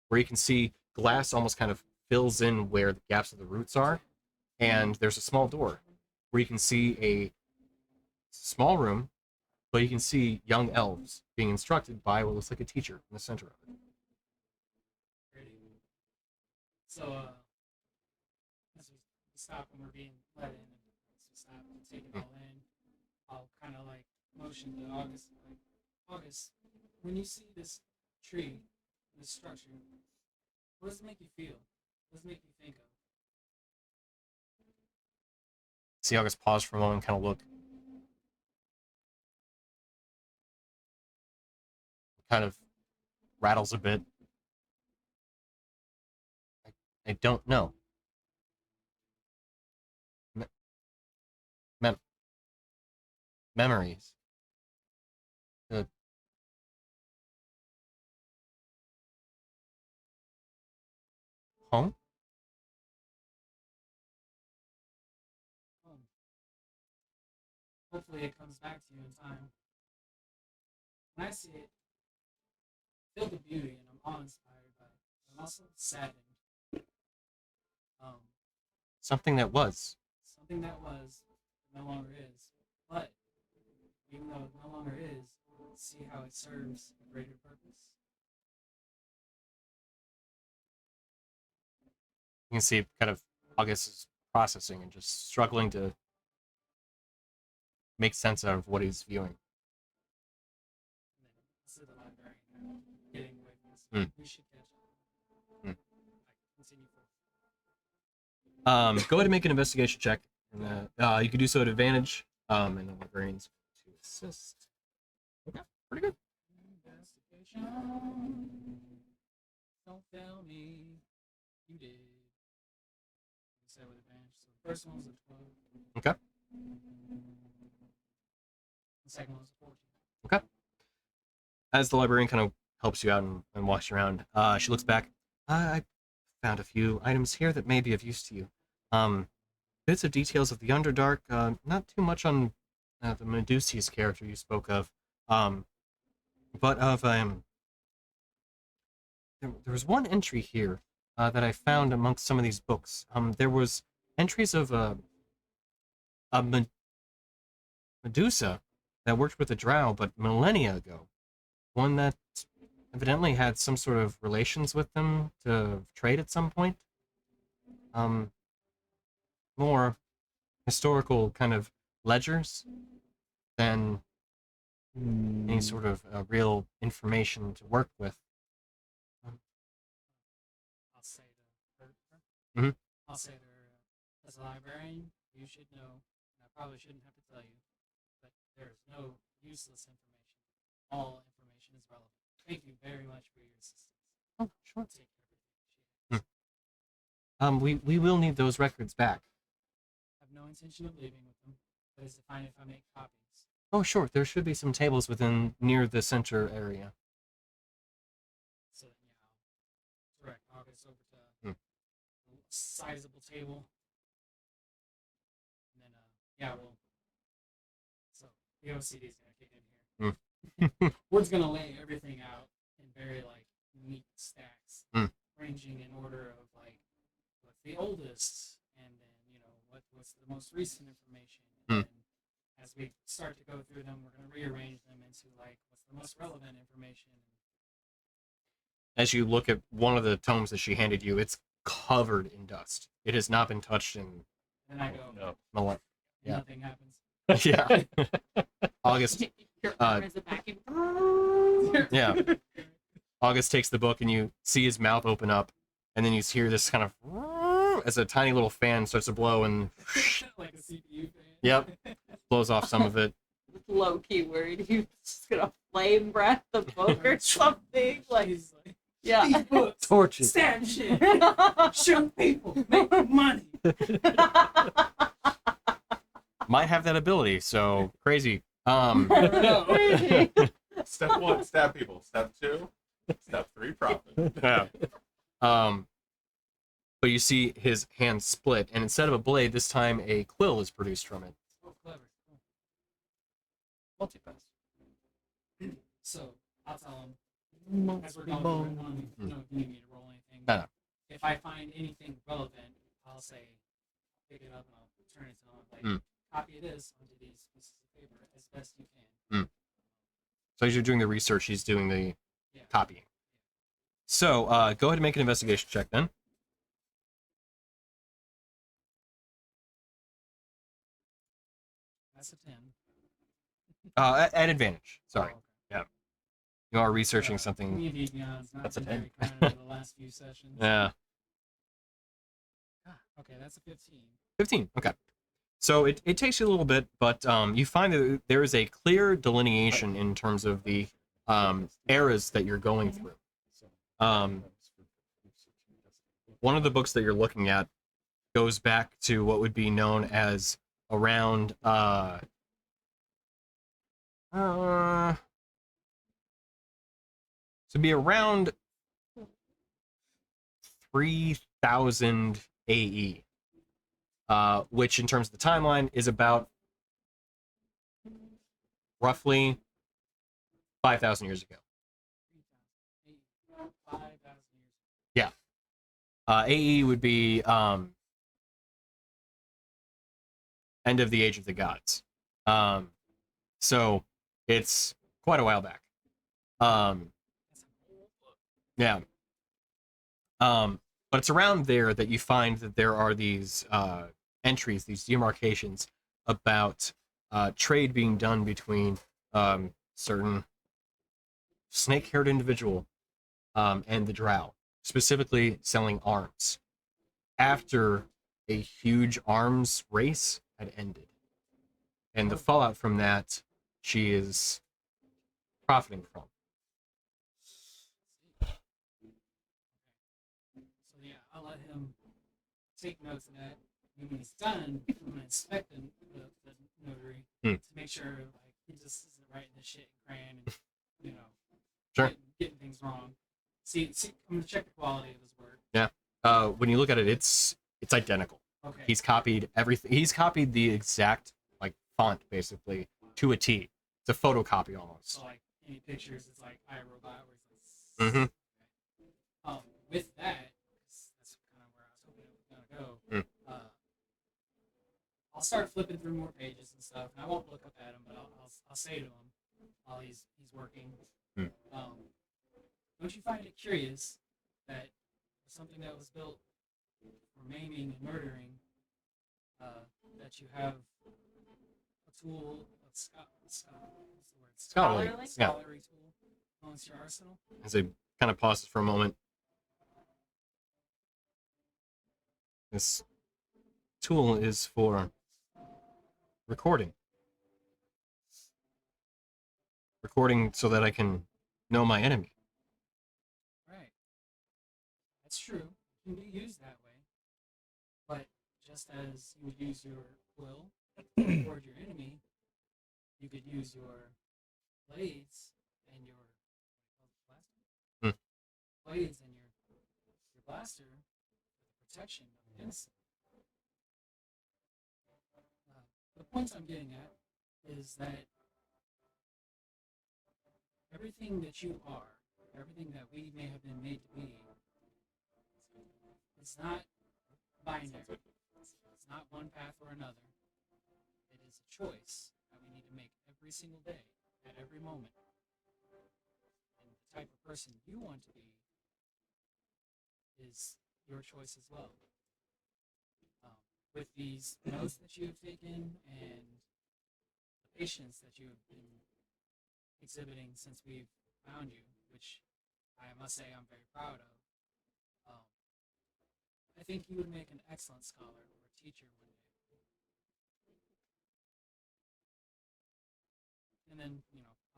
where you can see glass almost kind of fills in where the gaps of the roots are, and there's a small door where you can see a small room, but you can see young elves being instructed by what looks like a teacher in the center of it. So, as we stop and we're being let in, and as we stop and take it all in, I'll kind of like motion to August, like, August, when you see this tree, this structure, what does it make you feel? What does it make you think of? See August pause for a moment and kind of look. Kind of rattles a bit. I don't know. Memories. Home? Hopefully it comes back to you in time. When I see it, I feel the beauty and I'm awe-inspired by it. I'm also saddened. Something that was. Something that was no longer is. But even though it no longer is, see how it serves a greater purpose. You can see kind of August is processing and just struggling to make sense out of what he's viewing. And then this is the library now, getting away from this. We should catch up. Hmm. I continue for Go ahead and make an investigation check. And, you can do so at advantage. And the librarians to assist. Okay, pretty good. Investigation. Don't tell me you did. You said with advantage. So the first one was a 12. Okay. The second one was a 14. Okay. As the librarian kind of helps you out and walks you around, she looks back. I found a few items here that may be of use to you. Bits of details of the Underdark. Not too much on the Medusi's character you spoke of. But of there was one entry here that I found amongst some of these books. There was entries of a Medusa that worked with a drow, but millennia ago. One that evidently had some sort of relations with them to trade at some point. More historical kind of ledgers than any sort of real information to work with. I'll say to her. Mhm. I'll say to her, as a librarian, you should know, and I probably shouldn't have to tell you, but there's no useless information. All information is relevant. Thank you very much for your assistance. Oh, sure. Take everything she has. We will need those records back. I have no intention of leaving with them, but it's fine if I make copies. Oh, sure. There should be some tables within near the center area. So then, yeah, I'll direct August over to a sizable table. And then, yeah, well, so the OCD is going to kick in here. We're just going to lay everything out in very, like, neat stacks, ranging in order of, like, what's the oldest, and then, you know, what's the most recent information. And as we start to go through them, we're going to rearrange them into, like, what's the most relevant information. As you look at one of the tomes that she handed you, it's covered in dust. It has not been touched in And I go, millennia. Yeah. nothing happens. Yeah. August. Your arm is a vacuum. Yeah. August takes the book and you see his mouth open up, and then you hear this kind of as a tiny little fan starts to blow and Like a CPU fan. Yep. blows off some of it. Low key worried he's just gonna flame breath the book or something. Like, He's like, yeah. these books, Torches. stab shit, shoot people, make money. Might have that ability, so crazy. Crazy. Step 1, stab people. Step 2, step 3, profit. Yeah. But you see his hand split, and instead of a blade, this time a quill is produced from it. Oh, clever. Multipass. So I'll tell him as we're going through it, I don't know if you need me to roll anything. No. If I find anything relevant, I'll say, pick it up and I'll turn it to him. Like, copy this onto these pieces of paper as best you can. So as you're doing the research, he's doing the Yeah. copying. So go ahead and make an investigation check then. That's a 10. At advantage. Sorry. Oh, okay. You are researching something. Community Beyond's not That's a been 10. very kind over the last few sessions. Yeah. Okay, that's a 15. 15. Okay. So it takes you a little bit, but you find that there is a clear delineation in terms of the eras that you're going through. One of the books that you're looking at goes back to what would be known as around to be around 3000 AE, which in terms of the timeline is about roughly 5,000 years ago. 5,000 years. Yeah. AE would be end of the Age of the Gods. So it's quite a while back. Yeah. But it's around there that you find that there are these entries, these demarcations about trade being done between certain snake-haired individual and the drow, specifically selling arms. After a huge arms race had ended. And the fallout from that, she is profiting from. So yeah, I'll let him take notes of that. And when he's done, I'm gonna inspect the notary Hmm. to make sure like he just isn't writing this shit in crayon and Sure. getting things wrong. See, I'm gonna check the quality of his work. Yeah. When you look at it, it's identical. Okay. He's copied everything. He's copied the exact like font basically to a T. It's a photocopy almost. So like any pictures, it's like iRobot where it's like. Mm-hmm. With that, 'cause that's kind of where I was hoping it was gonna go. I'll start flipping through more pages and stuff, and I won't look up at him, but I'll say to him while he's working. Don't you find it curious that for something that was built for maiming and murdering, that you have a tool of what's the word? Scholarly. Scholarly? Yeah. Scholarly tool amongst your arsenal? As he kind of pauses for a moment. This tool is for recording. Recording so that I can know my enemy. Right. That's true. It can be used that way. But just as you would use your will toward your enemy, you could use your blades and your blaster. Blades and your blaster for the protection of the innocent. The point I'm getting at is that everything that you are, everything that we may have been made to be, it's not binary. It's not one path or another. It is a choice that we need to make every single day, at every moment. And the type of person you want to be is your choice as well. With these notes that you have taken and the patience that you have been exhibiting since we've found you, which I must say I'm very proud of, I think you would make an excellent scholar or teacher one day. And then,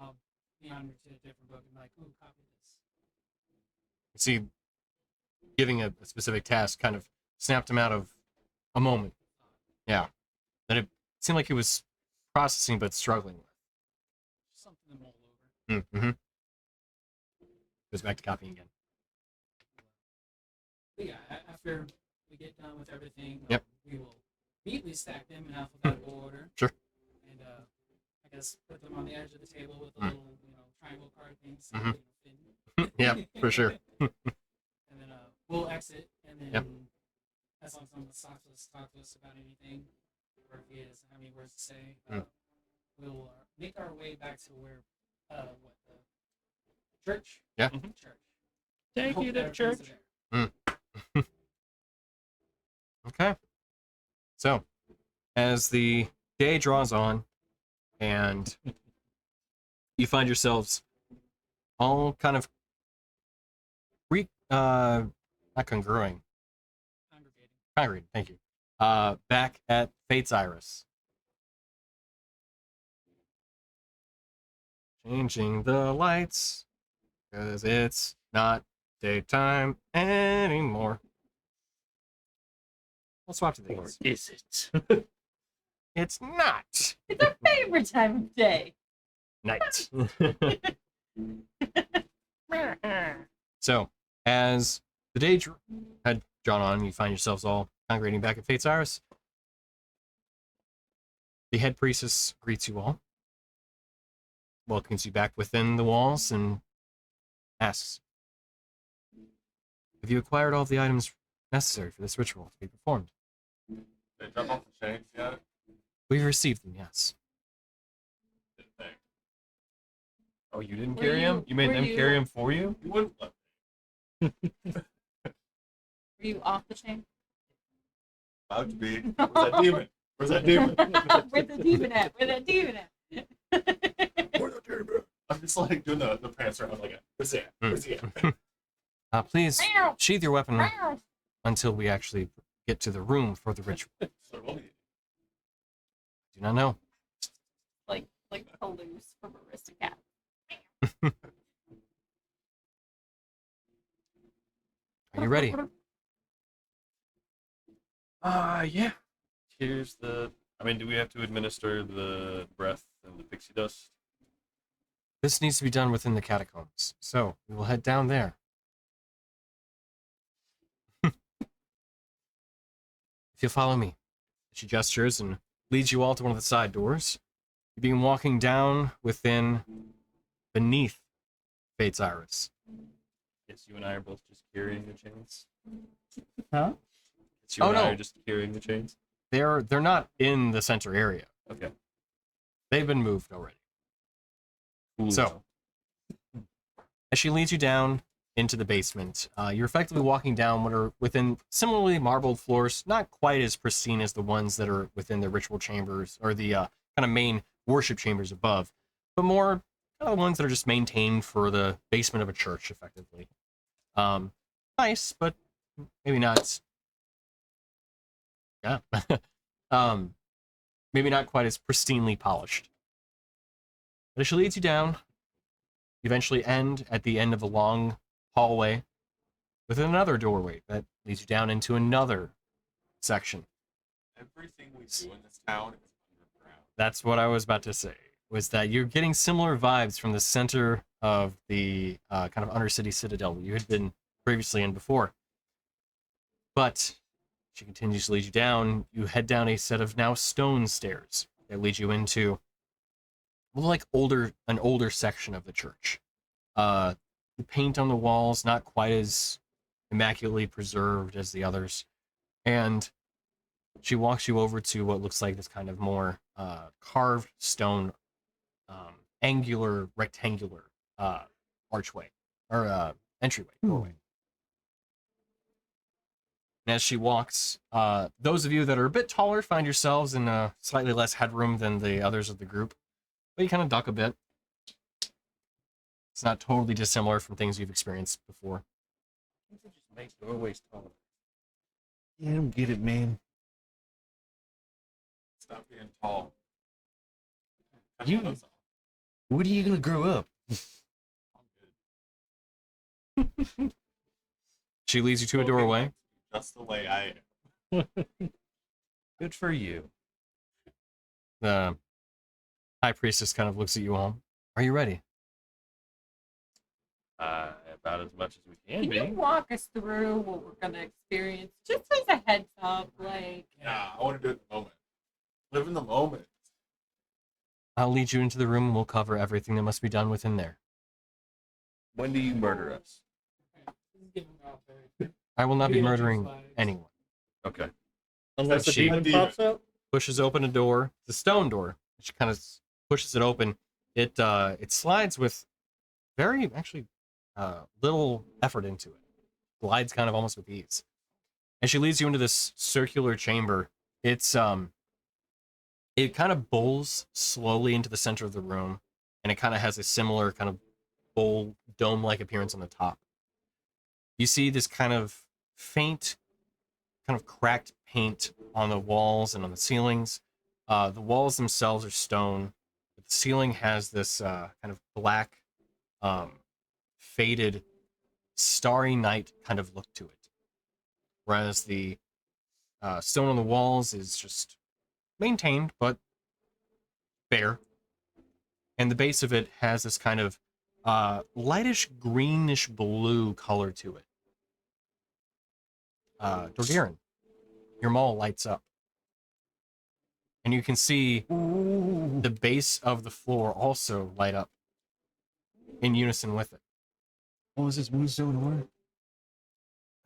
I'll be honored to a different book and be like, ooh, copy this. See, giving a specific task kind of snapped him out of a moment. Yeah. That it seemed like he was processing but struggling with. Something to mull over. Mm-hmm. Goes back to copying again. But yeah, after we get done with everything, Yep. We will neatly stack them in alphabetical order. Sure. And I guess put them on the edge of the table with a little, triangle card thing. So Mhm. Yeah, for sure. And then we'll exit, and then Yep. as long as someone talk to us about anything, or if he doesn't have any words to say, we'll make our way back to where the church. Yeah. Church. Take Hope you to that everything's church. there. Okay. So, as the day draws on, and you find yourselves all kind of not congruing. Congregating, thank you. Back at Fate's Iris. Changing the lights, because it's not daytime anymore. We'll swap to Or these. is it? It's not It's our favorite time of day. night. So, as the day had drawn on, you find yourselves all congregating back at Fate's Iris. The head priestess greets you all, welcomes you back within the walls, and asks, have you acquired all of the items necessary for this ritual to be performed? They jump off the chains yet? We've received them, yes. Didn't think. Oh, you didn't Were carry him? you- You made were them you- carry him for you? You wouldn't let Were you off the chain? About to be. Where's that demon? Where's that demon? Where's the demon at? Where's that demon at? Where's that demon? I'm just like doing the pants around like, where's he at? Where's he at? Please sheathe your weapon Meow. until we actually get to the room for the ritual? So roll me. Do not know. Like Toulouse from Aristocat. Are you ready? Yeah. Here's the. I mean, do we have to administer the breath and the pixie dust? This needs to be done within the catacombs, so we will head down there. If you'll follow me. She gestures and leads you all to one of the side doors. You begin walking down beneath Fate's Iris. Yes, you and I are both just carrying the chains. Huh? Yes, you Oh, and I no. are just carrying the chains. They're not in the center area. Okay. They've been moved already. Cool. So, as she leads you down into the basement, you're effectively walking down what are within similarly marbled floors, not quite as pristine as the ones that are within the ritual chambers or the kind of main worship chambers above, but more kind of the ones that are just maintained for the basement of a church, effectively. Nice, but maybe not. Yeah. Maybe not quite as pristinely polished. But as she leads you down, you eventually end at the end of a long hallway with another doorway that leads you down into another section. Everything we do in this town is underground. That's what I was about to say, was that you're getting similar vibes from the center of the kind of Undercity Citadel that you had been previously in before. But she continues to lead you down. You head down a set of now stone stairs that lead you into like an older section of the church. The paint on the walls not quite as immaculately preserved as the others, and she walks you over to what looks like this kind of more carved stone, angular, rectangular archway or entryway doorway. And as she walks, those of you that are a bit taller find yourselves in a slightly less headroom than the others of the group, but you kind of duck a bit. It's not totally dissimilar from things you've experienced before. Just make doorways taller. Yeah, I don't get it, man. Stop being tall. Cut You- those off. When are you gonna grow up? I'm good. She leads you to a Spoken doorway. like just the way I am. Good for you. The high priestess kind of looks at you all. Are you ready? About as much as we can Can be. you walk us through what we're gonna experience, just as a heads up? Like, Yeah, I want to do it in the moment. Live in the moment. I'll lead you into the room and we'll cover everything that must be done within there. When do you murder us? This is getting off very- I will not be Beetlejuice murdering vibes. anyone. Okay. Unless the She- demon pops out. Pushes open a door, the stone door. She kind of pushes it open. It slides with very actually little effort into it. Glides kind of almost with ease. And she leads you into this circular chamber. It's it kind of bowls slowly into the center of the room, and it kind of has a similar kind of bowl dome-like appearance on the top. You see this kind of faint, kind of cracked paint on the walls and on the ceilings. The walls themselves are stone, but the ceiling has this kind of black, faded, starry night kind of look to it. Whereas the stone on the walls is just maintained, but bare. And the base of it has this kind of lightish greenish blue color to it. Dorgarin, your maul lights up. And you can see the base of the floor also light up in unison with it. What was this moonstone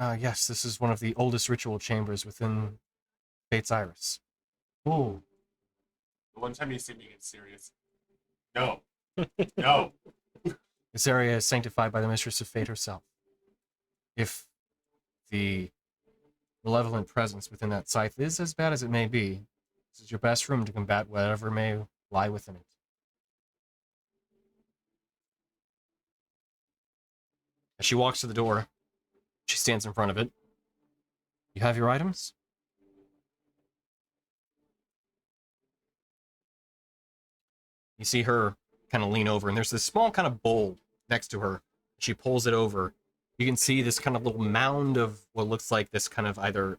or? Yes, this is one of the oldest ritual chambers within Fate's Iris. Oh, The one time you see me get serious. No. No. This area is sanctified by the Mistress of Fate herself. If the malevolent presence within that scythe is as bad as it may be, this is your best room to combat whatever may lie within it. As she walks to the door, she stands in front of it. You have your items? You see her kind of lean over, and there's this small kind of bowl next to her. She pulls it over. You can see this kind of little mound of what looks like this kind of either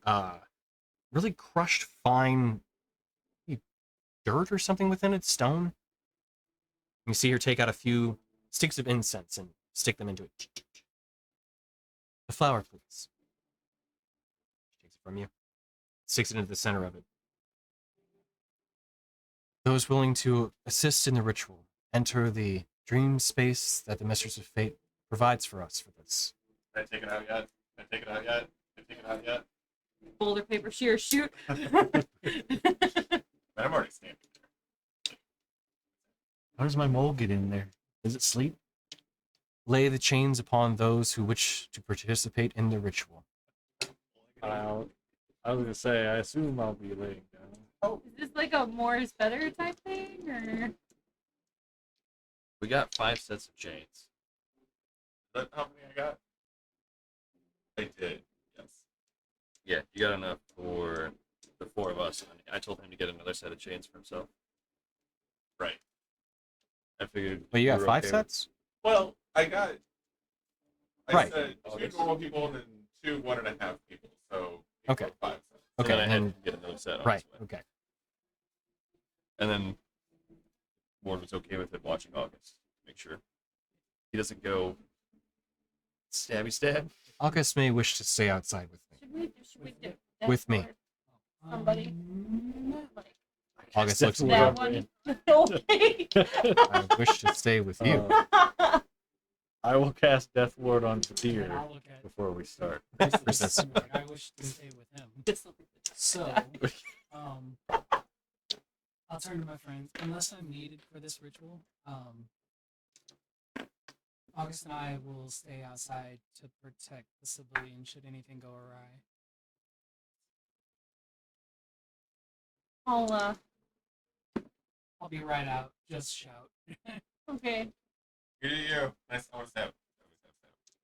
really crushed fine dirt or something within it, stone. You see her take out a few sticks of incense and stick them into it. The flower, please. She takes it from you. Sticks it into the center of it. Those willing to assist in the ritual, enter the dream space that the Mistress of Fate provides for us for this. Can I take it out yet? Can I take it out yet? Can I take it out yet? Boulder, paper, shears, shoot. Man, I'm already standing there. How does my mole get in there? Does it sleep? Lay the chains upon those who wish to participate in the ritual. I was gonna say, I assume I'll be laying down. Is this like a more is better type thing, or? We got 5 sets of chains. Is that how many I got? I did, yes. Yeah, you got enough for the 4 of us. I told him to get another set of chains for himself. Right. I figured. Wait, you got were 5 okay sets? Well, I Right. said 2 normal people and then 2 1.5 people. So Okay. 5 sets. with- Okay, And then I had and- to get another set on Right, his way. okay. And then Ward was okay with it watching August. Make sure he doesn't go stabby stab. August may wish to stay outside with me. Should we do With me. Somebody. Like, August looks at that you. one. Okay. I wish to stay with you. I will cast Death Ward on And Kadir I'll look at before we start. this like I wish to stay with him. So, I'll turn to my friends. Unless I'm needed for this ritual, August and I will stay outside to protect the civilians should anything go awry. I'll be right out. Just shout. Okay. You do you. Nice. I want to stab.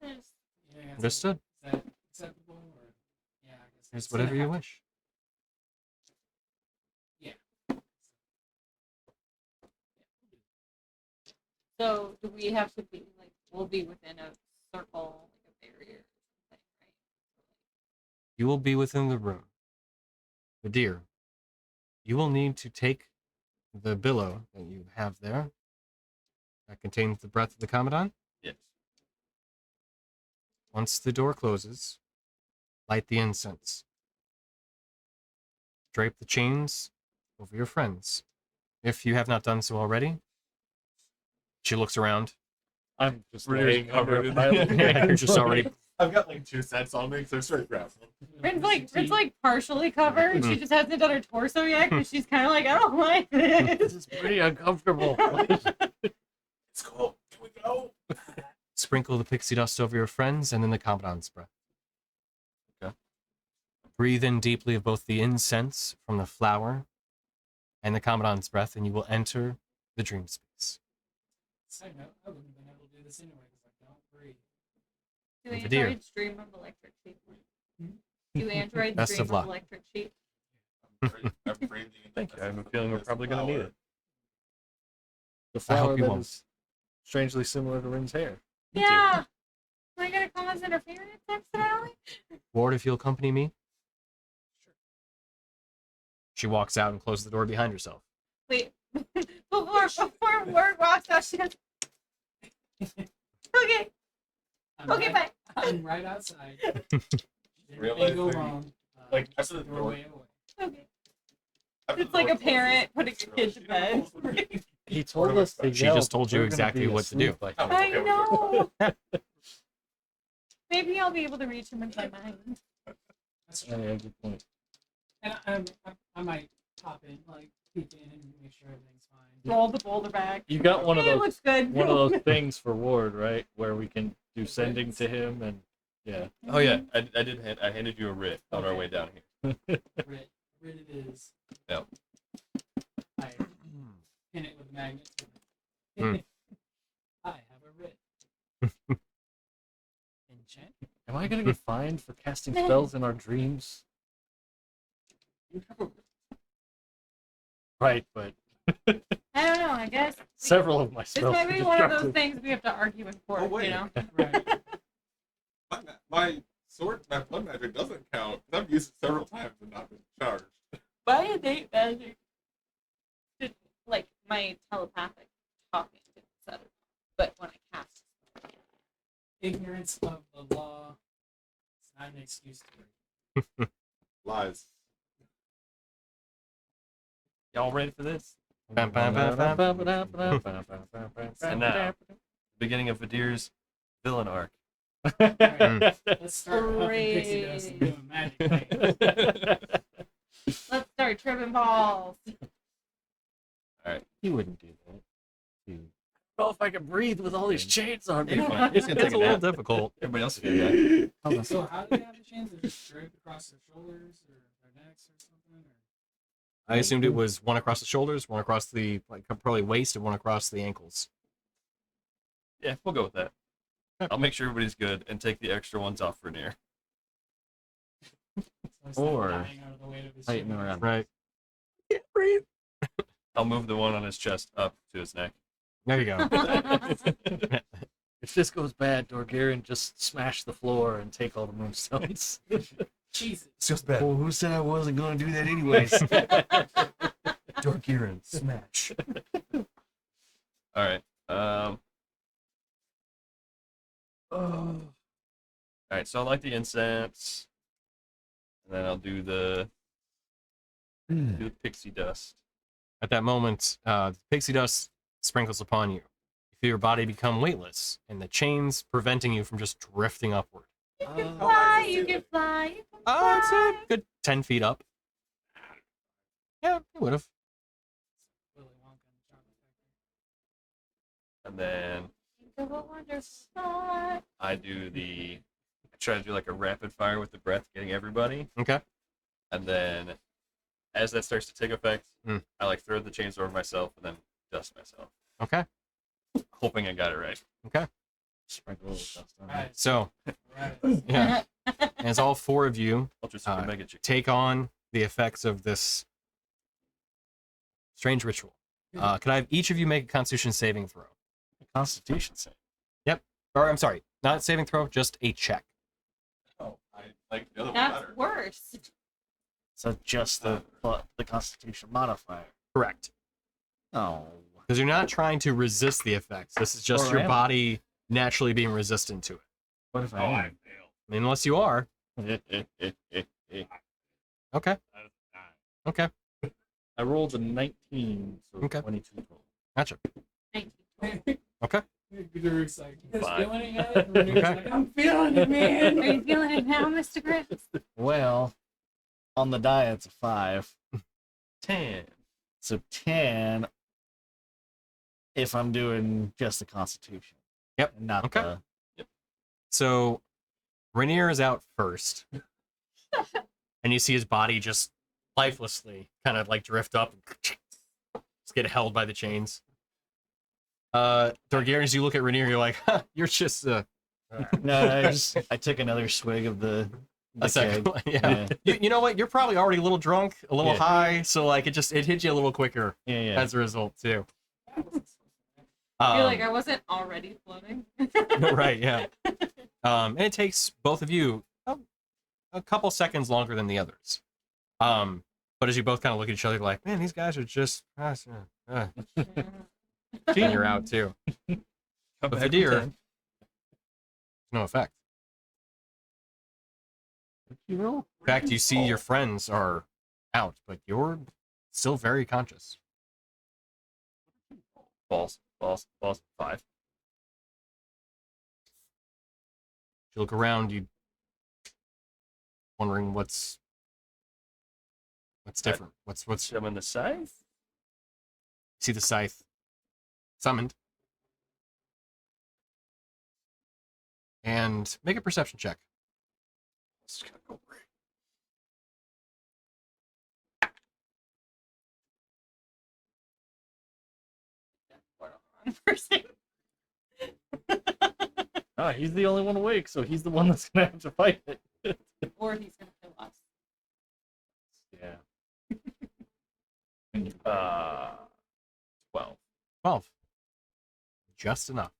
Yeah, that's Understood. Is that acceptable? Or yeah, I guess It's it's gonna whatever you have to- wish. So do we have to be like we'll be within a circle, like a barrier or something, right? You will be within the room. But dear, you will need to take the billow that you have there that contains the breath of the Commandant. Yes. Once the door closes, light the incense. Drape the chains over your friends. If you have not done so already, she looks around. I'm just Really laying under covered a in- pile of Yeah, you're just already. I've got like 2 sets on me because they're straight grabs. Rin's like partially covered. She just hasn't done her torso yet because she's kind of like I don't like This this. is pretty uncomfortable. It's cool. Can we go? Sprinkle the pixie dust over your friends and then the Commandant's breath. Okay. Breathe in deeply of both the incense from the flower and the Commandant's breath, and you will enter the dream space. Side note, I wouldn't have been able to do this anyway because I don't breathe. Do And Vadir. androids dream of electric sheep? Do androids Best dream of luck. electric sheep? I'm breathing. Thank you. I have a feeling we're probably going to need it. The I hope flower you that won't. is strangely similar to Rin's hair. Me too. Yeah. Am I gonna cause interference accidentally? Ward, if you'll accompany me. She walks out and closes the door behind herself. Wait. before Word walks out, she goes, okay, I'm okay, right, bye. I'm right outside. Real Anything go life, wrong? like, just after the throw door- away. Okay. After It's the like door a parent closes, putting a kid to bed. He told us to She yell, just told but you we're gonna exactly be what to do. asleep like Oh. that. I know. Maybe I'll be able to reach him with my mind. That's Yeah, true. yeah, good point. And I might pop in, like, peek in and make sure everything's fine. Roll the boulder back. You got one of It those looks good. one of those things for Ward, right? Where we can do sending to him and yeah. Oh yeah, I did. I handed you a writ on our way down here. Writ it is. Yep. I pin it with magnets. Hmm. I have a writ. Enchant. Am I gonna get fined for casting spells in our dreams? You have a Right, but I don't know. I guess Several of my this spells. might are be one of those destructive. things we have to argue in court. Oh, wait. You know. Right. My sword, my blood magic doesn't count. I've used it several times and not been charged. My innate magic, like my telepathic talking didn't set it, but when I cast, Ignorance of the law is not an excuse to Lies. Y'all ready for this? Bam, bam, bam, bam. And now, beginning of Vadir's villain arc. Let's start huffing pixie Great. dust and doing magic. Like, let's start tripping balls. He wouldn't do that. He- I don't know if I can breathe with all these chains on me. It's gonna take It's a a little nap. difficult. Everybody else is gonna die. so how do they have the chains? They're just draped across their shoulders or their necks or something? Or... I assumed it was one across the shoulders, one across the probably waist, and one across the ankles. Yeah, we'll go with that. I'll make sure everybody's good and take the extra ones off for near. So he's not Or dying out of the weight of his tighten shoulders. around. Right. I'll move the one on his chest up to his neck. There you go. If this goes bad, Dorgarian just smash the floor and take all the moonstones. Jesus. It's just bad. Well, who said I wasn't going to do that anyways? Dorkiran, smash. All right. All right. So I like the incense, and then I'll do the pixie dust. At that moment, pixie dust sprinkles upon you. You feel your body become weightless, and the chains preventing you from just drifting upward. You can Oh, fly. I You see can it. fly. You can Oh, it's a fly. good 10 feet up. Yeah, it would have. Willy Wonka and the Chocolate Factory. And then Think of a wonderful spot. I try to do like a rapid fire with the breath, getting everybody. Okay. And then as that starts to take effect, Hmm. I like throw the chains over myself and then dust myself, Okay. hoping I got it right. Sprinkle a little dust on it. Right. So, Right. yeah, as all four of you Ultra Super Mega Chicken. take on the effects of this strange ritual, could I have each of you make a Constitution saving throw? Constitution save. Or, I'm sorry, not saving throw, just a check. Oh, I like the other one That's better. worse. So just the Constitution modifier. Correct. Oh. Because you're not trying to resist the effects. This is just Or your am I? body naturally being resistant to it. What if Oh, I I am? failed. I mean, unless you are. Okay. That is a 9. Okay. I rolled a 19, so Okay. 22 total. Gotcha. 19. Okay. Drew's like, you guys Fine. feeling it yet? And Renier's Okay. like, I'm feeling it, man. Are you feeling it now, Mr. Grips? Well, on the die it's a 5. 10. So 10 if I'm doing just the Constitution. Yep. And not Okay. the So Rainier is out first. And you see his body just lifelessly kind of like drift up and just get held by the chains. Dorgarian, as you look at Rainier, you're like, huh, you're just No, I took another swig of the a second. keg. Yeah. You know what? You're probably already a little drunk, a little Yeah. high, so like it hit you a little quicker Yeah, yeah. as a result too. I feel like I wasn't already floating. Right, yeah. And it takes both of you a couple seconds longer than the others. But as you both kind of look at each other, like, man, these guys are just, and you're out too. Come But back Vadir, with 10. no effect. You roll? In fact, you see your friends are out, but you're still very conscious. Balls. 5. You look around, you wondering what's different. What's Summon the scythe. see the scythe summoned. And make a perception check. It's gonna go great. Person. Ah, he's the only one awake, so he's the one that's gonna have to fight it. Or he's gonna kill us. Yeah. 12. 12. Just enough.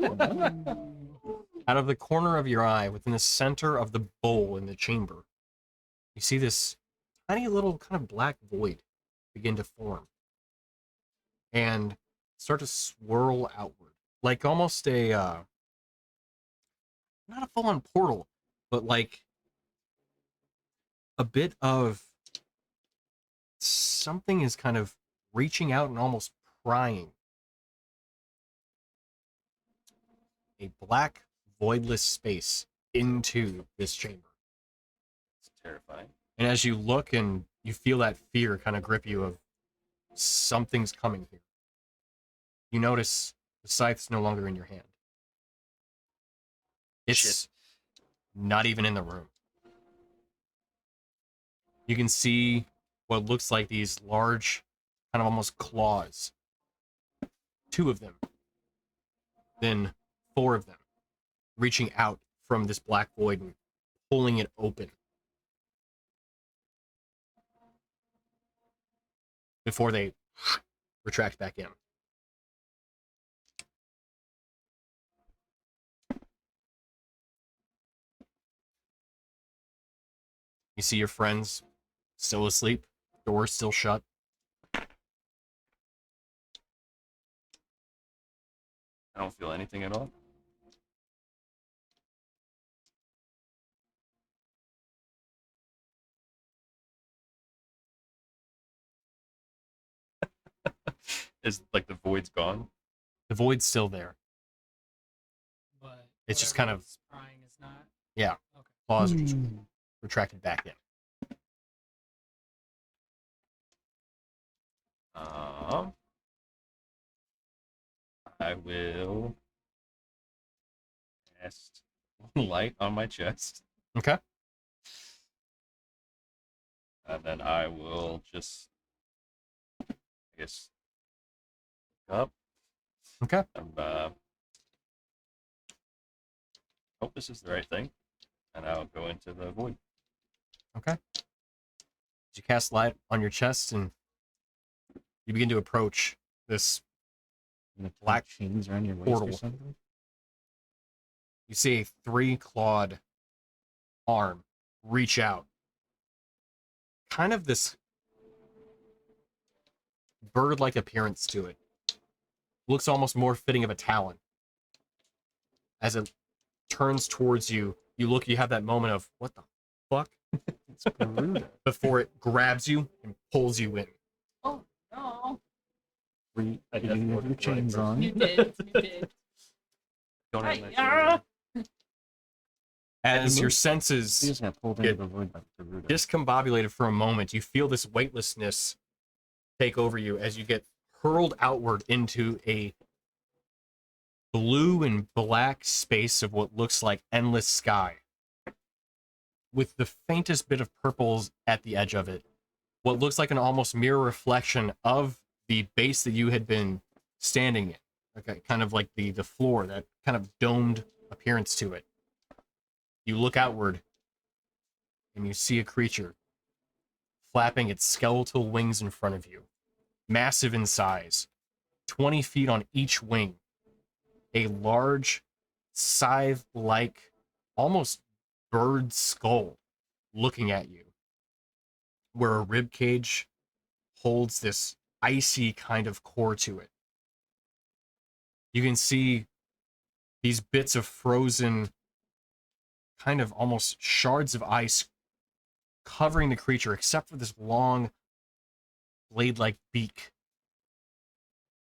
Out of the corner of your eye, within the center of the bowl in the chamber, you see this tiny little kind of black void begin to form and start to swirl outward, like almost a not a full-on portal, but like a bit of something is kind of reaching out and almost prying. A black, voidless space into this chamber. It's terrifying. And as you look and you feel that fear kind of grip you of something's coming here, you notice the scythe's no longer in your hand. It's not even in the room. You can see what looks like these large, kind of almost claws. 2 of them. Then 4 of them. Reaching out from this black void and pulling it open. Before they retract back in. You see your friends still asleep, doors still shut. I don't feel anything at all. Is like the void's gone? The void's still there. But It's just kind of- whatever's prying is not. Yeah. Okay. Claws are just retracted back in. I will cast light on my chest, Okay. and then I will just, I guess, look up. Okay. And hope this is the right thing, and I'll go into the void. Okay. You cast light on your chest and you begin to approach this. Black chains around your waist portal. or something. You see a 3-clawed arm reach out. Kind of this bird-like appearance to it. Looks almost more fitting of a talon. As it turns towards you, you look, you have that moment of, what the fuck? It's Garuda. Before it grabs you and pulls you in. Oh no! I You have your chains on. You did. You did. Don't have my Hi-ya! As your You senses just got pulled into the void by Garuda. discombobulated for a moment, you feel this weightlessness take over you as you get hurled outward into a blue and black space of what looks like endless sky, with the faintest bit of purples at the edge of it. What looks like an almost mirror reflection of the base that you had been standing in. Okay, kind of like the floor, that kind of domed appearance to it. You look outward, and you see a creature flapping its skeletal wings in front of you. Massive in size, 20 feet on each wing. A large, scythe-like, almost bird skull looking at you, where a rib cage holds this icy kind of core to it. You can see these bits of frozen, kind of almost shards of ice covering the creature, except for this long, blade-like beak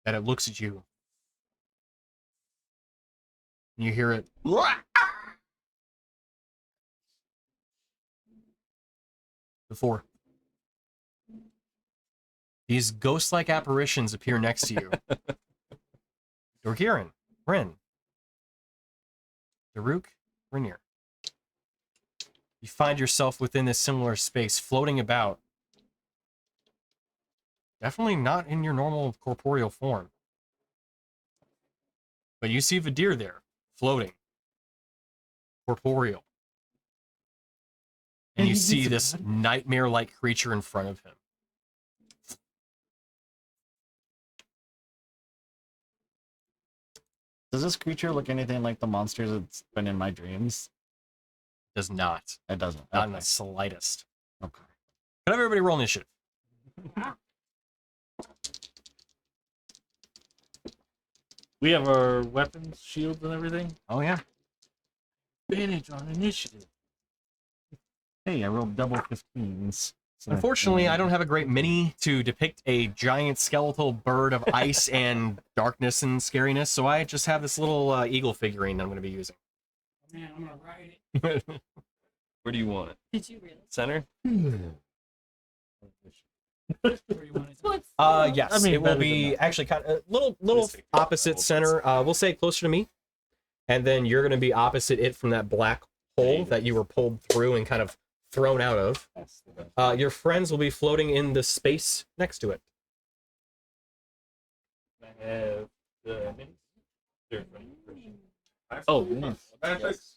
that it looks at you. And you hear it. Before these ghost-like apparitions appear next to you. Dorgirin, Bryn, Daruk, Brynir. You find yourself within this similar space, floating about. Definitely not in your normal corporeal form. But you see Vadir there, floating. Corporeal. And you see this nightmare-like creature in front of him. Does this creature look anything like the monsters that's been in my dreams? Does not. It doesn't. Not in Okay. the slightest. Okay. Could have everybody roll initiative. We have our weapons, shields, and everything. Oh yeah. Advantage on initiative. Hey, I rolled double 15s. So Unfortunately, I don't have a great mini to depict a giant skeletal bird of ice and darkness and scariness, so I just have this little eagle figurine that I'm going to be using. Man, I'm gonna ride it. Where do you want it? Did you really? Center? Where you want it to? Yes, I mean, it will better be than actually kind of little Just take the opposite double center. We'll say closer to me, and then you're going to be opposite it from that black hole that you were pulled through and kind of thrown out of. Your friends will be floating in the space next to it. I have the minis. They're funny. Oh, Magic. Yes.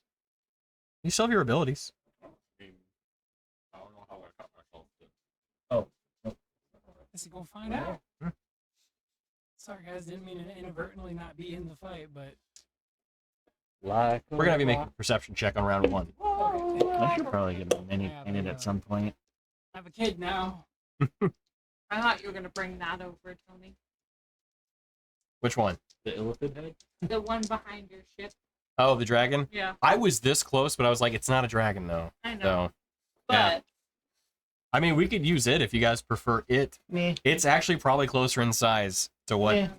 You still have your abilities. I don't know how I got myself. Let's go find out. Sorry, guys, didn't mean to inadvertently not be in the fight, but Like We're going to be making a perception check on round 1. I should probably get my mini Yeah, painted yeah. at some point. I have a kid now. I thought you were gonna bring that over, Tony. Which one? the elephant head. The one behind your ship. Oh, the dragon? Yeah, I was this close, but I was like, it's not a dragon, though. I know. So, But yeah. I mean, we could use it if you guys prefer it. Meh. It's actually probably closer in size to what. Yeah.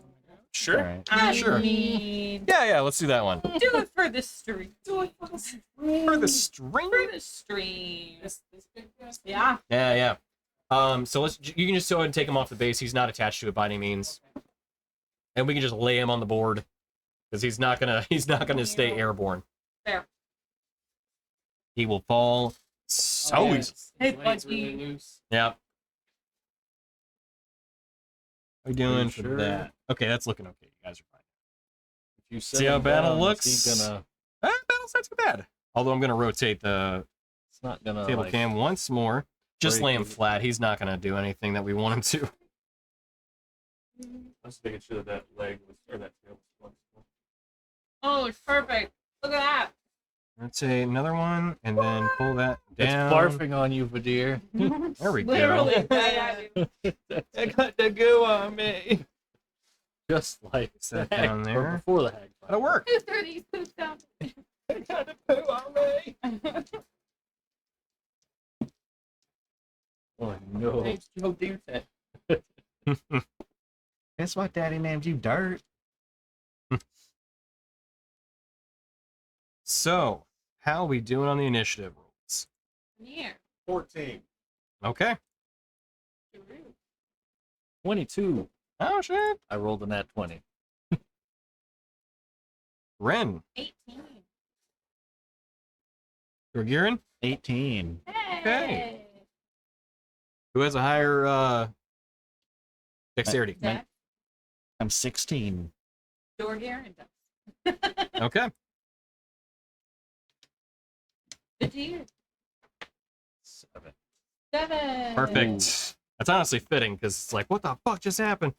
Sure. Alright. I Sure. mean, Yeah, let's do that one. do it for the stream. Do it for the stream. For the string. For the stream. this big guy. Yeah. Yeah. So you can just go ahead and take him off the base. He's not attached to it by any means. And we can just lay him on the board. Because he's not gonna stay airborne. There. He will fall so easy. Hey, His legs buddy. really loose. Yep. How we doing you for sure? that? Okay, that's looking okay. You guys are fine. If you See how battle looks? He's gonna. Battle's not too bad. Although I'm gonna rotate the It's not gonna. table like, cam once more. Just break lay him it. flat. He's not gonna do anything that we want him to. I was making sure that leg was, or that tail was flexible. Oh, it's perfect. Look at that. Rotate another one, and then pull that It's down. barfing on you, Vadir. There we go. Literally. Right at you. It got the goo on me. Just like Set the that hag- down or there. before the hag. That'll work. Who threw these poops down? It got the poo on me. Oh no! Thanks, Joe Deer. Guess what, Daddy named you Dirt? So, how we doing on the initiative rules? Here. 14. Okay. 22. Oh shit. I rolled a nat 20. Ren. 18. Gorgirin. 18. Hey. Who has a higher dexterity? Zach, I'm 16. Dorgarian does. Okay. Good to you. 7. 7. Perfect. That's honestly fitting because it's like, what the fuck just happened?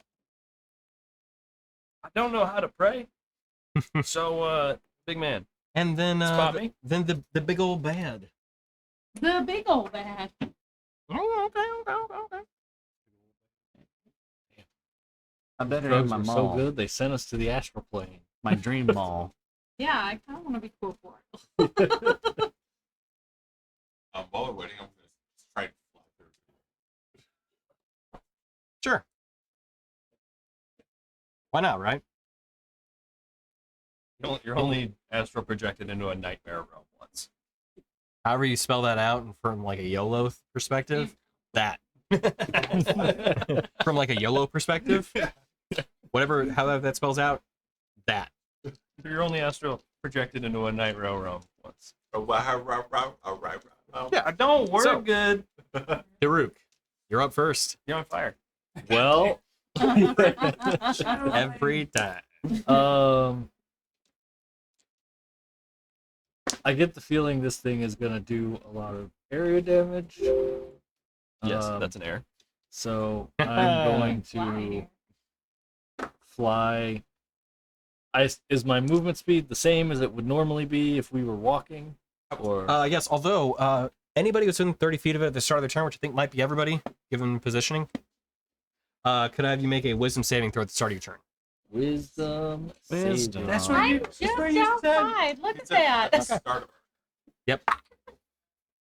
I don't know how to pray. So, big man, And then spot me. then the big old bad. The big old bad. Oh, okay. I better have Drugs my were mall. so good, they sent us to the astral plane. My dream mall. Yeah, I kind of want to be cool for it. While we're waiting, I'm going to try to fly through. Sure. Why not, right? You're only astral projected into a nightmare realm once. However you spell that out and from like a YOLO perspective, that. From like a YOLO perspective, whatever, however that spells out, that. You're only astral projected into a nightmare realm once. All right. Yeah, don't work So- good. Daruk, you're up first. You're on fire. Well, Every time. I get the feeling this thing is gonna do a lot of area damage. Yes, Um, that's an error. So I'm going Fly. to fly Is my movement speed the same as it would normally be if we were walking? Or Yes, although anybody who's within 30 feet of it at the start of their turn, which I think might be everybody, given positioning, could I have you make a wisdom saving throw at the start of your turn? wisdom. Wisdom. That's I'm just outside. Look at that. Start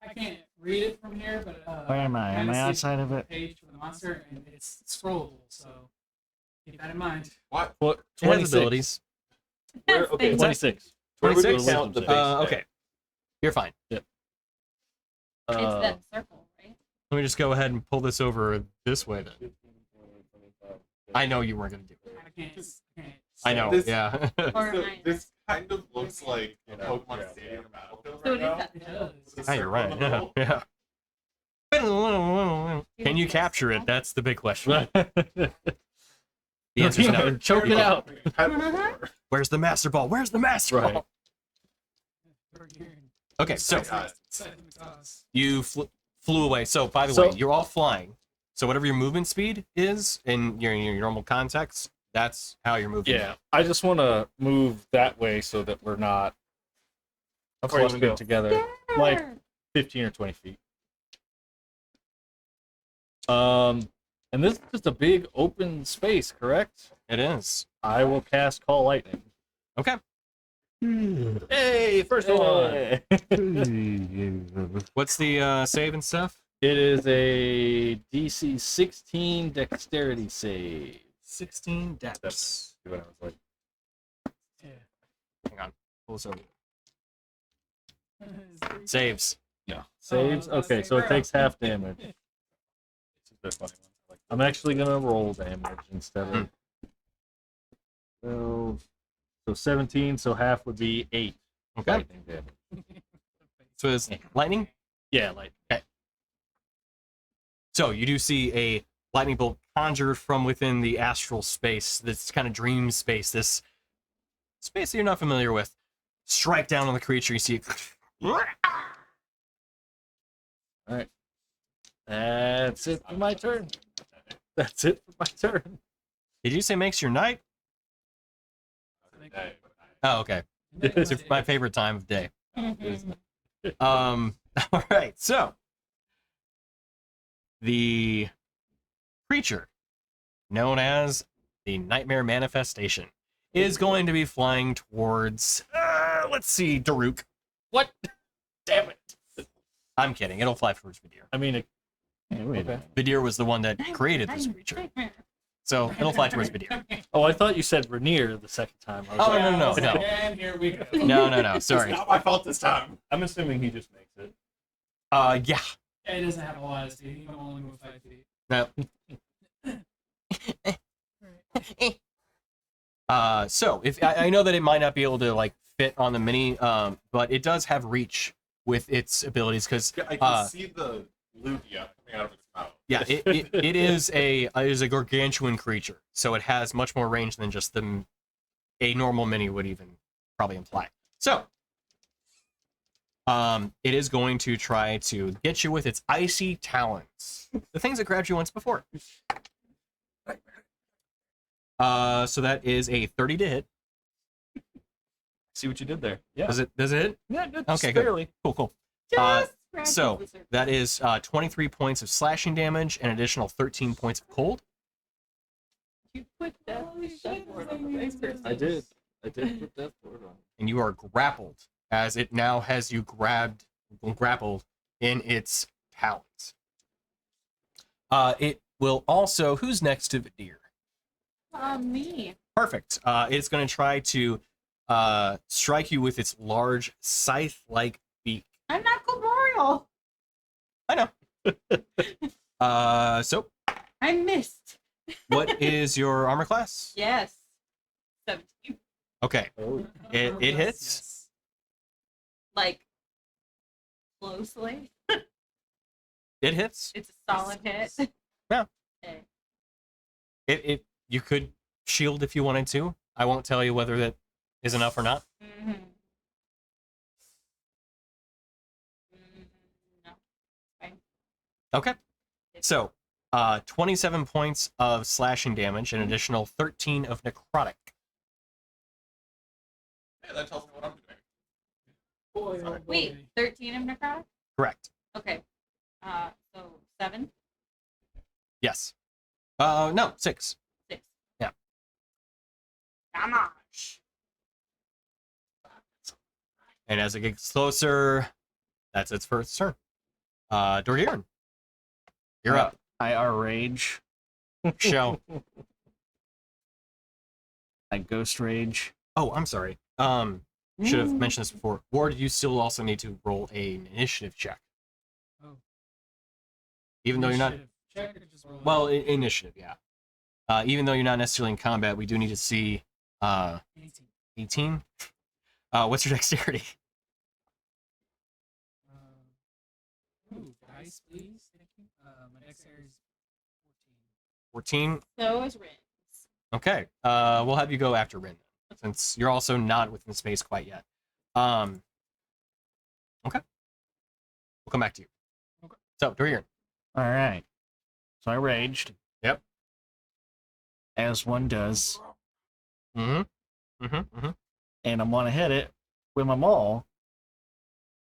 I can't read it from here, but Where am I? Am I outside of it? Page for the monster, and it's scrollable, so keep that in mind. what? It has 26. abilities. Where, okay, Thank 26. 26? Count the base Okay. You're fine. It's that circle, right? Let me just go ahead and pull this over this way then. I know you weren't going to do it. I can't. I know, This- yeah. Or So, nine. this kind of looks like a Yeah. Pokemon Yeah. Stadium battlefield So right it is now. that. It does. With a Yeah, you're right. circle in the Yeah, middle. yeah. Can you capture it? That's the big question. Right. The answer's no. Choke it out. Where's the master ball? Where's the master Right. ball? We're here. Okay, so God. Excited in the cause. you flew away. So, by the way, you're all flying. So, whatever your movement speed is in your normal context, that's how you're moving. Yeah, I just want to move that way so that we're not How far you wanna clustered go? together, like 15 or 20 feet. And this is just a big open space, correct? It is. I will cast Call Lightning. Okay. Hey, first one. What's the save and stuff? It is a DC 16 Dexterity save. 16 That's depths. what I was like. Yeah. Hang on. Pull this over. Saves. No. Saves? Oh, Okay, so it takes half damage. I'm actually gonna roll damage instead of. So 17, so half would be 8 Okay. lightning damage. So it's lightning. Yeah, like So you do see a lightning bolt conjured from within the astral space, this kind of dream space, this space that you're not familiar with. Strike down on the creature. You see it. that's it for my turn. That's it for my turn. Did you say makes your night? Hey, Oh, okay. It's my favorite time of day. All right. So the creature known as the Nightmare Manifestation is going to be flying towards, let's see, Daruk. What? Damn it. I'm kidding. It'll fly towards Vidir. I mean, Hey, wait a Okay. minute. Vidir was the one that created this creature. So it'll fly towards Vidir. oh, I thought you said Rainier the second time. I was Oh, like, no. And here we go. No. Sorry. It's not my fault this time. I'm assuming he just makes it. Yeah. Yeah, he doesn't have a lot of speed. He can only move 5 feet. No. So if I know that it might not be able to like fit on the mini, but it does have reach with its abilities because I can see the Lugia coming out of its mouth. yeah, it is a gargantuan creature, so it has much more range than just a normal mini would even probably imply. So it is going to try to get you with its icy talons, the things that grabbed you once before. So that is a 30 to hit. See what you did there. Yeah. Does it hit? Yeah, good. Okay, good. Barely. Cool. Just scratches So the surface. that is 23 points of slashing damage and additional 13 points of cold. You put that board on the base person. I did put that board on. And you are grappled as it now has you grappled in its talons. It will also. Who's next to Vidir? Me. Perfect. It's going to try to strike you with its large scythe-like beak. I'm not corporeal. I know. So I missed. what is your armor class? Yes. 17. Okay. Oh, It hits. Like, closely. It hits. It's a solid hit. Yeah. Okay. It you could shield if you wanted to. I won't tell you whether that is enough or not. Mm-hmm. No. Okay. So, 27 points of slashing damage, an additional 13 of necrotic. Yeah, that tells me what I'm doing. Boy, oh Sorry. boy. Wait, 13 of necrotic? Correct. Okay. So 7? Yes. No, 6. 6. Yeah. Damage. And as it gets closer, that's its first turn. Dorgiran, you're up. IR rage. Show. I ghost rage. Oh, I'm sorry. Should have mentioned this before. Ward, you still also need to roll an initiative check. Oh. Even though you're not. Initiative check or just roll it? Well, initiative, yeah. Even though you're not necessarily in combat, we do need to see 18. 18. What's your dexterity? Ooh, dice, please. Thank you. My dexterity is 14. So is Rin's. Okay. We'll have you go after Rin, since you're also not within space quite yet. Okay. We'll come back to you. Okay. So, Dorgiran. All right. So I raged. Yep. As one does. Mm-hmm. And I want to hit it with my maul,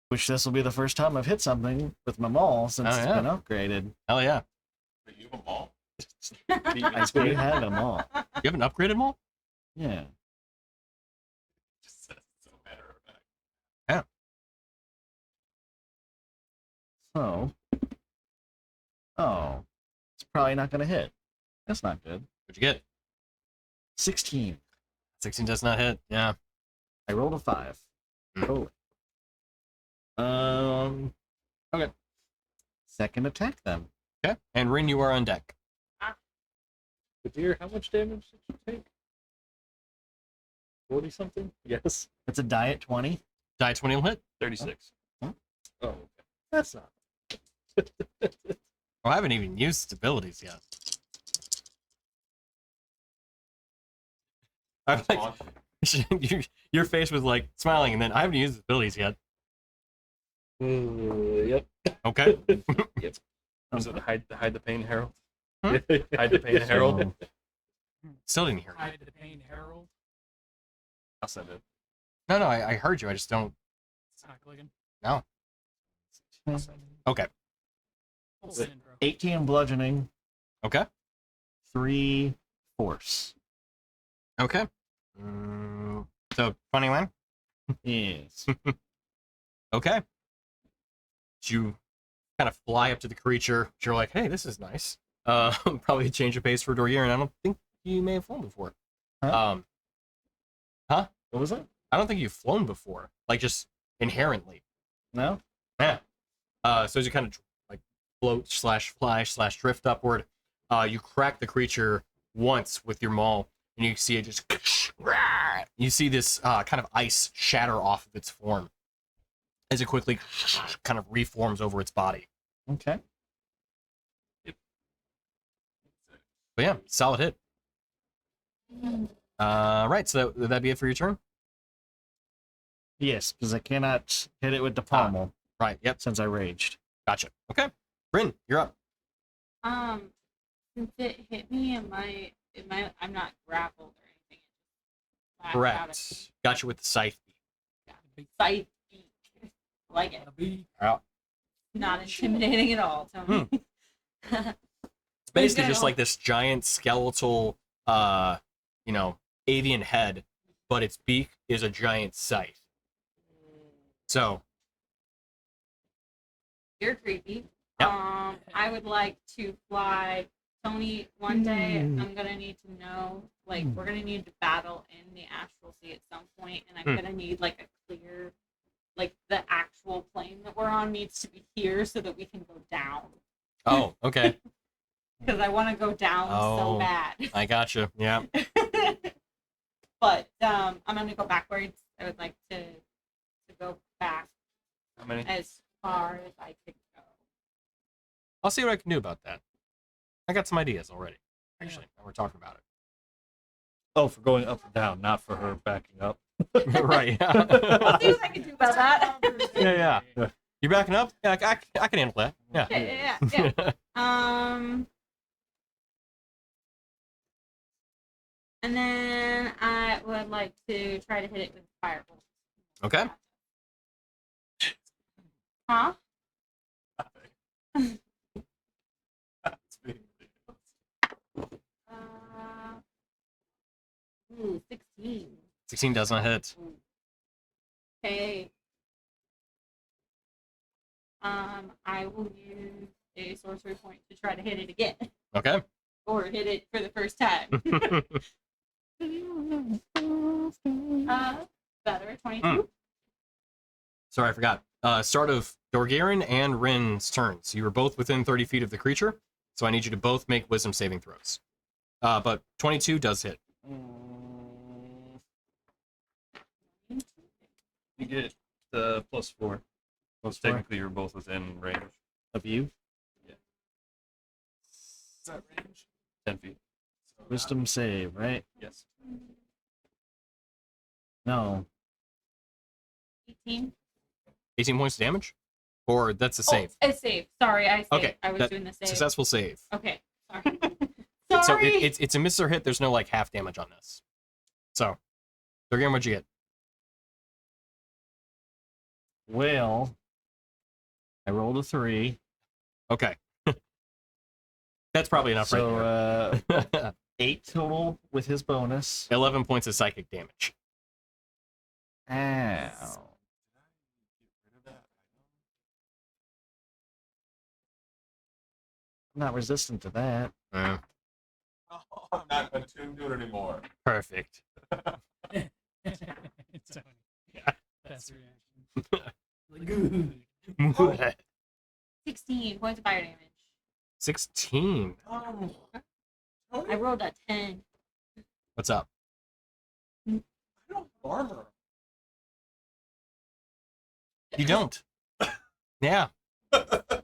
which this will be the first time I've hit something with my maul since Oh, it's yeah. been upgraded. Hell yeah. But you have them all. I do have them all. You have an upgraded mall? Yeah. Just says it so matter of fact. So. Oh. It's probably not going to hit. That's not good. What'd you get? 16. 16 does not hit. Yeah. I rolled a 5. Mm. Oh. Okay. Second attack then. Okay. And Rin, you are on deck. But dear, how much damage did you take? 40 something? Yes. It's a die at 20. Die 20 will hit. 36. Oh, okay. That's not. Oh, I haven't even used its abilities yet. I'm like, your face was like smiling, and then I haven't used its abilities yet. Yep. Okay. Was it hide the pain, Harold? Hmm? Hide the pain, Harold. So, Still didn't hear you. Hide the pain, Herald. I'll send it. No, I heard you. I just don't. It's not clicking. No. I'll send it. Okay. Full send, bro. 18 bludgeoning, Okay. 3 force. Okay. So, 21? Yes. Okay. You kind of fly up to the creature. You're like, hey, this is nice. Probably a change of pace for Dorgiran. I don't think you may have flown before. Huh? What was it? I don't think you've flown before. Like, just inherently. No? Yeah. So as you kind of like float / fly / drift upward, you crack the creature once with your maul, and you see it just. You see this kind of ice shatter off of its form as it quickly kind of reforms over its body. Okay. But yeah, solid hit. Right, so would that be it for your turn? Yes, because I cannot hit it with the pommel Right, yep, since I raged. gotcha. Okay. Bryn, you're up. Since it hit me, I'm not grappled or anything. It just flashed out at me. Correct. Gotcha with the scythe. Scythe beak. Like it. A B. Not intimidating at all, Tony. It's basically just like this giant skeletal, avian head, but its beak is a giant scythe. So, You're creepy. Yep. I would like to fly. Tony, one day I'm gonna need to know, like, we're gonna need to battle in the astral sea at some point, and I'm gonna need like a clear, like the actual plane that we're on needs to be here so that we can go down. oh, okay. Because I want to go down so Oh. bad. I gotcha. Yeah. But I'm gonna go backwards. I would like to go back How many? as far as I could go. I'll see what I can do about that. I got some ideas already, actually. We're talking about Oh, for going up or down, not for her backing up. it. Right, I'll yeah. see what I can do about that. Yeah. You backing up? Yeah, I can handle that. Yeah. Yeah. And then I would like to try to hit it with a firebolt. Okay. Huh? That's being ridiculous. 16. 16 does not hit. Okay. I will use a sorcery point to try to hit it again. Okay. Or hit it for the first time. Better, 22. Sorry, I forgot. Start of Dorgaren and Rin's turns. You were both within 30 feet of the creature, so I need you to both make wisdom saving throws. But 22 does hit. You get the +4. Plus 4 Technically, you're both within range. of you. Is that range? 10 feet. Wisdom save, right? Yes. No. 18. 18 points of damage? Or that's a save? Oh, a save. Sorry, I saved. Okay, I was that- doing the save. Successful save. Okay, sorry. So sorry. it's a miss or hit. There's no like half damage on this. So, Dorgaren, what'd you get? Well, I rolled a 3. Okay. That's probably enough So, right there. 8 total with his bonus. 11 points of psychic damage. Ow. Get rid of that I'm not resistant to that. Uh, item. Oh, I'm not attuned to it anymore. perfect. Tony. Best reaction. Like, good. 16 points of fire damage. 16. I rolled a 10. What's up? I don't have armor. You don't. Yeah.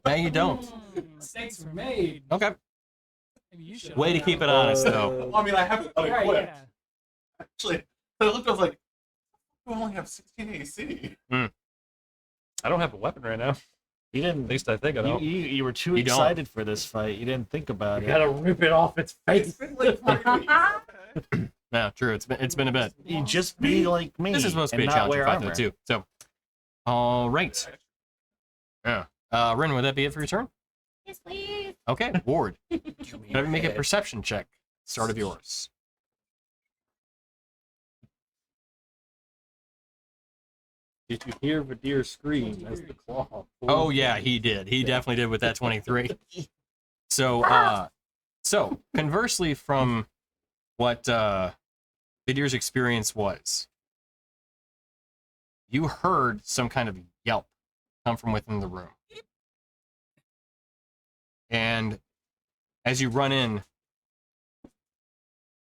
Now you don't. Mistakes were made. Okay. Maybe you should. Way to keep it honest, though. Well, I mean, I have it Right, unequipped. yeah. Actually, I looked, I was like, I only have 16 AC. I don't have a weapon right now. You At didn't. least I think I You, don't. you were too You don't. excited for this fight. You didn't think about You it. gotta rip it off its It's face. been like 3 weeks. Okay. Yeah, true. It's been a bit. You just be like me. This is supposed to be a and not challenging wear fight, though, armor. too. So, all right. Yeah. Rin, would that be it for your turn? Yes, please. Okay. Ward, have make a perception check. Start of yours. Did you hear Vadir scream as the claw? Oh yeah, he did. He definitely did with that 23. So, so conversely from what Vidir's experience was, you heard some kind of yelp come from within the room, and as you run in,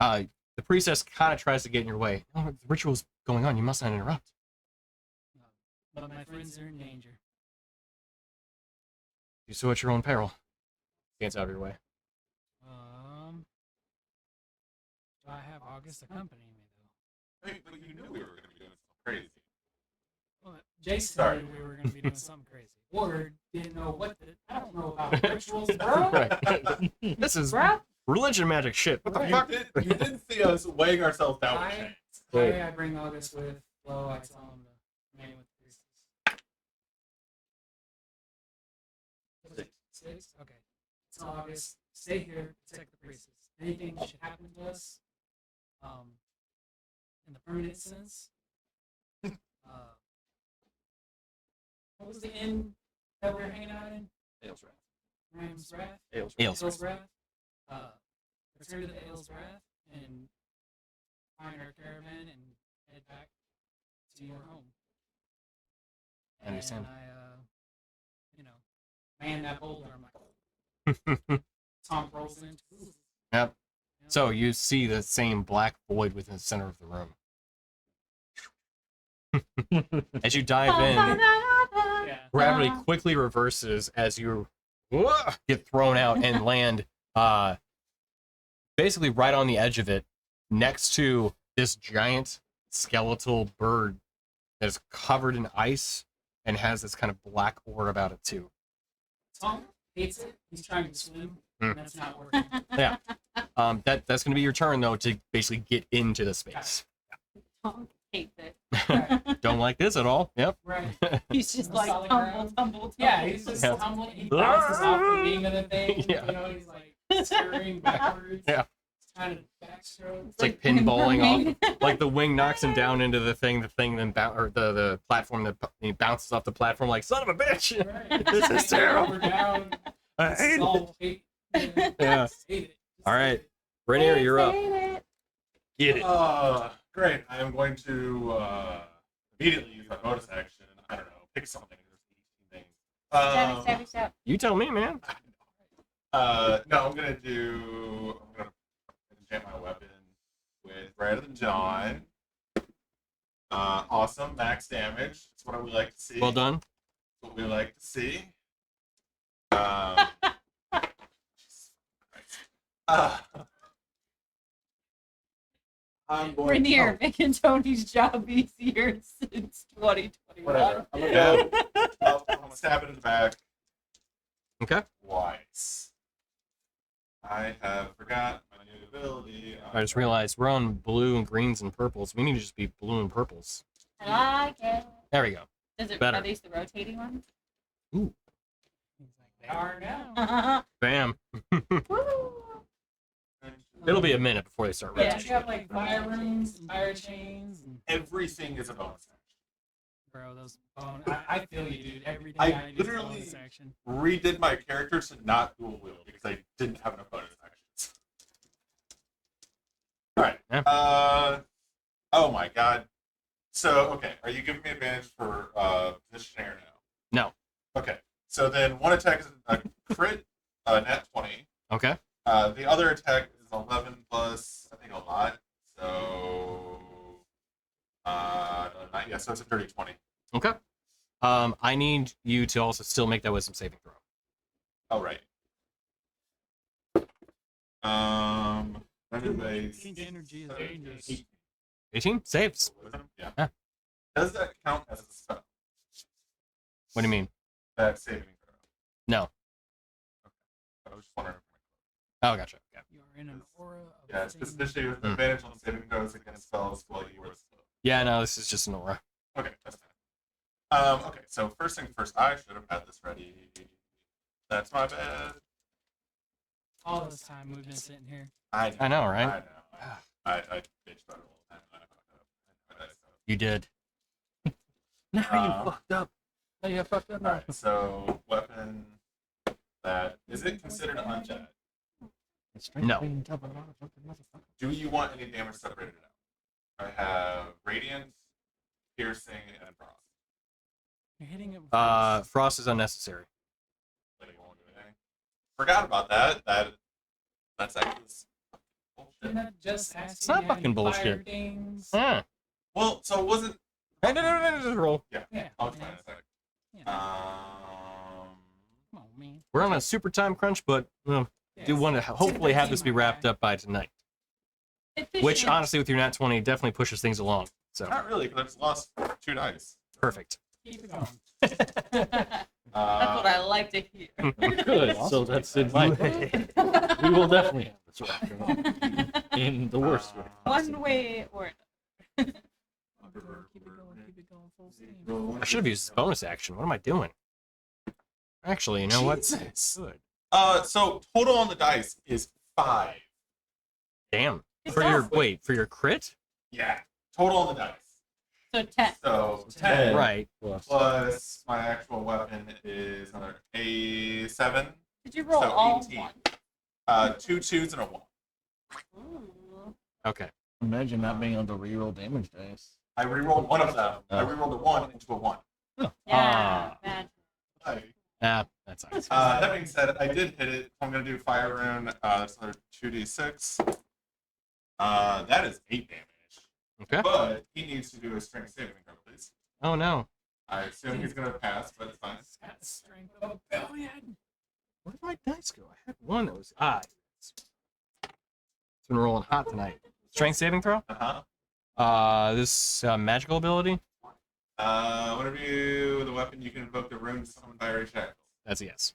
the priestess kind of tries to get in your way. Oh, the ritual's going on. You must not interrupt. But my friends are in danger. You so at your own peril. Gets out of your way. Do I have August accompanying me though? Hey, but you knew we were going to be doing something crazy. Well, Jason Sorry. knew we were going to be doing something crazy. Ward didn't know what the. I don't know about rituals, bro. Right. This is Bruh. religion magic shit. What the Right. fuck? You did see us weighing ourselves down with chains. I bring August with Flo. I tell him to remain with the priestess. What was it? 6? Okay. Tell August, stay here, protect the priestess. Anything should happen to us, in the permanent sense. What was the inn that we were hanging out in? Ales Wrath. Ram's Wrath? Ales Ales. Ales Wrath. Return to the Ales Wrath and find our caravan and head back to your home. I understand. And I, man that boulder. I'm like, Tom rolls in. Yep. So you see the same black void within the center of the room. As you dive in, Yeah. gravity quickly reverses as you get thrown out and land basically right on the edge of it, next to this giant skeletal bird that is covered in ice and has this kind of black aura about it too. Tom hates it. He's trying to swim, Hmm. and that's not working. Yeah. That's going to be your turn though to basically get into the space. Tom hates it. Don't like this at all. Yep. Right. He's just like Solid tumble, ground. tumble. Yeah, he's just Yeah. tumbling. He bounces off the wing of the thing. Yeah. You know, he's like scurrying backwards. Yeah. Trying to backstroke. It's like pinballing off. Like the wing knocks him down into the thing then or the platform that he bounces off the platform like son of a bitch. Right. This is terrible. Over, down. I hate it. All hate. Yeah. Just hate it. Just All hate right. it. Rainier, you're up. Get it. Great. I am going to immediately use my bonus action. I don't know. Pick something. There's 18 things. Stabby. You tell me, man. No, I'm gonna enchant my weapon with Brighter Than Dawn. Awesome, max damage. That's what we like to see. Well done. That's what we like to see. I'm going Rainier making Tony's job easier since 2021. whatever. I'm gonna go. I'm gonna stab it in the back Okay. twice. I have forgot my new ability. I just realized we're on blue and greens and purples. We need to just be blue and purples. I like it. There we go. Is it Better. Are these the rotating ones? He's like, they are now. Bam. Woo! It'll be a minute before they start Yeah, rotating. you have like fire rooms, fire chains, and Everything is a bonus action. bro, those bonus. I feel you, dude. Everything I I do is literally- bonus action. Redid my character to not dual wield because I didn't have enough bonus actions. Alright. Yeah. Oh my god. So, okay, are you giving me advantage for positioning or no? No. Okay. So then one attack is a crit, nat 20. Okay. The other attack is 11 plus, I think, a lot. So, yeah, so it's a dirty 20. Okay. I need you to also still make that wisdom saving throw. Oh, right. That is a Pink energy is 17, dangerous. 18 saves. Wisdom? Yeah. Yeah. Does that count as a spell? What do you mean? That saving throw? No. I was just wondering. Oh, gotcha. Yeah. You are in an aura of Yeah, it's things. specifically with advantage on saving throws against spells while you were slow. Yeah. No, this is just an aura. Okay, that's fine. Okay, so first thing first, I should have had this ready. That's my bad. All this time we've been sitting here. I know, right? I know. I bitched about it all the time. I fucked up. I messed up. You did. Now Um, you fucked up. Now you fucked up. Alright, so weapon that is it considered undead? No. Do you want any damage separated out? I have radiant, piercing, and frost. You're hitting it with Frost is unnecessary. Like, you won't do anything. Forgot about that. That's actually You're bullshit. not just asking It's not you fucking any bullshit. fire things. Yeah. Well, so it wasn't. No, just roll. Yeah. Yeah. I'll explain in a second. Yeah. Um. Oh man. We're on a super time crunch, but do want to hopefully have this be wrapped up by tonight. Which, honestly, with your nat 20, definitely pushes things along. So Not really, because I just lost 2 dice. perfect. Keep it going. That's what I like to hear. Good. So that's in my we will definitely have this wrapped in the worst way. One way or Keep it going full steam. I should have used this bonus action. What am I doing? Actually, you know what? Jesus. Good. So total on the dice is 5. Damn. For your crit? Yeah. Total on the dice. So 10. So 10. Right. Plus my actual weapon is another A7. Did you roll So all 18. one? 2 2s and a 1. Ooh. Okay. Imagine not being able to reroll damage dice. I rerolled one of them. I Oh. rerolled a 1 into a 1. Yeah. Ah. man. That's nice. That being said, I did hit it. I'm going to do Fire Rune. That's another 2d6. That is 8 damage. Okay. But he needs to do a strength saving throw, please. Oh no. I assume he's going to pass, but it's fine. It's got the strength of a billion. Where did my dice go? I had one that was it's been rolling hot tonight. Strength saving throw? Uh-huh. This magical ability? Whenever you, with a weapon, you can invoke the rune summoned by Ray Shackles. That's a yes.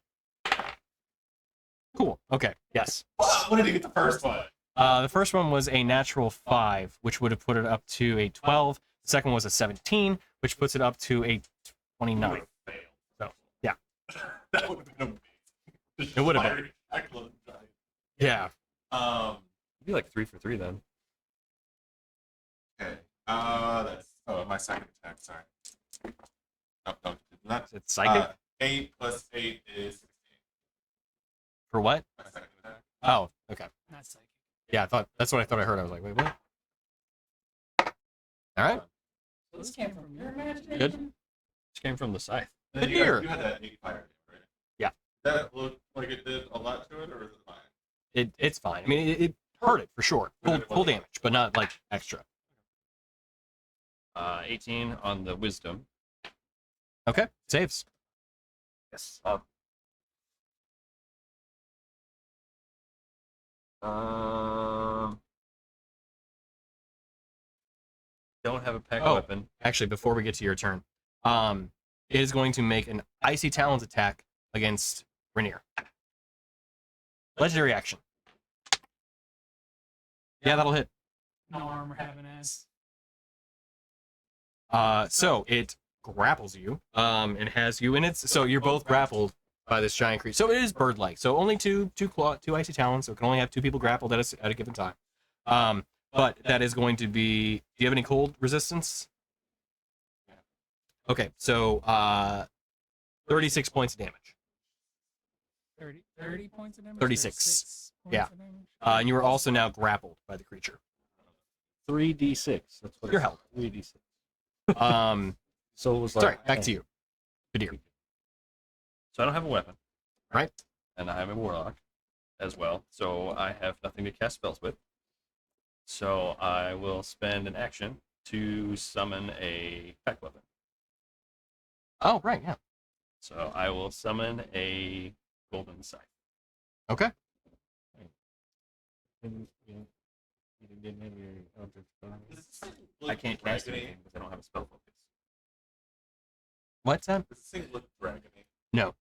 Cool. Okay. Yes. What did he get the first one? The first one was a natural 5, which would have put it up to a 12. The second was a 17, which puts it up to a 29. Failed. So, yeah. That would have been amazing. It would have been. Yeah. It'd be like 3 for 3 then. Okay. That's my second attack. Sorry. No, not Is it psychic? 8 plus 8 is 16. For what? My second attack. Oh, okay. Not psychic. Yeah, that's what I thought I heard. I was like, wait, what? All right. So this came from your imagination? Good. Which came from the scythe. And then Good you year. had that 85, right? Yeah. That looked like it did a lot to it, or is it fine? It's fine. I mean, it hurt it for sure. Full damage, but not like extra. 18 on the wisdom. Okay. Saves. Yes. Don't have a pack Oh. weapon. Actually, before we get to your turn, it is going to make an Icy Talons attack against Rainier. Legendary action. Yeah, that'll hit. No armor having ass. So it grapples you, and has you in its. So you're both grappled by this giant creature. So it is bird-like. So only two icy talons. So it can only have 2 people grappled at a given time. But that is going to be. Do you have any cold resistance? Okay, so 36 points of damage. 30 points of damage? 36. 36 points Yeah. of damage? And you are also now grappled by the creature. 3d6. That's what Your it's help. 3d6. So it was like. sorry, back to you. Kadir. So I don't have a weapon. Right. And I have a warlock as well. So I have nothing to cast spells with. So I will spend an action to summon a pack weapon. Oh, right, yeah. So I will summon a golden scythe. Okay. I can't cast anything because I don't have a spell focus. What's that? Does this thing look dragony? No.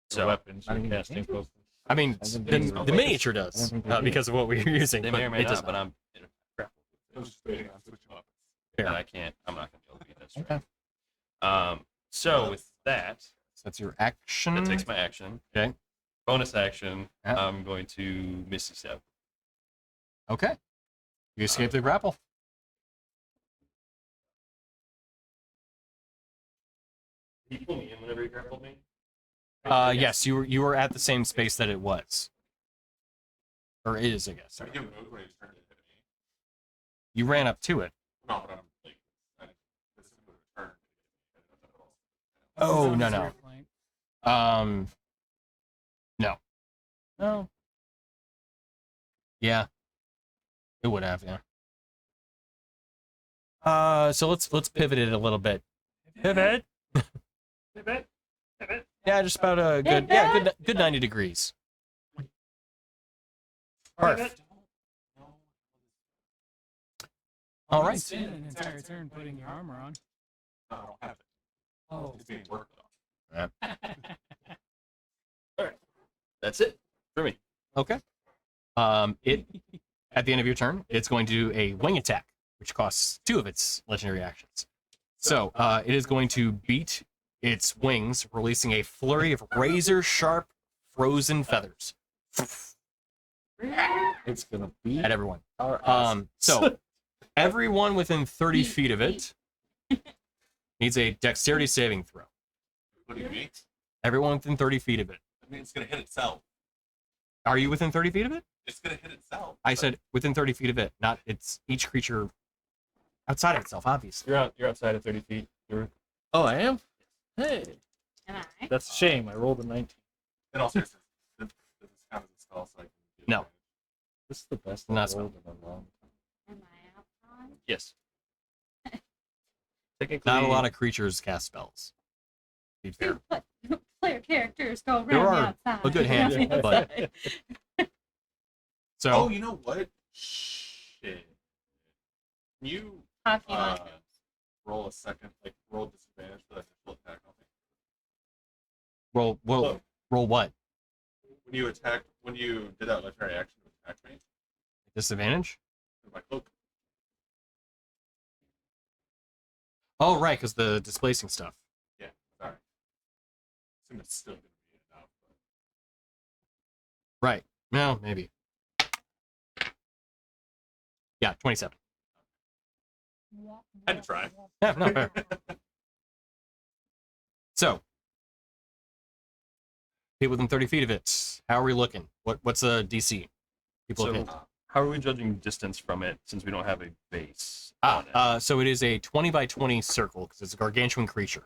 So weapons I mean, casting focus. I mean, I didn't the, think so. the miniature does, because of what we're using. they but may or may it not, does but I'm in a grapple. I was just waiting on switching up. Fair. And I can't. I'm not going to be able to beat this. Okay. So with that, So that's your action. that takes my action. Okay. Bonus action. Yeah. I'm going to Misty Step. Okay. You escape the grapple. Did you pull me in whenever you grappled me? Yes, you were at the same space that it was. Or is, I guess. So you moved when you turned it hit me. You ran up to it. No, but I'm like, this is a turn. Oh, It's on no, his no. right flank. No. No. Yeah. It would have, yeah. So let's pivot it a little bit. Pivot. Pivot. Pivot. Yeah, just about a good 90 degrees. Perfect. All You can right. spend an entire turn putting your armor on. No, I don't have it. Oh. It's being worked on. That's it for me. Okay. It at the end of your turn, it's going to do a wing attack, which costs 2 of its legendary actions. So it is going to beat its wings, releasing a flurry of razor-sharp frozen feathers It's gonna be at everyone. our ass. So everyone within 30 feet of it needs a dexterity saving throw. What do you mean? Everyone within 30 feet of it. I mean, it's gonna hit itself. Are you within 30 feet of it? It's gonna hit itself. I said within 30 feet of it, not it's each creature outside of itself, obviously. You're outside of 30 feet. Oh, I am. Hey, And I. that's a shame. I rolled a 19. In all seriousness, does this count as a spell so I can do No. damage? This is the best Not I've spell. rolled in a long time. Am I outside? Yes. Technically, Not a lot of creatures cast spells. To be fair. Player characters go around There are the outside. a good handful, but so Oh, you know what? Shit. Can you Hockey line. roll a second, like roll disadvantage for that initial attack on me? roll Look. roll what? when you did that legendary action to attack me Disadvantage? with my cloak. Oh, right, because the displacing stuff. Yeah, sorry. I assume it's still gonna be enough. But... Right. No, maybe. Yeah, 27. Had to try. Yeah, no, fair. So, people within 30 feet of it. How are we looking? What's a DC? People So, hit. how are we judging distance from it since we don't have a base on it? So it is a 20 by 20 circle because it's a gargantuan creature.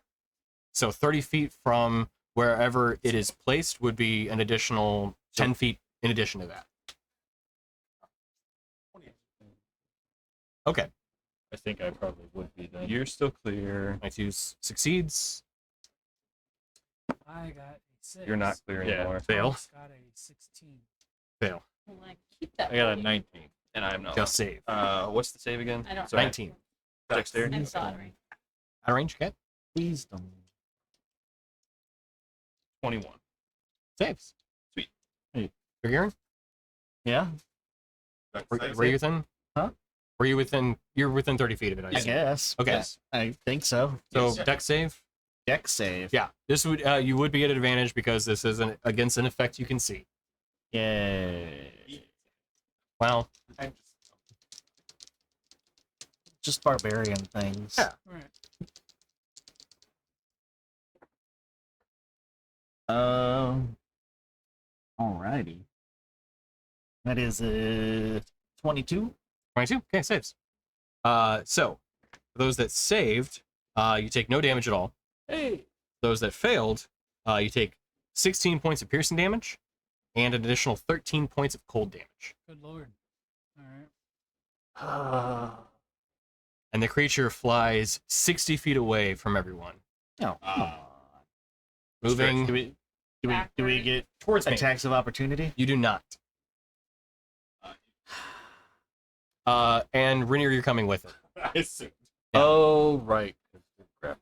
So 30 feet from wherever it is placed would be an additional 10 feet in addition to that. Okay. I think I probably would be then. You're still clear. 22 succeeds. I got a 6. You're not clear Yeah. anymore. Fail. Alex got a 16. Fail. Like, keep that. I got a holy- 19. And I am not. Just save. What's the save again? I don't. Sorry. 19. Dexterity. I'm sorry. Out of range, okay. Please don't. 21. Saves. Sweet. Hey, Gagarin? Yeah, Were you within? Huh? Were you within? You're within 30 feet of it, I I assume. guess. Okay. Yes. I think so. So Yes. deck save. Deck save. Yeah, this would you would be at advantage because this is against an effect you can see. Yay. Well, Just barbarian things. Yeah. Right. Alrighty. That is 22. 22. Okay, saves. So for those that saved, you take no damage at all. Hey! Those that failed, you take 16 points of piercing damage and an additional 13 points of cold damage. Good lord. All right. And the creature flies 60 feet away from everyone, Oh, come on. moving. Do we get Towards me. attacks of opportunity? You do not. And Rainier, you're coming with it. I assumed. Oh, right. Crap.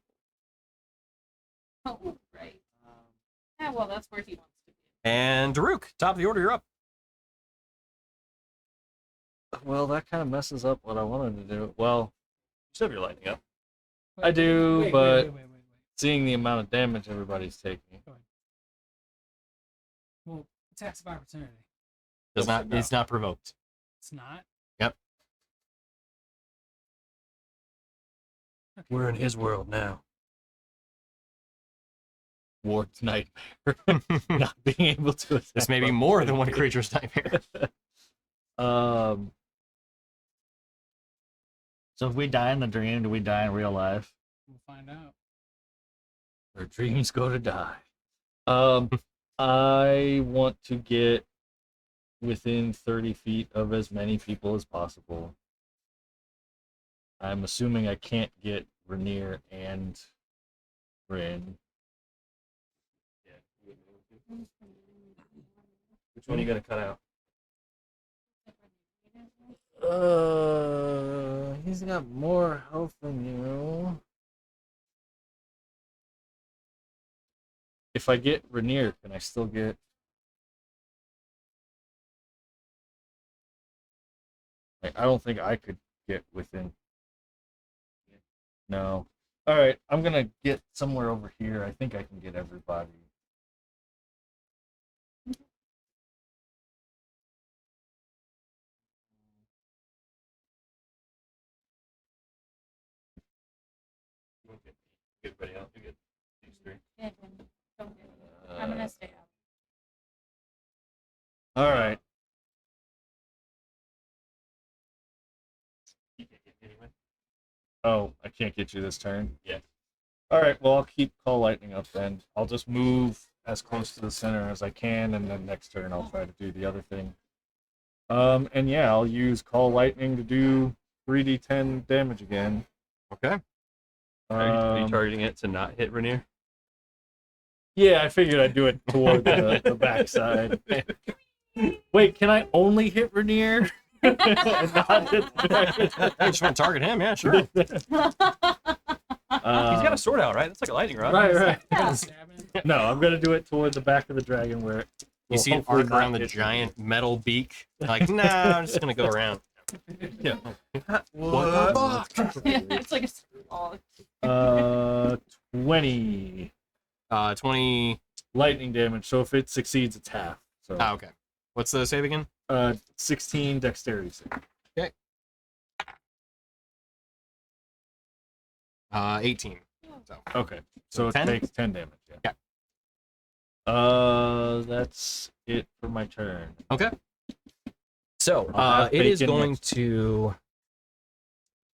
Oh, right. Yeah, well, that's where he wants to be. And Daruk, top of the order, you're up. Well, that kind of messes up what I wanted to do. Well, You still have your lightning up. I do, Wait, but wait. seeing the amount of damage everybody's taking. Well, attacks of opportunity. Does not. No. It's not provoked. It's not. Yep. Okay. We're in his world now. Ward's nightmare. Not being able to attack. This may be more than one creature's nightmare. So if we die in the dream, do we die in real life? We'll find out. Our dreams go to die. I want to get within 30 feet of as many people as possible. I'm assuming I can't get Rainier and Rin. Which one are you gonna cut out? He's got more health than you. If I get Rainier, can I still get? Like, I don't think I could get within. No. All right, I'm gonna get somewhere over here. I think I can get everybody. Everybody else, you get these three. Yeah, don't do it. I'm gonna stay out. All right. You can't get me anyway. Oh, I can't get you this turn. Yeah. All right. Well, I'll keep Call Lightning up then. I'll just move as close to the center as I can, and then next turn I'll try to do the other thing. And yeah, I'll use Call Lightning to do 3d10 damage again. Okay. Are you targeting it to not hit Rainier? Yeah, I figured I'd do it toward the backside. Wait, can I only hit Rainier? And not hit the dragon? I just want to target him. Yeah, sure. He's got a sword out, right? That's like a lightning rod. Right. Stabbing him. No, I'm gonna do it toward the back of the dragon where You see it arc around the giant metal beak. Like, nah, I'm just gonna go around. Yeah. What the fuck? It's like a screwball. 20 20. lightning damage. So if it succeeds, it's half. So Ah, okay. What's the save again? 16 dexterity save. 18. So Okay, so it 10? takes 10 damage. Yeah. That's it for my turn. okay. So I'll have it is bacon going next. to.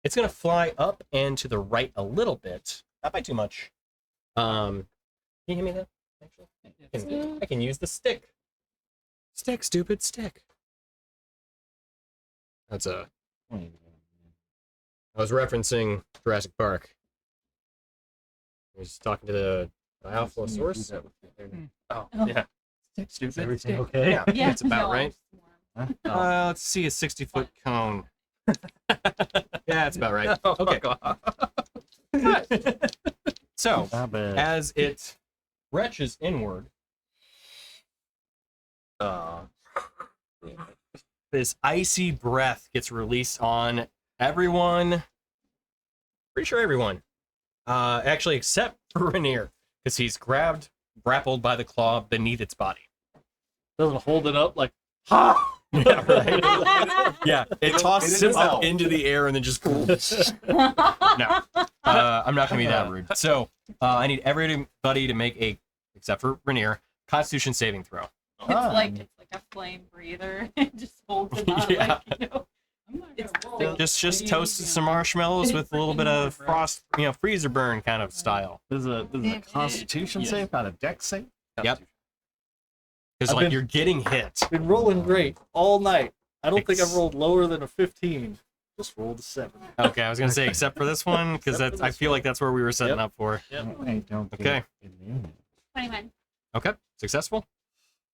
It's gonna fly up and to the right a little bit, not by too much. Can you give me that? Actually, I can use the stick. Stick, stupid stick. That's a. I was referencing Jurassic Park. I was talking to the Dilophosaurus. Oh, yeah. Stupid. Everything okay? Yeah, Yeah, that's about no, right. Huh? Let's see, a 60-foot cone. Yeah, that's about right. Oh, Okay, fuck off. so Not bad. as it retches inward, this icy breath gets released on everyone. Pretty sure everyone. Actually, except for Rainier, because he's grappled by the claw beneath its body. Doesn't hold it up like, ha! Yeah, right. Yeah, it tosses him up out. into the air and then just. No, I'm not gonna be that rude. So I need everybody to make a, except for Rainier, Constitution saving throw. It's like a flame breather. It just holds it up. Yeah. Like, you know, I'm not It's gonna roll. Just toasted some marshmallows with a little bit of frost, freezer burn kind of style. This is a Constitution save, not a Dex save. Yep. Because I've like been- you're getting hit. Been rolling great all night. I don't think I've rolled lower than a 15. Just rolled a 7. Okay, I was gonna say except for this one because Except for that's I this feel one. like that's where we were setting Yep. up for. I don't get Okay. immune. 21. Okay, successful.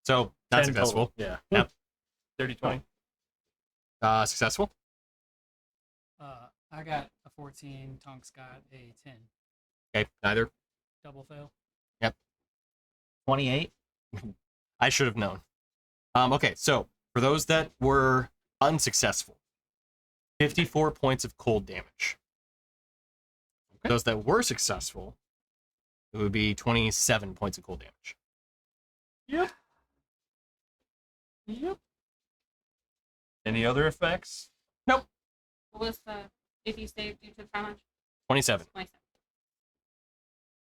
So not 10 successful. total. Yeah. 30-20. Successful. I got a 14. Tonk's got a 10. Okay, neither. Double fail. 28. I should have known. Okay, so for those that were unsuccessful, 54 points of cold damage. Okay. Those that were successful, it would be 27 points of cold damage. Yep. Any other effects? What was the, if you saved due to how much? 27. 27.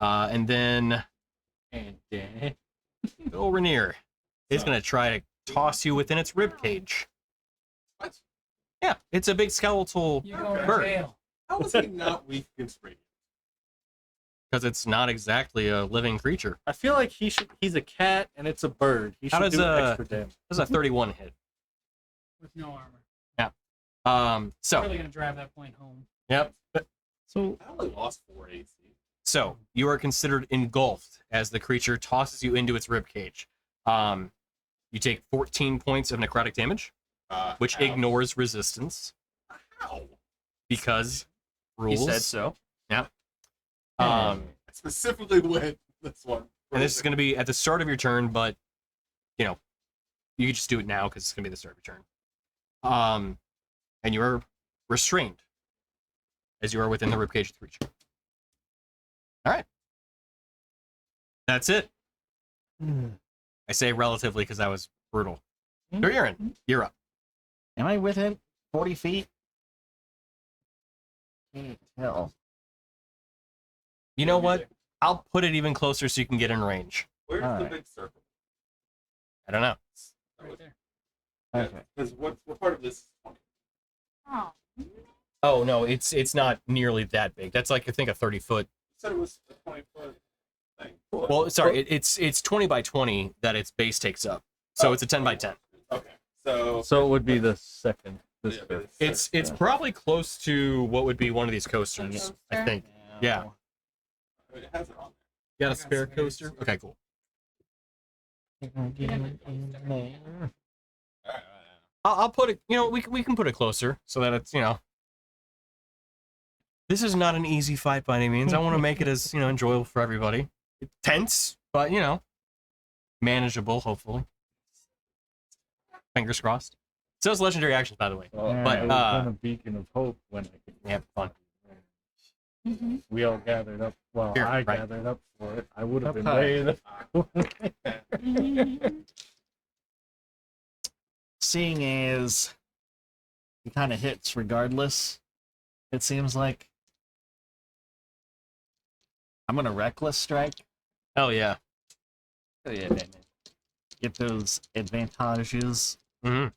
And then And then Bill Rainier is going to try to toss you within its rib cage. What? Yeah, it's a big skeletal You're going to bird jail. How is he not weak against radiant? because it's not exactly a living creature. I feel like he's a cat and it's a bird. He How should does, do extra damage. This is a 31 hit. With no armor. So, Really going to drive that point home. yep. So I only lost 4 AC. So you are considered engulfed as the creature tosses you into its rib cage. You take 14 points of necrotic damage, which How? ignores resistance How? because He rules. said so. I specifically went this one. And this is going to be at the start of your turn, but you can just do it now because it's going to be the start of your turn. And you are restrained as you are within the ribcage of the creature. All right, that's it. I say relatively because that was brutal. Aaron, you're up. am I within 40 feet? Can't tell. You know what? I'll put it even closer so you can get in range. Where's the Alright. big circle? I don't know. Right there. Okay. Because what part of this is 20? Oh. Oh no, it's not nearly that big. That's like I think a 30-foot. You said it was a 20-foot thing. Well, sorry, it's 20 by 20 that its base takes up. So it's a 10 by 10. Okay. So So it would be the second. This yeah, bit. It's probably close to what would be one of these coasters, I Coaster? think. Yeah. it has it on You got a I got spare spares. coaster? Okay, cool. there. All right. I'll put it. We can put it closer so that it's This is not an easy fight by any means. I want to make it as enjoyable for everybody. It's tense, but manageable, hopefully. Fingers crossed. So it's legendary actions, by the way. Well, But, it was been a beacon of hope when I could Yeah, fun. Mm-hmm. we all gathered up. Well, Here, I right. gathered up for it. I would have been Okay. way Mm-hmm. Seeing as he kind of hits regardless, it seems like I'm gonna reckless strike, Hell yeah. Oh yeah, Batman. get those advantages. hmm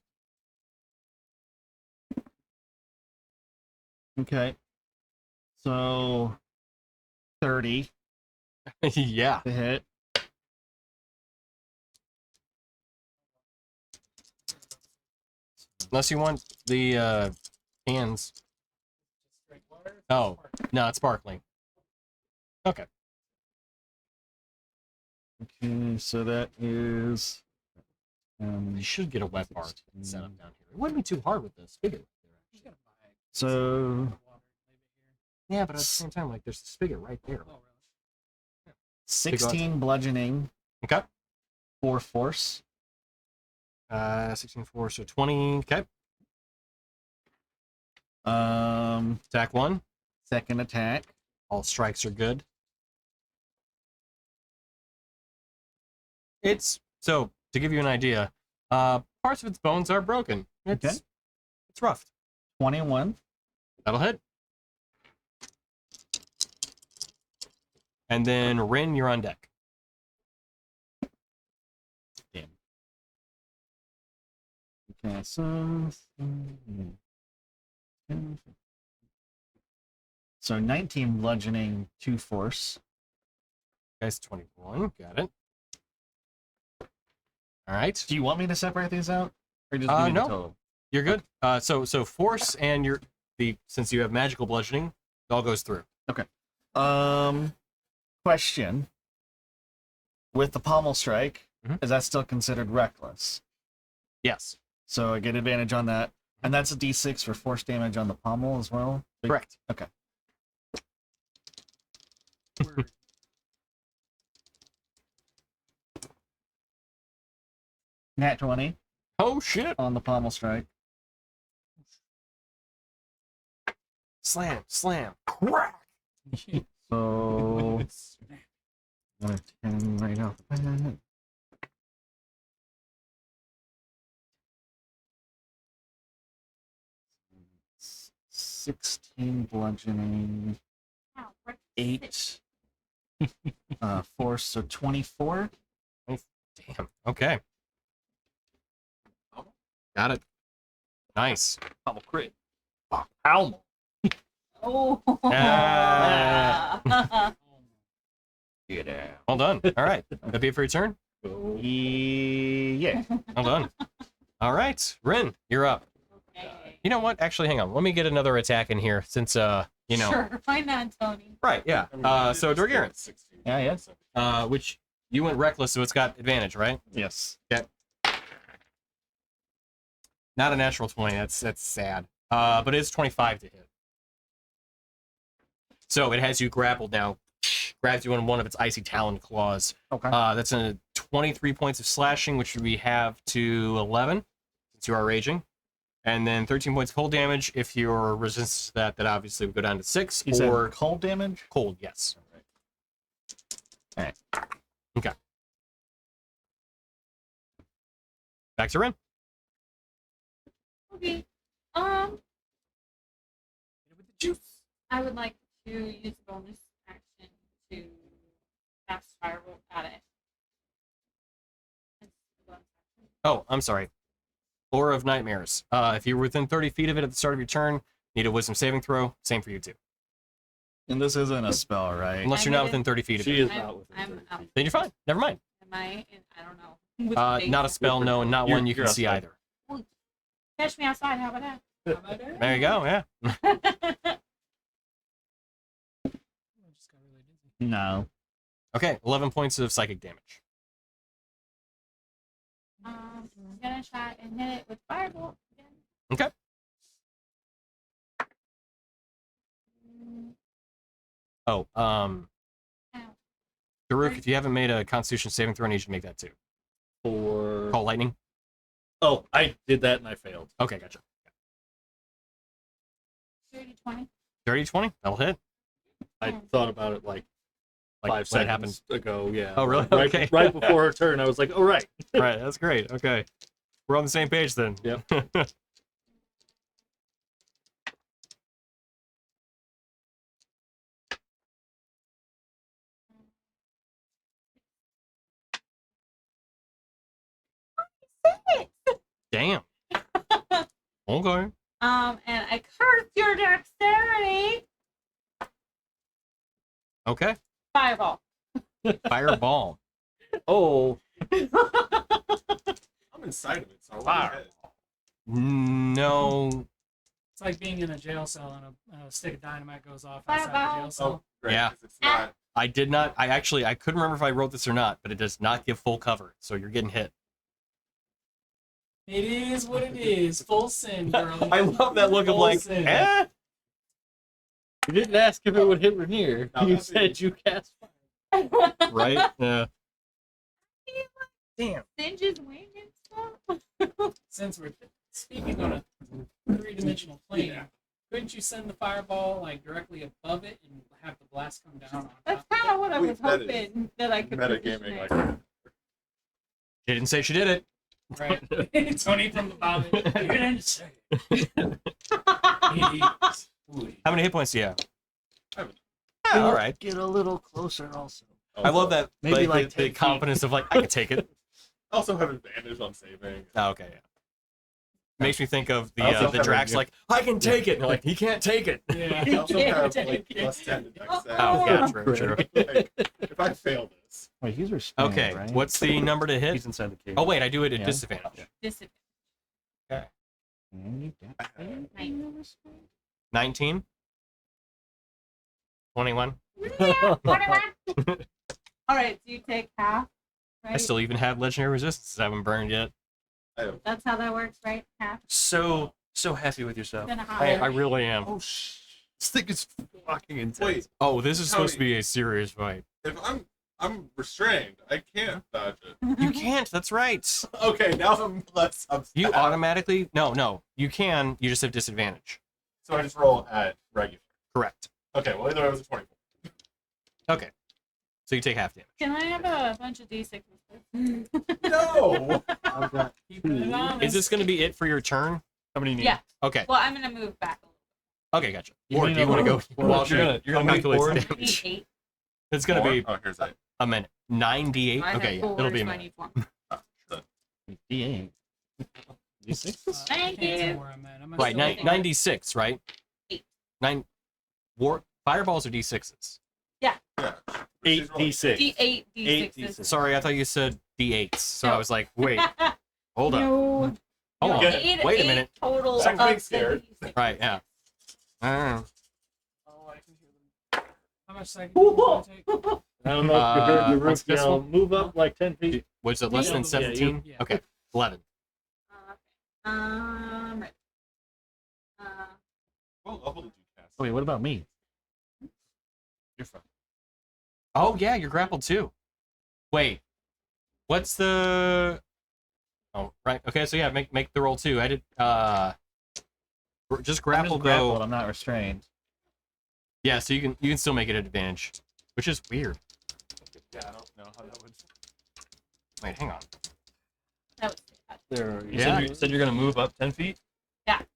Okay. So 30 yeah. to hit. Unless you want the cans. Straight water? Oh, no, it's sparkling. Okay. Okay, so that is We should get a wet bar set up down here. It wouldn't be too hard with this spigot. You gotta buy so water, leave it here. Yeah, but at the same time, like, there's the spigot right there. Oh, really? 16 bludgeoning, Okay. 4 force. 16 4, so 20. Okay. Attack 1. Second attack. All strikes are good. It's so to give you an idea, parts of its bones are broken. It's rough. 21. That'll hit. And then Rin, you're on deck. Okay, so 19 bludgeoning, 2 force. Guys, 21. Got it. All right. Do you want me to separate these out, or just give me No. the total? You're good. So force and your since you have magical bludgeoning, it all goes through. Question: with the pommel strike, Mhm. is that still considered reckless? Yes. So I get advantage on that, and that's a D6 for force damage on the pommel as well. Correct. Okay. Word. Nat 20 Oh shit! on the pommel strike. Slam, slam, crack. So another 10 right off the bat. S- 16 bludgeoning, Wow, we're 8 force, so 24. Damn. Okay. Got it. Nice. Pummel crit. Ow! Oh. Ah. Get out. Well done. All right. That'd be it for your turn. Yeah. Well done. All right, Rin, you're up. Okay. You know what? Actually, hang on. Let me get another attack in here since you know. Sure, why not, Tony? Right. Yeah. So Dorgirin, 16. Yeah, yeah. which you went reckless, so it's got advantage, right? Yes. Not a natural 20. That's sad. But it is 25 to hit. So it has you grappled now. Grabs you on one of its icy talon claws. Okay. That's a 23 points of slashing, which we have to 11 since you are raging, and then 13 points of cold damage. If you're resistant to that, that obviously would go down to 6. You said or cold damage? cold, yes. All right. Okay. Back to Ren. Okay. With the juice. I would like to use bonus action to cast Firebolt at it. That's the bonus action. Oh, I'm sorry. Aura of Nightmares. If you're within 30 feet of it at the start of your turn, need a Wisdom saving throw. Same for you too. And this isn't a spell, right? Unless you're I not made it- within 30 feet of She it. is not within I'm 30 out. feet. Then you're fine. Never mind. Am I? I don't know. With Not a spell, no, and not You're- one you can you're see outside. either. Catch me outside. How about that? How about that? There you go, yeah. I just got really dizzy. No. Okay, 11 points of psychic damage. I'm gonna try and hit it with Firebolt again. Okay. Mm, Oh, ow. Daruk, if you haven't made a Constitution saving throw, I need you to make that too. For Call lightning. Oh, I did that and I failed. Okay, gotcha. 30, 20. 30, 20. That'll hit. I thought about it like Like 5 when it seconds happened. ago. Yeah. Oh, really? Right, Okay. right before her turn, I was like, "Oh, right." Right, that's great. Okay. We're on the same page then. Yep. Damn. Okay. And I curse your dexterity. Okay. Fireball. Fireball. Oh, I'm inside of it, so I won't Fire. hit. No. It's like being in a jail cell and a stick of dynamite goes off outside the jail Oh, cell. great. Yeah. 'Cause it's not. I did not. I couldn't remember if I wrote this or not, but it does not give full cover. So you're getting hit. It is what it is. Full sin, girl. I love that look of Full like, sin. eh? you didn't ask if it would hit Rainier. No, You that'd said be- you cast. Right? Yeah. Damn. Singe's wing and stuff. Since we're speaking on a three-dimensional plane, Yeah. couldn't you send the fireball like directly above it and have the blast come down on That's top? kind of what I was That is hoping that I could position Metagaming it. like that. She didn't say she did it. Right? Tony from the bottom. You didn't say it. How many hit points do you have? Seven. Yeah, all right. Get a little closer, also. I love that. Maybe like the 10 feet. confidence of like, I can take it. Also have advantage on saving. Oh, okay, yeah. Makes me think of I also the have Drax a- like, I can take it. And they're like, he can't take it. Yeah. I also Yeah, have take like it. plus 10 to dex save. Oh, yeah, true, true. Like, if I fail this, Wait, he's restrained, Okay, right? what's the number to hit? He's inside the cave. Oh, wait, I do it at Yeah. disadvantage. Disadvantage. And you got- I have 19? 21? All right, so you take half, right? I still even have legendary resistance. I haven't burned yet. That's how that works, right? Half. So happy with yourself. Gonna I holler. really am. Oh, this thing is fucking intense. Wait, Oh, this is supposed to Tony. be a serious fight. if I'm restrained, I can't dodge it. You can't. That's right. Okay, now I'm less upset. You automatically. No. You can. You just have disadvantage. So I just roll at regular. Correct. Okay, well either way it was a 24. Okay. So you take half damage. Can I have a bunch of d6s? No! I've got Keeping it honest. Is this going to be it for your turn? How many do you need? Yeah. Okay. Well, I'm gonna move back a little. Okay, gotcha. You Or mean do you a want to go? little- Well, you're gonna move calculate forward? I need damage. 8. It's going to be Oh, here's 8. a minute. 98. I Okay, have yeah. 4, It'll be a so I minute. need 1. D8. D6? Thank I can't tell you. where I'm at. I'm Right, still looking. 96, right? 8. 9. Fireballs are D6s. Yeah. Yeah. 8d6. D8, Eight D6s. Sorry, I thought you said D8s. So I was like, wait, hold up. No. Hold on. Eight- Wait a eight minute. Total I'm of getting the scared. D6s. Right, yeah. Oh, I can hear them. How much second do you take? I don't know if you heard the what's roof this yell, one? move up like 10 feet. Was it less than Yeah, 17? yeah. Okay, 11. Right. What level did you cast? Wait, what about me? You're fine. Oh, yeah, you're grappled too. Wait, what's the... Oh, right. Okay, so yeah, make the roll too. I did, just I'm grapple just grappled, go... I'm not restrained. Yeah, so you can still make it an advantage, which is weird. Yeah, I don't know how that would. Wait, hang on. That was bad. There, Yeah. You said you're gonna move up 10 feet.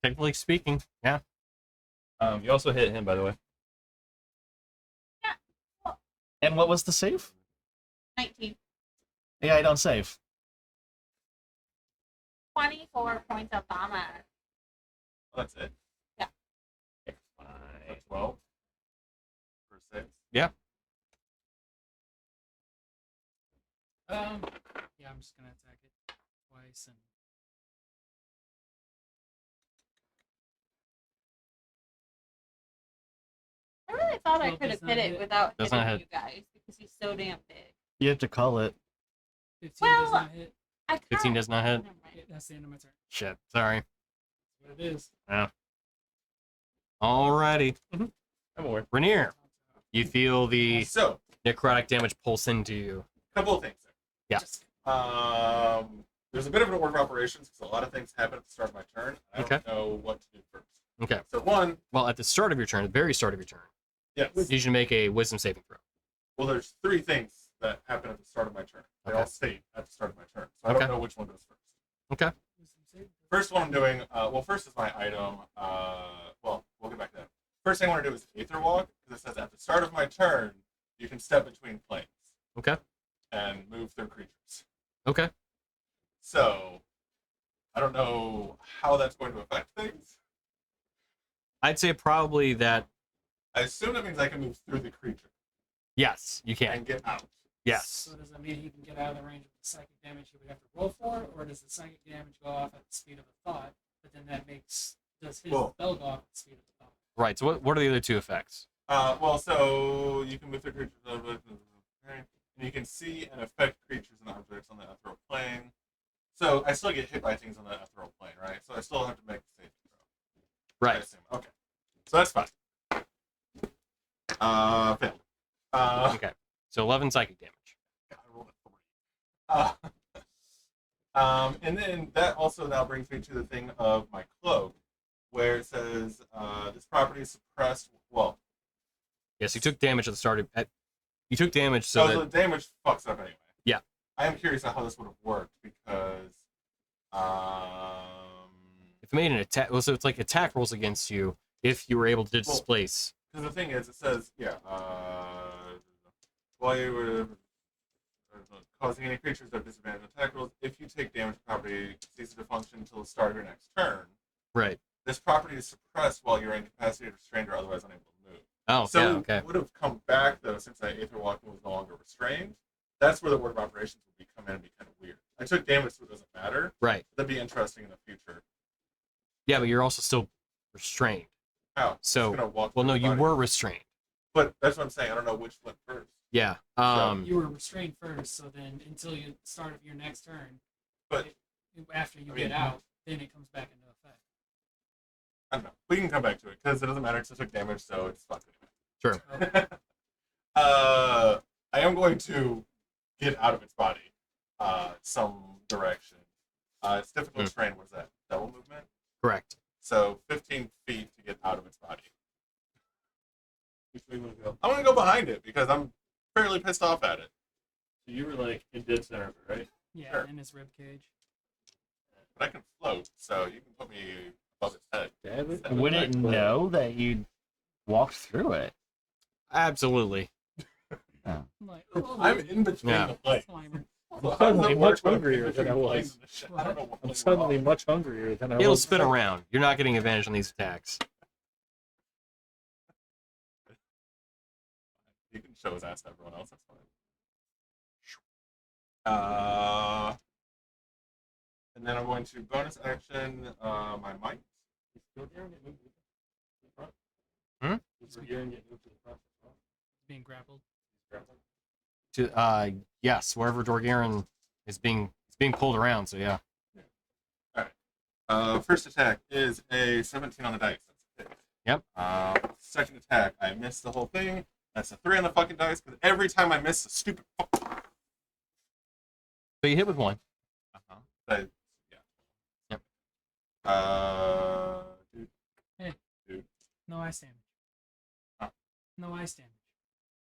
Technically speaking, yeah. You also hit him, by the way. And what was the save? 19. Yeah, I don't save. 24 points of damage. That's it. Yeah. So 12 for 6. Yeah, I'm just gonna attack it twice and I really thought I Well, could have does hit not it hit. without Does not hitting hit. you guys because he's so damn big. You have to call it. 15 does Well, not hit. I 15 does not hit. Never mind. Yeah, that's the end of my turn. Shit, sorry. That's what it is. Alrighty. I'm aware. Rainier, you feel the So, necrotic damage pulse into you. couple of things there. Yeah. there's a bit of an order of operations because a lot of things happen at the start of my turn. I don't Okay. know what to do first. Okay. So one, Well, at the start of your turn, the very start of your turn, yes. you should make a wisdom saving throw. Well, there's 3 things that happen at the start of my turn. They Okay. all state at the start of my turn. So I Okay. don't know which one goes first. Okay. First one I'm doing, well, first is my item. Well, we'll get back to that. First thing I want to do is Aether Walk, because it says at the start of my turn, you can step between planes Okay. and move through creatures. Okay. So, I don't know how that's going to affect things. I'd say probably that, I assume that means I can move through the creature yes, you can. and get out. Yes. So does that mean he can get out of the range of the psychic damage he would have to roll for, or does the psychic damage go off at the speed of a thought? But then does his Well- spell go off at the speed of a thought? Right. So what are the other 2 effects? Well, so you can move through creatures, and you can see and affect creatures and objects on the ethereal plane. So I still get hit by things on the ethereal plane, right? So I still have to make the saving throw. I Right. assume. Okay. So that's fine. Failed. Okay. So 11 psychic damage. I rolled a 3. And then that also now brings me to the thing of my cloak, where it says this property is suppressed. Well, Yes, you took damage at the start of. You took damage so so that. the damage fucks up anyway. Yeah. I am curious about how this would have worked because, If you made an attack. Well, so it's like attack rolls against you if you were able to displace. because the thing is, it says, while you were causing any creatures that have disadvantage attack rolls, if you take damage, the property ceases to function until the start of your next turn. Right. This property is suppressed while you're incapacitated, restrained, or otherwise unable to move. Oh, So yeah, it okay. would have come back though, since that Aether Walking was no longer restrained. That's where the order of operations would come in and be kind of weird. I took damage, so it doesn't matter. Right. That'd be interesting in the future. Yeah, but you're also still restrained. How? So, Just gonna walk well, through no, the you body. were restrained. But that's what I'm saying. I don't know which went first. Yeah. You were restrained first, so then until you start of your next turn, But after you I get mean- out, then it comes back into effect. I don't know. We can come back to it because it doesn't matter because I took damage, so it's fucked Sure. anyway. I am going to get out of its body, some direction. It's difficult Hmm. terrain. What is that? Double movement. Correct. So 15 feet to get out of its body. Which way you want to go? I want to go behind it because I'm fairly pissed off at it. So you were like in dead center of it, right? Yeah, Sure. in his rib cage. But I can float, so you can put me above its head. Damn it. Wouldn't know that you walked through it. Absolutely. I'm like, oh, I'm in between Yeah. the legs. climber. So how does suddenly it much work when I'm hungrier in than I between was. planes and shit? I don't know what I'm plane suddenly we're on. much hungrier than I It'll was. spin around. You're not getting advantage on these attacks. He can show his ass to everyone else. That's fine. And then I'm going to bonus action my might. Hmm? Being grappled. Yes, wherever Dorgaren is being pulled around. So yeah. First attack is a 17 on the dice. That's a hit. Yep. Second attack, I missed the whole thing. That's a 3 on the fucking dice because every time I miss a stupid. So you hit with 1. Yeah. Yep. Dude, No ice damage. Huh? No ice damage.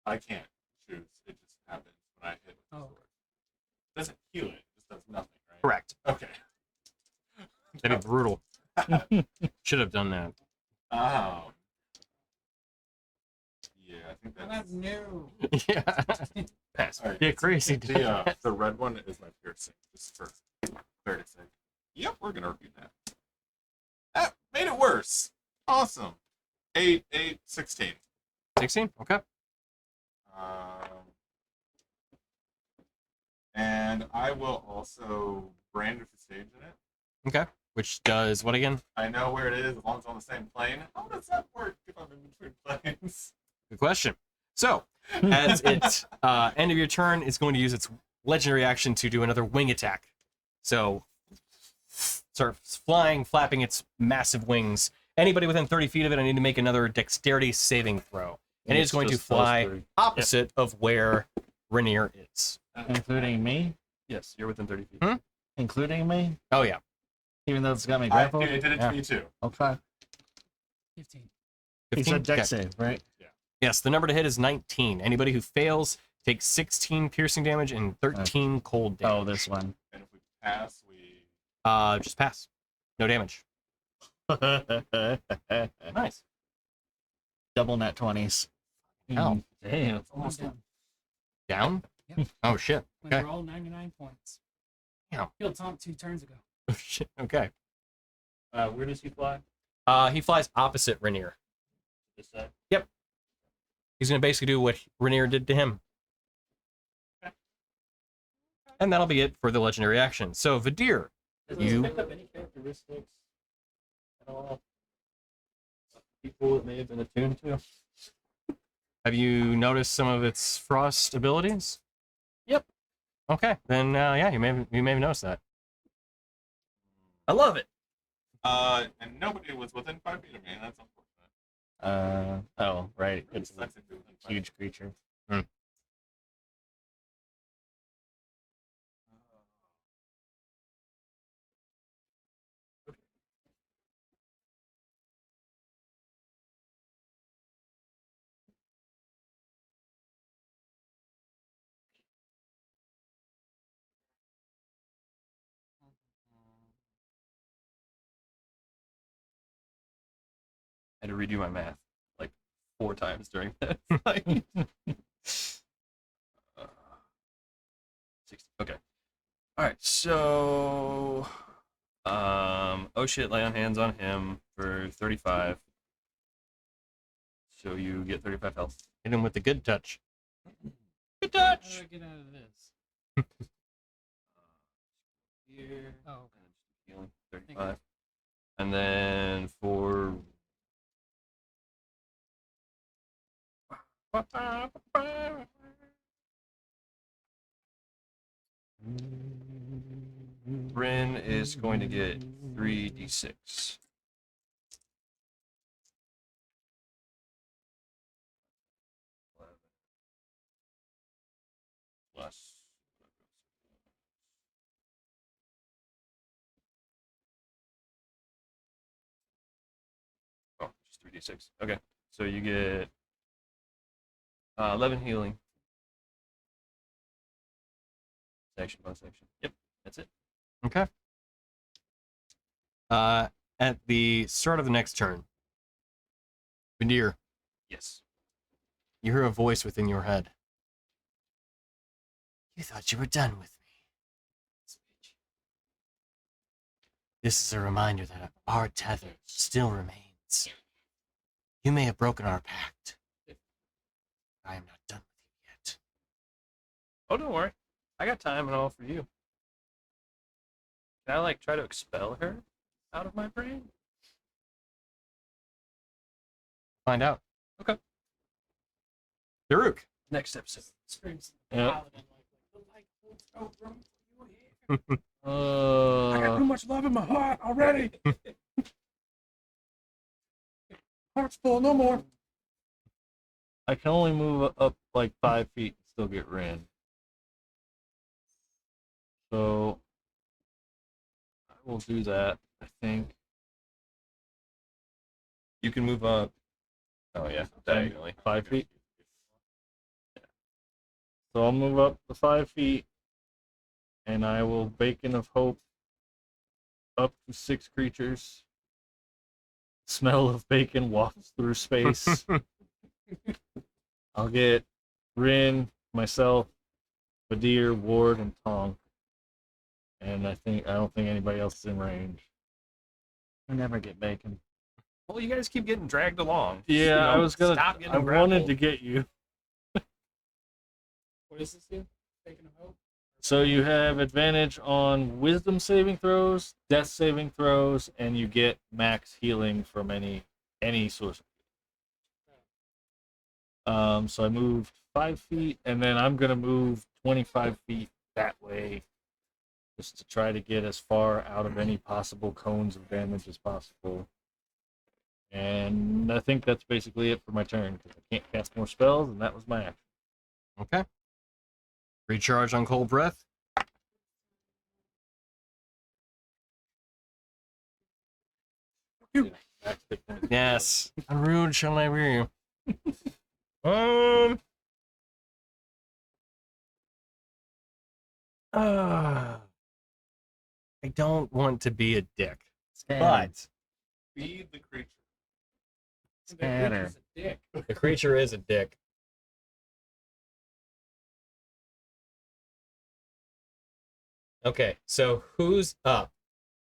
I can't choose. It just happens when I hit with the Oh. sword. It doesn't heal it. It just does nothing, right? Correct. Okay. That'd be brutal. Should have done that. Yeah, I think I'm that's. not new. Yeah. Pass. All right. Get crazy. The red one is my piercing, just for clarity's sake. Yep, we're gonna repeat that. That made it worse. Awesome. 8, 16. 16. Okay. And I will also brand if it's staged in it. Okay. Which does what again? I know where it is as long as it's on the same plane. How does that work if I'm in between planes? Good question. So, as its end of your turn, it's going to use its legendary action to do another wing attack. So, starts flying, flapping its massive wings. Anybody within 30 feet of it, I need to make another dexterity saving throw. And it is going to just those fly three. opposite of where Rainier is. Including me? Yes, you're within 30 feet. Hmm? Including me? Oh yeah. Even though it's got me Dude, grappled? it did it Yeah. to me too. Okay. 15. He 15? said deck Okay. save, right? Yes, the number to hit is 19. Anybody who fails takes 16 piercing damage and 13 cold damage. Oh, this one. And if we pass, we. Just pass. No damage. Nice. Double net 20s. Ow. Damn. Almost down. Down? Yep. Oh shit. When Okay. we're all 99 points. Yeah. Killed Tom 2 turns ago. Oh shit. Okay. Where does he fly? He flies opposite Rainier. This side. He's gonna basically do what Rainier did to him. And that'll be it for the legendary action. So Vadir, Does You- this pick up any characteristics at all? People it may have been attuned to. have you noticed some of its frost abilities? Yep. Okay, then yeah, you may have noticed that. I love it. And nobody was within 5 feet of me, and that's unfortunate. Oh, right. Really It's a sucks if you're within 5 huge creature. I had to redo my math like 4 times during that fight. 60. Okay. All right. So, oh shit! Lay on hands on him for 35. So you get 35 health. Hit him with the good touch. Good How do touch. I get out of this? Here. Oh, okay. Healing 35. And then for Bryn is going to get 3d6. Plus. Oh, just 3d6. Okay, so you get 11 healing. Action, bonus action. Yep, that's it. Okay. At the start of the next turn, Vadir, Yes. you hear a voice within your head. You thought you were done with me. This is a reminder that our tether still remains. You may have broken our pact. I am not done with you yet. Oh, don't worry. I got time and all for you. Can I, like, try to expel her out of my brain? Find out. Okay. Daruk. Next episode. Screams Yep. paladin like the light holds no room for you here. I got too much love in my heart already. Heart's full, no more. I can only move up like 5 feet and still get ran. So I will do that, I think. You can move up. Oh, yeah. Diagonally. 5 feet. So I'll move up the 5 feet, and I will Beacon of Hope up to 6 creatures. Smell of bacon wafts through space. I'll get Rin, myself, Vadir, Ward, and Tonk. And I don't think anybody else is in range. I never get bacon. Well, you guys keep getting dragged along. Yeah, You know, I was gonna. Stop getting I wanted grappled. to get you. What does this do? Taking a hope? So you have advantage on Wisdom saving throws, Death saving throws, and you get max healing from any source. So I moved 5 feet, and then I'm gonna move 25 feet that way, just to try to get as far out of any possible cones of damage as possible. And I think that's basically it for my turn, because I can't cast more spells, and that was my action. Okay. Recharge on cold breath. Yes. How rude shall I be? I don't want to be a dick, but Feed the creature. Scatter. A dick. the creature is a dick. Okay, so who's up?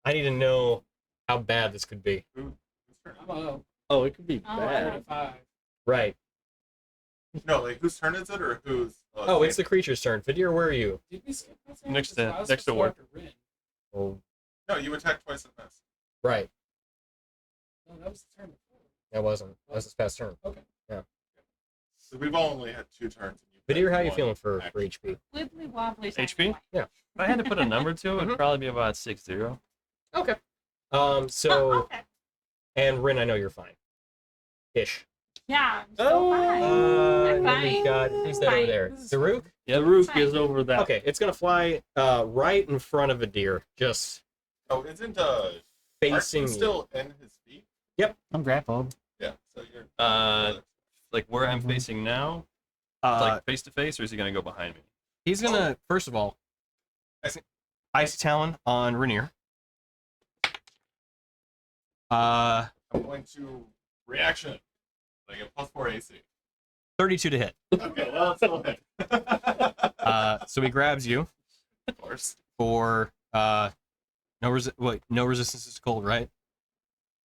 I need to know how bad this could be. Whose turn? I'm a Oh, it could be Oh, bad. 5. Right. No, like whose turn is it or whose? Oh, it's the creature's turn. Vidir, where are you? Did we skip that turn? Next Because to- I was next to supposed Ward. go after Rin. Oh, No, you attacked twice and missed. right. No, that was the turn before. That wasn't. That was his past turn. So we've only had 2 turns. And you've Vidir, had how you one feeling for action. HP? Wibbly wobbly. HP? sound If I had to put a number to it, Mhm. it'd probably be about 60. Okay. like. So, Oh, okay. and Rin, I know you're fine. Ish. Yeah, I'm so fine. I'm and then we've fine. got, who's that over Fine. there? Daruk? Yeah, The roof Fine. is over that. Okay, it's gonna fly right in front of Vidir, just Oh, isn't facing Archie you. still in his feet? I'm grappled. Yeah. So you're. like where I'm Mhm. facing now, Uh, like face to face, or is he gonna go behind me? he's gonna, first of all, Ice Talon on Rainier. I'm going to reaction. Like a +4 AC. 32 to hit. Okay, well, it's still a hit. So he grabs you Of course. for no resistance to cold, right?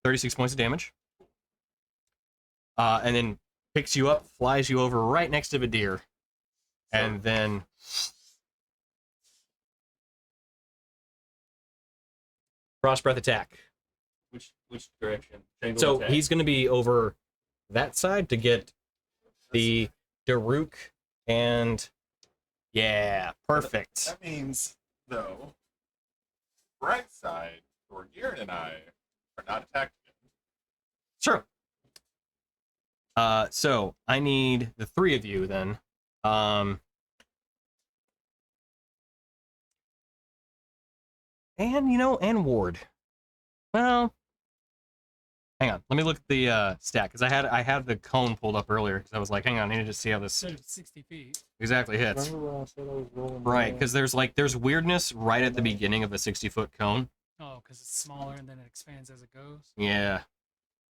36 points of damage. And then picks you up, flies you over right next to Vidir, and then Frost Breath attack. Which direction? Triangle So attack. he's going to be over that side to get the Daruk and yeah, perfect. That means, though, right side, Gear and I are not attacked yet. Sure. So I need the 3 of you then. And Ward. Well, hang on. Let me look at the stat because I had the cone pulled up earlier because I was like, hang on, I need to see how this So it's 60 feet. exactly hits. Remember when I said I was rolling Right, the- because there's weirdness right at the beginning of a 60-foot cone. Oh, because it's smaller and then it expands as it goes. Yeah.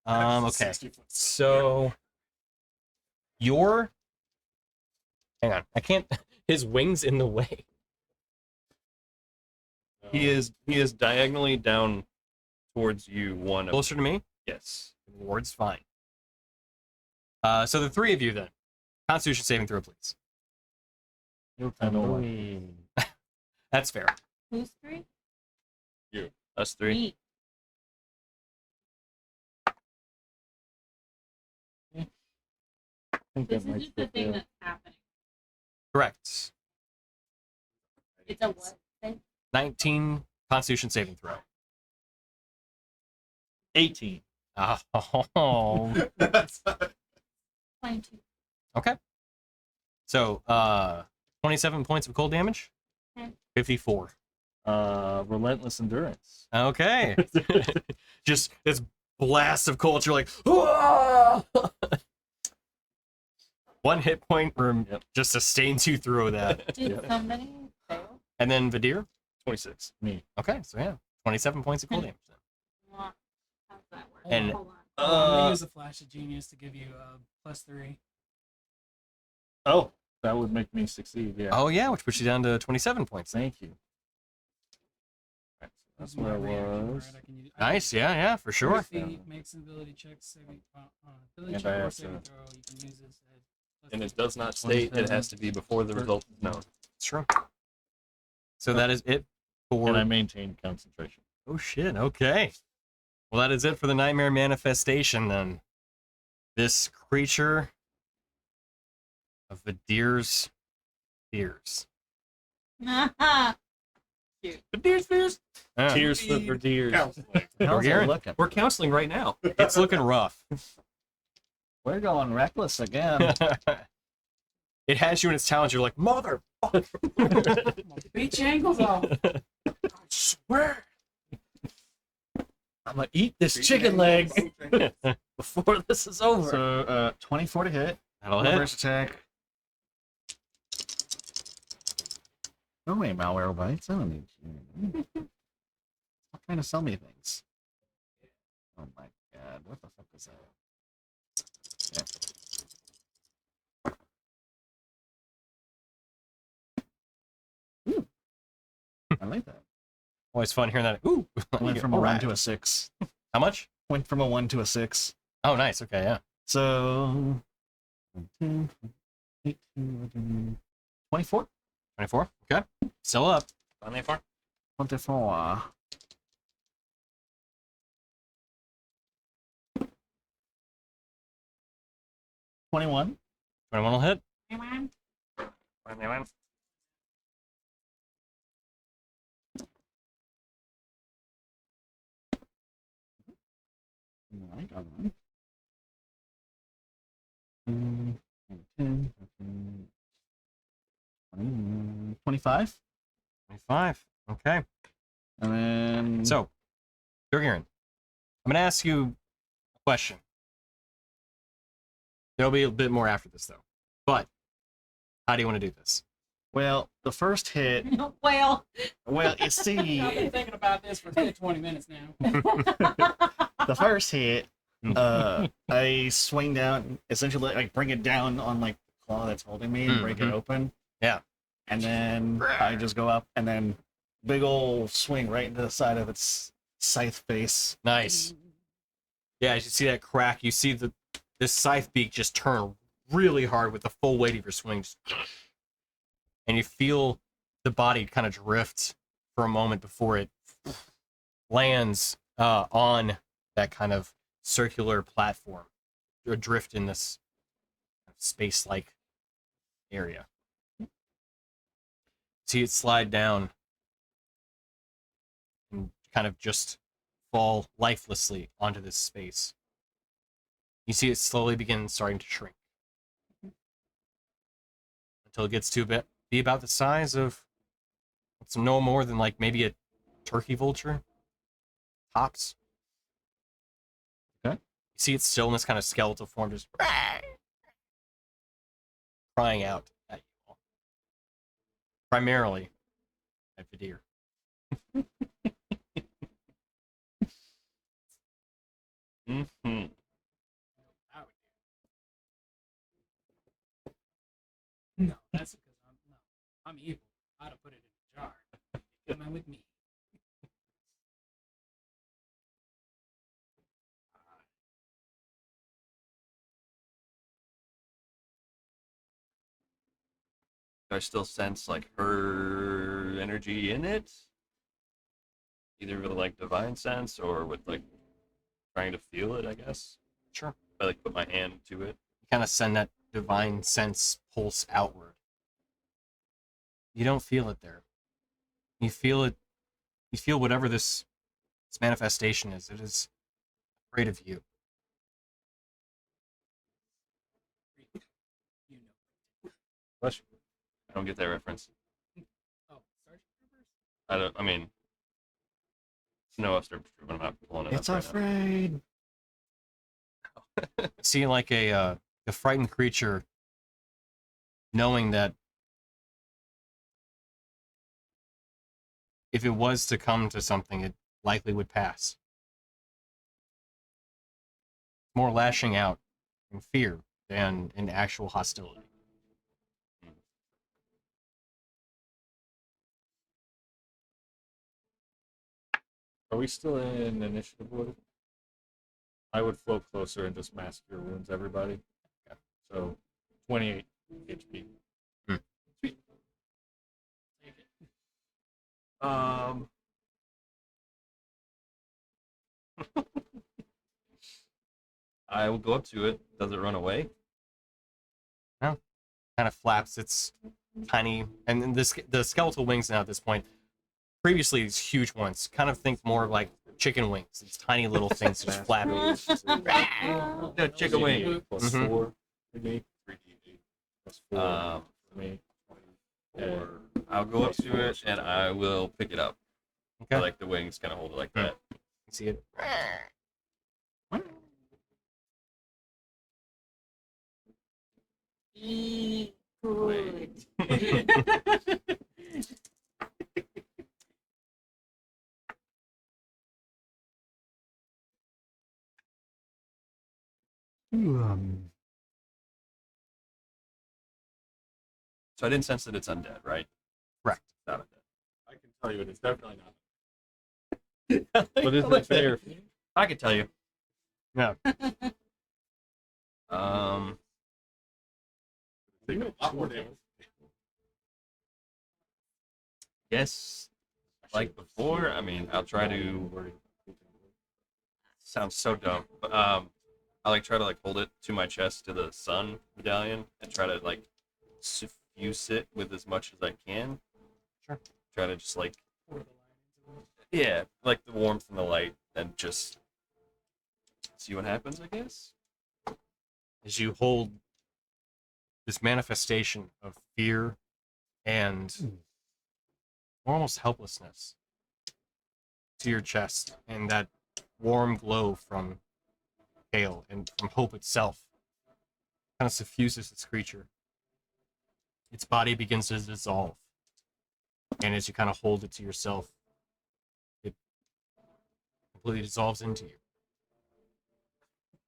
That's Okay. 60 foot. So your hang on, I can't his wings in the way. He is diagonally down towards you. One of Closer to me? yes. Ward's fine. So the 3 of you then. Constitution saving throw, please. I don't like That's fair. Who's 3? Us 3. Me. I think This that might is just the fit thing there. that's happening. Correct. It's a what thing? 19 Constitution saving throw. 18. Oh. That's 22. Okay. So 27 points of cold damage. Okay. 54. Relentless endurance. Okay. Just this blast of cold. You're like, "Whoa!" 1 hit point Yep. just sustains you through that. Did Yep. somebody fail? And then Vidir. 26. Me. Okay, so yeah, 27 points of cold damage. Then. Well, how's that work? And- Hold on. I'm gonna Uh, use a flash of genius to give you +3. Oh, that would make me succeed. Yeah. Oh yeah, which puts you down to 27 points. Thank you. That's Use where I my reaction, was. right? I can use- I Nice, can- yeah, for sure. Feet, makes an ability check, saving, ability And check I or have saving to- throw. You can use this. And it does not state it has to be before the result is known. It's true. So that is it for. And I maintain concentration. Oh shit. Okay. Well, that is it for the nightmare manifestation. Then this creature of the deer's fears. Deers, fears. Yeah. Tears for deers. counseling. How's Garen? it looking? We're counseling right now. It's looking rough. We're going reckless again. It has you in its talons. You're like, mother. Beat your ankles off. I swear. I'm gonna eat this chicken leg Poaching. before this is over. So 24 to hit. That'll My hit. first attack. No way, malware bites. I don't need you. Stop trying to sell me things. Oh my god, what the fuck is that? Yeah. Ooh. I like that. Always fun hearing that. Ooh. Went from a All 1 right. to a 6. How much? Went from a 1 to a 6. Oh, nice. Okay, yeah. So 10, 18, 24. 24. Okay. Still up. 24. 24. $21. 21 will hit. 21. Alright, alright. 10, 15, 20, 25. 25. Okay. And then So, Durgirin, I'm going to ask you a question. There'll be a bit more after this, though. But, how do you want to do this? well, the first hit, Well, well, you I've see, been thinking about this for 20 minutes now. the first hit, I swing down, essentially, like, bring it down on, like, the claw that's holding me and break it Mhm. open. Yeah. And then I just go up and then big ol' swing right into the side of its scythe face. Nice. Yeah, as you see that crack, you see this scythe beak just turn really hard with the full weight of your swing. And you feel the body kind of drift for a moment before it lands on that kind of circular platform, or drift in this space-like area. See it slide down and kind of just fall lifelessly onto this space. You see it slowly begin starting to shrink until it gets to be about the size of it's no more than like maybe a turkey vulture tops. Okay. You see it still in this kind of skeletal form, just crying out at you all. Primarily at Vidir. Mm-hmm. No, that's because I'm evil. I'd have put it in a jar. Come in with me. I still sense like her energy in it, either with like divine sense or with like trying to feel it. I guess. Sure. I like put my hand to it. You kind of send that divine sense pulse outward. You don't feel it there. You feel it. You feel whatever this manifestation is. It is afraid of you. You know. Bless you. I don't get that reference. Oh, Sergeant Troopers? I don't. I mean, no Stormtrooper, but I'm not pulling it It's up right afraid. See, like a frightened creature, knowing that if it was to come to something, it likely would pass. More lashing out in fear than in actual hostility. Are we still in initiative order? I would float closer and just mask your wounds, everybody. Okay. So, 28 HP. Take it. I will go up to it. Does it run away? Kind of flaps its tiny, and then the skeletal wings now at this point. Previously, these huge ones. Kind of think more like chicken wings. These tiny little things just flapping. No, chicken wing. Plus Mhm. 4 for me. 3d8. Plus 4 for me. Or I'll go up to it and I will pick it up. Okay. Like the wings, kind of hold it like that. You see it. Good. So I didn't sense that it's undead, right? Correct. It's not I can tell you it is definitely not. undead. But is it fair? I can tell you. Yeah. Take a lot more damage. Yes. Like before, I mean, I'll try to. Sounds so dumb, but I like try to like hold it to my chest to the sun medallion and try to like suffuse it with as much as I can. Sure. Try to just like yeah, like the warmth and the light, and just see what happens. I guess. As you hold this manifestation of fear and almost helplessness to your chest, and that warm glow from Kale and from hope itself kind of suffuses this creature. Its body begins to dissolve, and as you kind of hold it to yourself, it completely dissolves into you.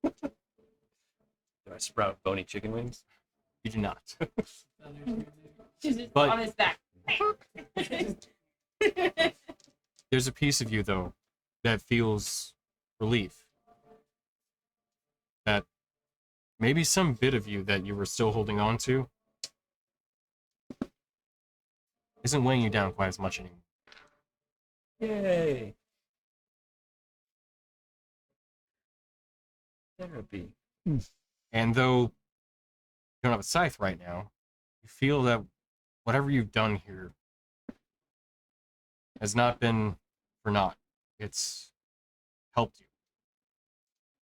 Do I sprout bony chicken wings? You do not. She's just But- on his back. There's a piece of you, though, that feels relief. That maybe some bit of you that you were still holding on to isn't weighing you down quite as much anymore. Yay! Therapy. And though you don't have a scythe right now, you feel that whatever you've done here has not been for naught. It's helped you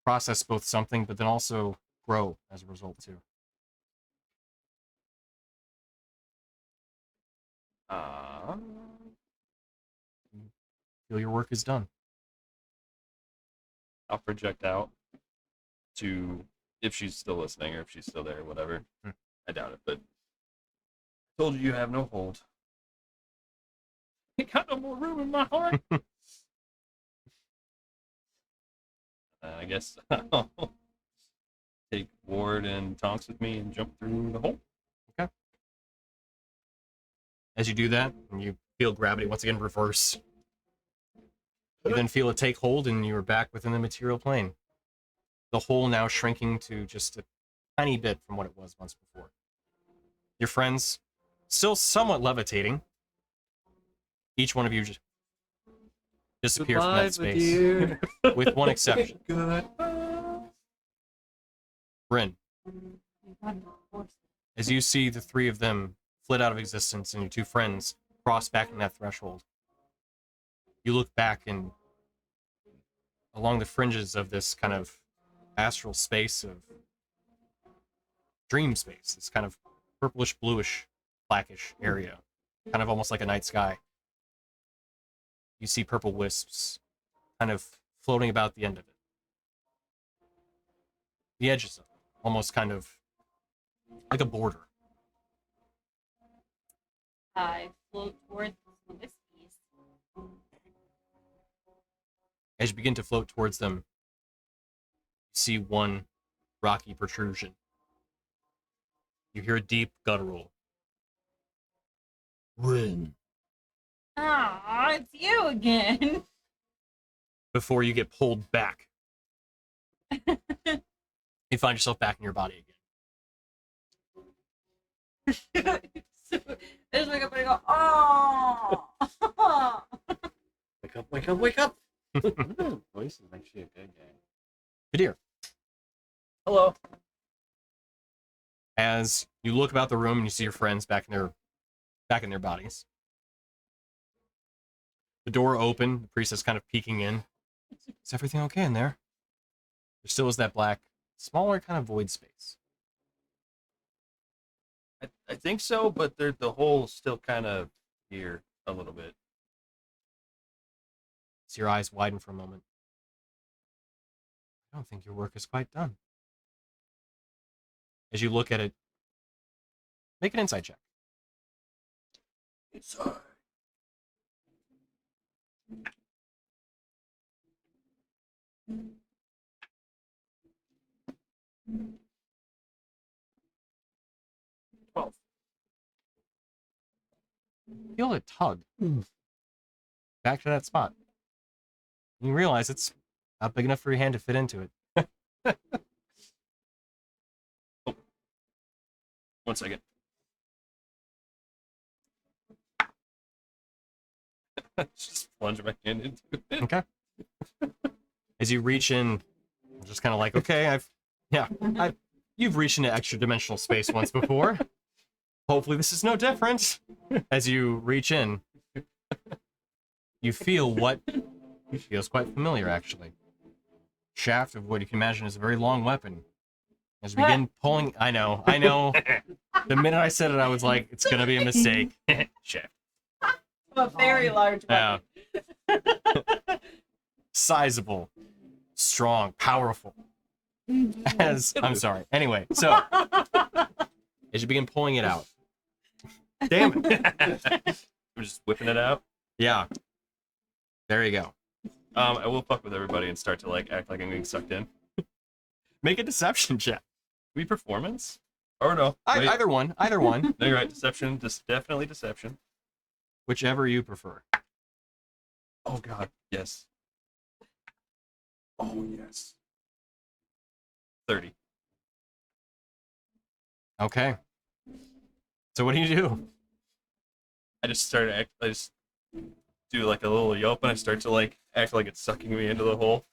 process both something, but then also grow as a result too. Feel your work is done. I'll project out to if she's still listening or if she's still there, whatever. I doubt it, but I told you have no hold. Ain't got no more room in my heart. I guess I'll take Ward and Tonks with me and jump through the hole. As you do that, and you feel gravity once again reverse, you then feel it take hold, and you are back within the material plane. The hole now shrinking to just a tiny bit from what it was once before. Your friends still somewhat levitating. Each one of you just disappear from that space, with one exception. Bryn, as you see the three of them flit out of existence and your two friends cross back in that threshold, you look back and along the fringes of this kind of astral space of dream space, this kind of purplish, bluish, blackish area, kind of almost like a night sky. You see purple wisps kind of floating about the end of it. The edges of it, almost kind of like a border. I float towards the wispies. As you begin to float towards them, you see one rocky protrusion. You hear a deep guttural. Rin. Ah, it's you again. Before you get pulled back. You find yourself back in your body again. So, I just wake up and I go, oh. Wake up, wake up, wake up! Voice is actually a good guy. Kadir, Hello. as you look about the room and you see your friends back in their bodies. The door open, the priest is kind of peeking in. Is everything okay in there? There still is that black, smaller kind of void space. I think so, but the hole's still kind of here a little bit. So your eyes widen for a moment. I don't think your work is quite done. As you look at it, make an insight check. Inside. Feel a tug back to that spot. You realize it's not big enough for your hand to fit into it. Oh. 1 second. Just plunge my hand into it. Okay. As you reach in, just kind of like, okay, you've reached into extra dimensional space once before. Hopefully this is no different. As you reach in, you feel what feels quite familiar, actually. Shaft of what you can imagine is a very long weapon. As you begin pulling, I know. The minute I said it, I was like, it's gonna be a mistake. Shaft. A very large Yeah. weapon. Sizable, strong, powerful. I'm sorry. Anyway, so as you begin pulling it out, damn it. I'm just whipping it out. Yeah. There you go. I will fuck with everybody and start to like act like I'm getting sucked in. Make a deception check. We performance? Or no? Wait. Either one. No, you're right. Deception. Definitely deception. Whichever you prefer. Oh god. Yes. Oh yes. 30. Okay. So what do you do? I just do like a little yelp and I start to like act like it's sucking me into the hole.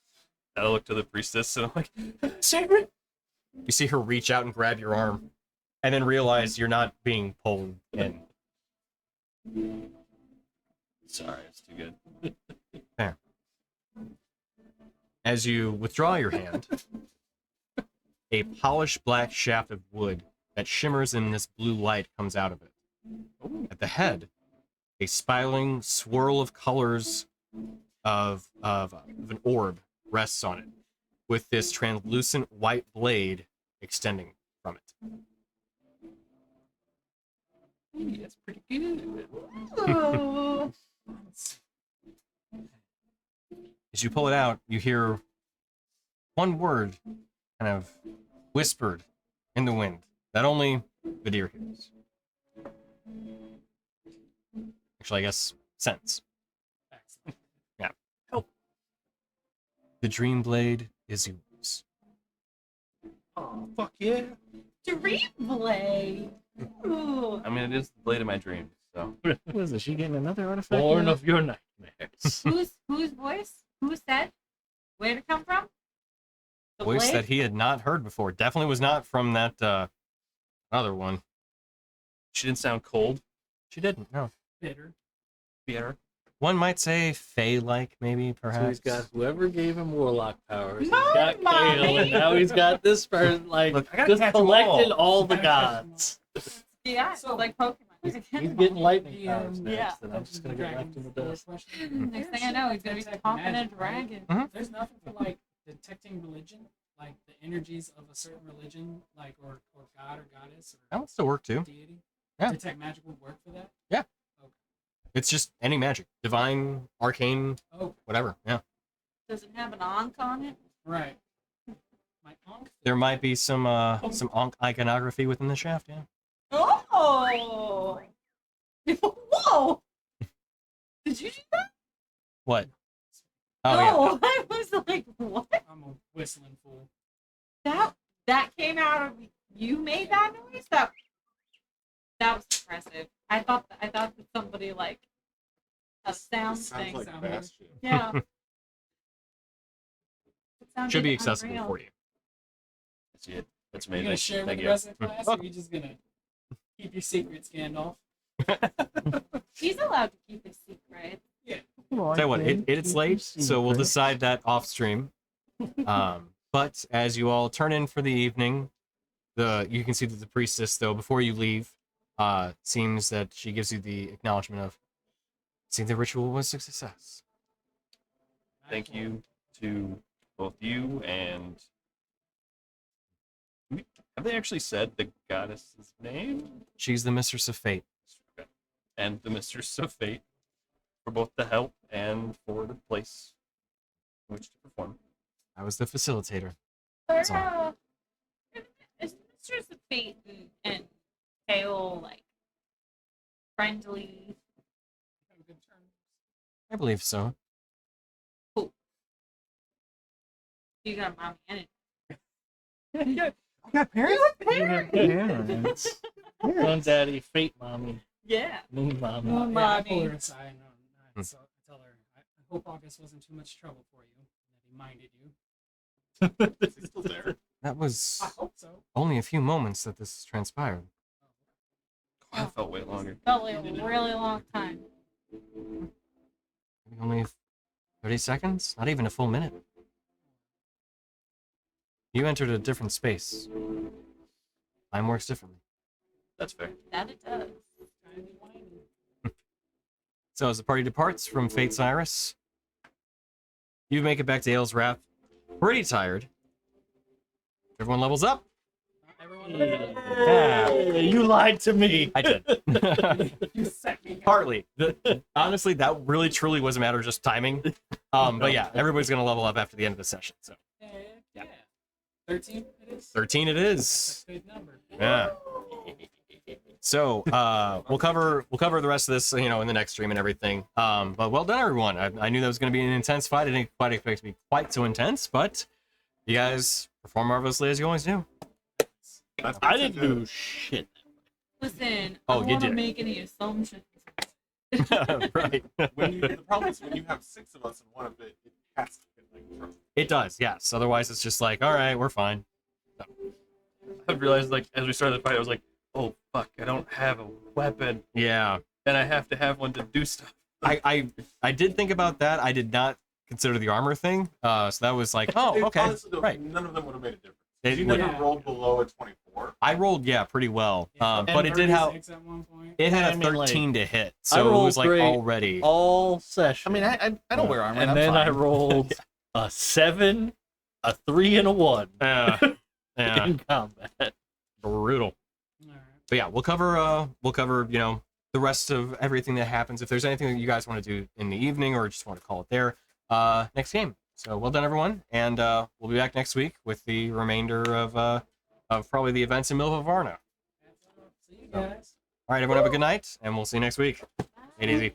And I look to the priestess and I'm like, save me! You see her reach out and grab your arm, and then realize you're not being pulled in. Sorry, it's too good. There. As you withdraw your hand, a polished black shaft of wood that shimmers in this blue light comes out of it. At the head, a spiraling swirl of colors of an orb rests on it, with this translucent white blade extending from it. Hey, that's pretty good. Oh. As you pull it out, you hear one word kind of whispered in the wind that only Vidir hears. Actually, I guess sense. Yeah. Help. The Dream Blade is yours. Oh, fuck yeah. Dream Blade. Ooh. I mean, it is the blade of my dreams, so. What is this? She getting another artifact? Born now? of your nightmares. Whose voice? Who said? Where did it come from? The Voice blade? that he had not heard before. Definitely was not from that other one. She didn't sound cold. She didn't, no. Bitter. Bitter. One might say Fey-like, maybe, perhaps. So he's got whoever gave him warlock powers. He's My got Kale, mommy. and now he's got this person. Like, Look, I gotta just catch 'em collected all. all the gods. Yeah, So- like Pokemon. He's getting lightning The, powers um, next, yeah. and I'm just gonna get left in the dust. Next thing I know, he's gonna be talking a dragon. There's nothing for like detecting religion, like the energies of a certain religion, like or god or goddess That or would still work, too. deity. Yeah. Detect magic would work for that. It's just any magic. Divine, arcane, Oh, whatever. Yeah. Does it have an onk on it? right. My uncle. There might be some iconography within the shaft, yeah. Oh! Whoa! Did you do that? What? Oh, yeah. no, I was like, what? I'm a whistling fool. That came out of you made that noise? That was impressive. I thought that somebody like a sound Sounds thing. like sound Bastion. Yeah. It sounded Should be accessible unreal. for you. That's it. That's Are you amazing. gonna share with Thank the you. rest of the class, or are you just gonna keep your secrets, Gandalf? He's allowed to keep his secret. Tell you what, it's late, so we'll decide that off stream. But as you all turn in for the evening, you can see that the priestess, though, before you leave, seems that she gives you the acknowledgement of, see, the ritual was a success. Thank you to both you and have they actually said the goddess's name? She's the Mistress of Fate. Okay. And the Mistress of Fate for both the help and for the place in which to perform. I was the facilitator. Or, all. is Mistress of Fate and Kale like friendly? I believe so. You got a mommy and I got parents. Parents. Moon Daddy, Fate Mommy, yeah. Moon Mommy. Moon Yeah, I pull mommy. her aside and I tell her, I hope August wasn't too much trouble for you, and that he minded you. Is he still there? That was I hope so. only a few moments that this transpired. Oh, that felt way longer. Felt like a really long time. Maybe only 30 seconds? Not even a full minute. You entered a different space. Time works differently. That's fair. That it does. So as the party departs from Fate's Iris, you make it back to Ale's Wrath. Pretty tired. Everyone levels up. Everyone, Hey, you lied to me. I did. you set me. Partly. Honestly, that really truly was a matter of just timing. But yeah, everybody's going to level up after the end of the session. So Yeah. 13 it is. 13 it That's is. a good number. Yeah. So we'll cover the rest of this, in the next stream and everything. But well done, everyone. I knew that was going to be an intense fight. I didn't quite expect it to be quite so intense, but you guys perform marvelously as you always do. I didn't do shit. Listen, Oh, I you don't want to did. make any assumptions. Right. The problem is when you have 6 of us and one of it has to get like trouble. It does, yes. Otherwise, it's just like, all right, we're fine. I realized, like, as we started the fight, I was like, oh, fuck, I don't have a weapon, Yeah. and I have to have one to do stuff. I did think about that. I did not consider the armor thing. So that was like, oh, okay, Honestly, though, right. none of them would have made a difference. It You would- never Yeah. rolled below a 24. I rolled, yeah, pretty well. Yeah, But it did have 36 at one point. it had I a mean, like, 13 to hit, I so it rolled was like great. already. All I session. mean, I don't wear armor. and I'm then I fine. rolled a 7, a 3, and a 1 Yeah, yeah, in combat. brutal. All right. But yeah, we'll cover the rest of everything that happens. If there's anything that you guys want to do in the evening or just want to call it there, next game. So well done, everyone, and we'll be back next week with the remainder of probably the events in Milva Varna. See you guys. All right, everyone, have a good night, and we'll see you next week. Take it easy.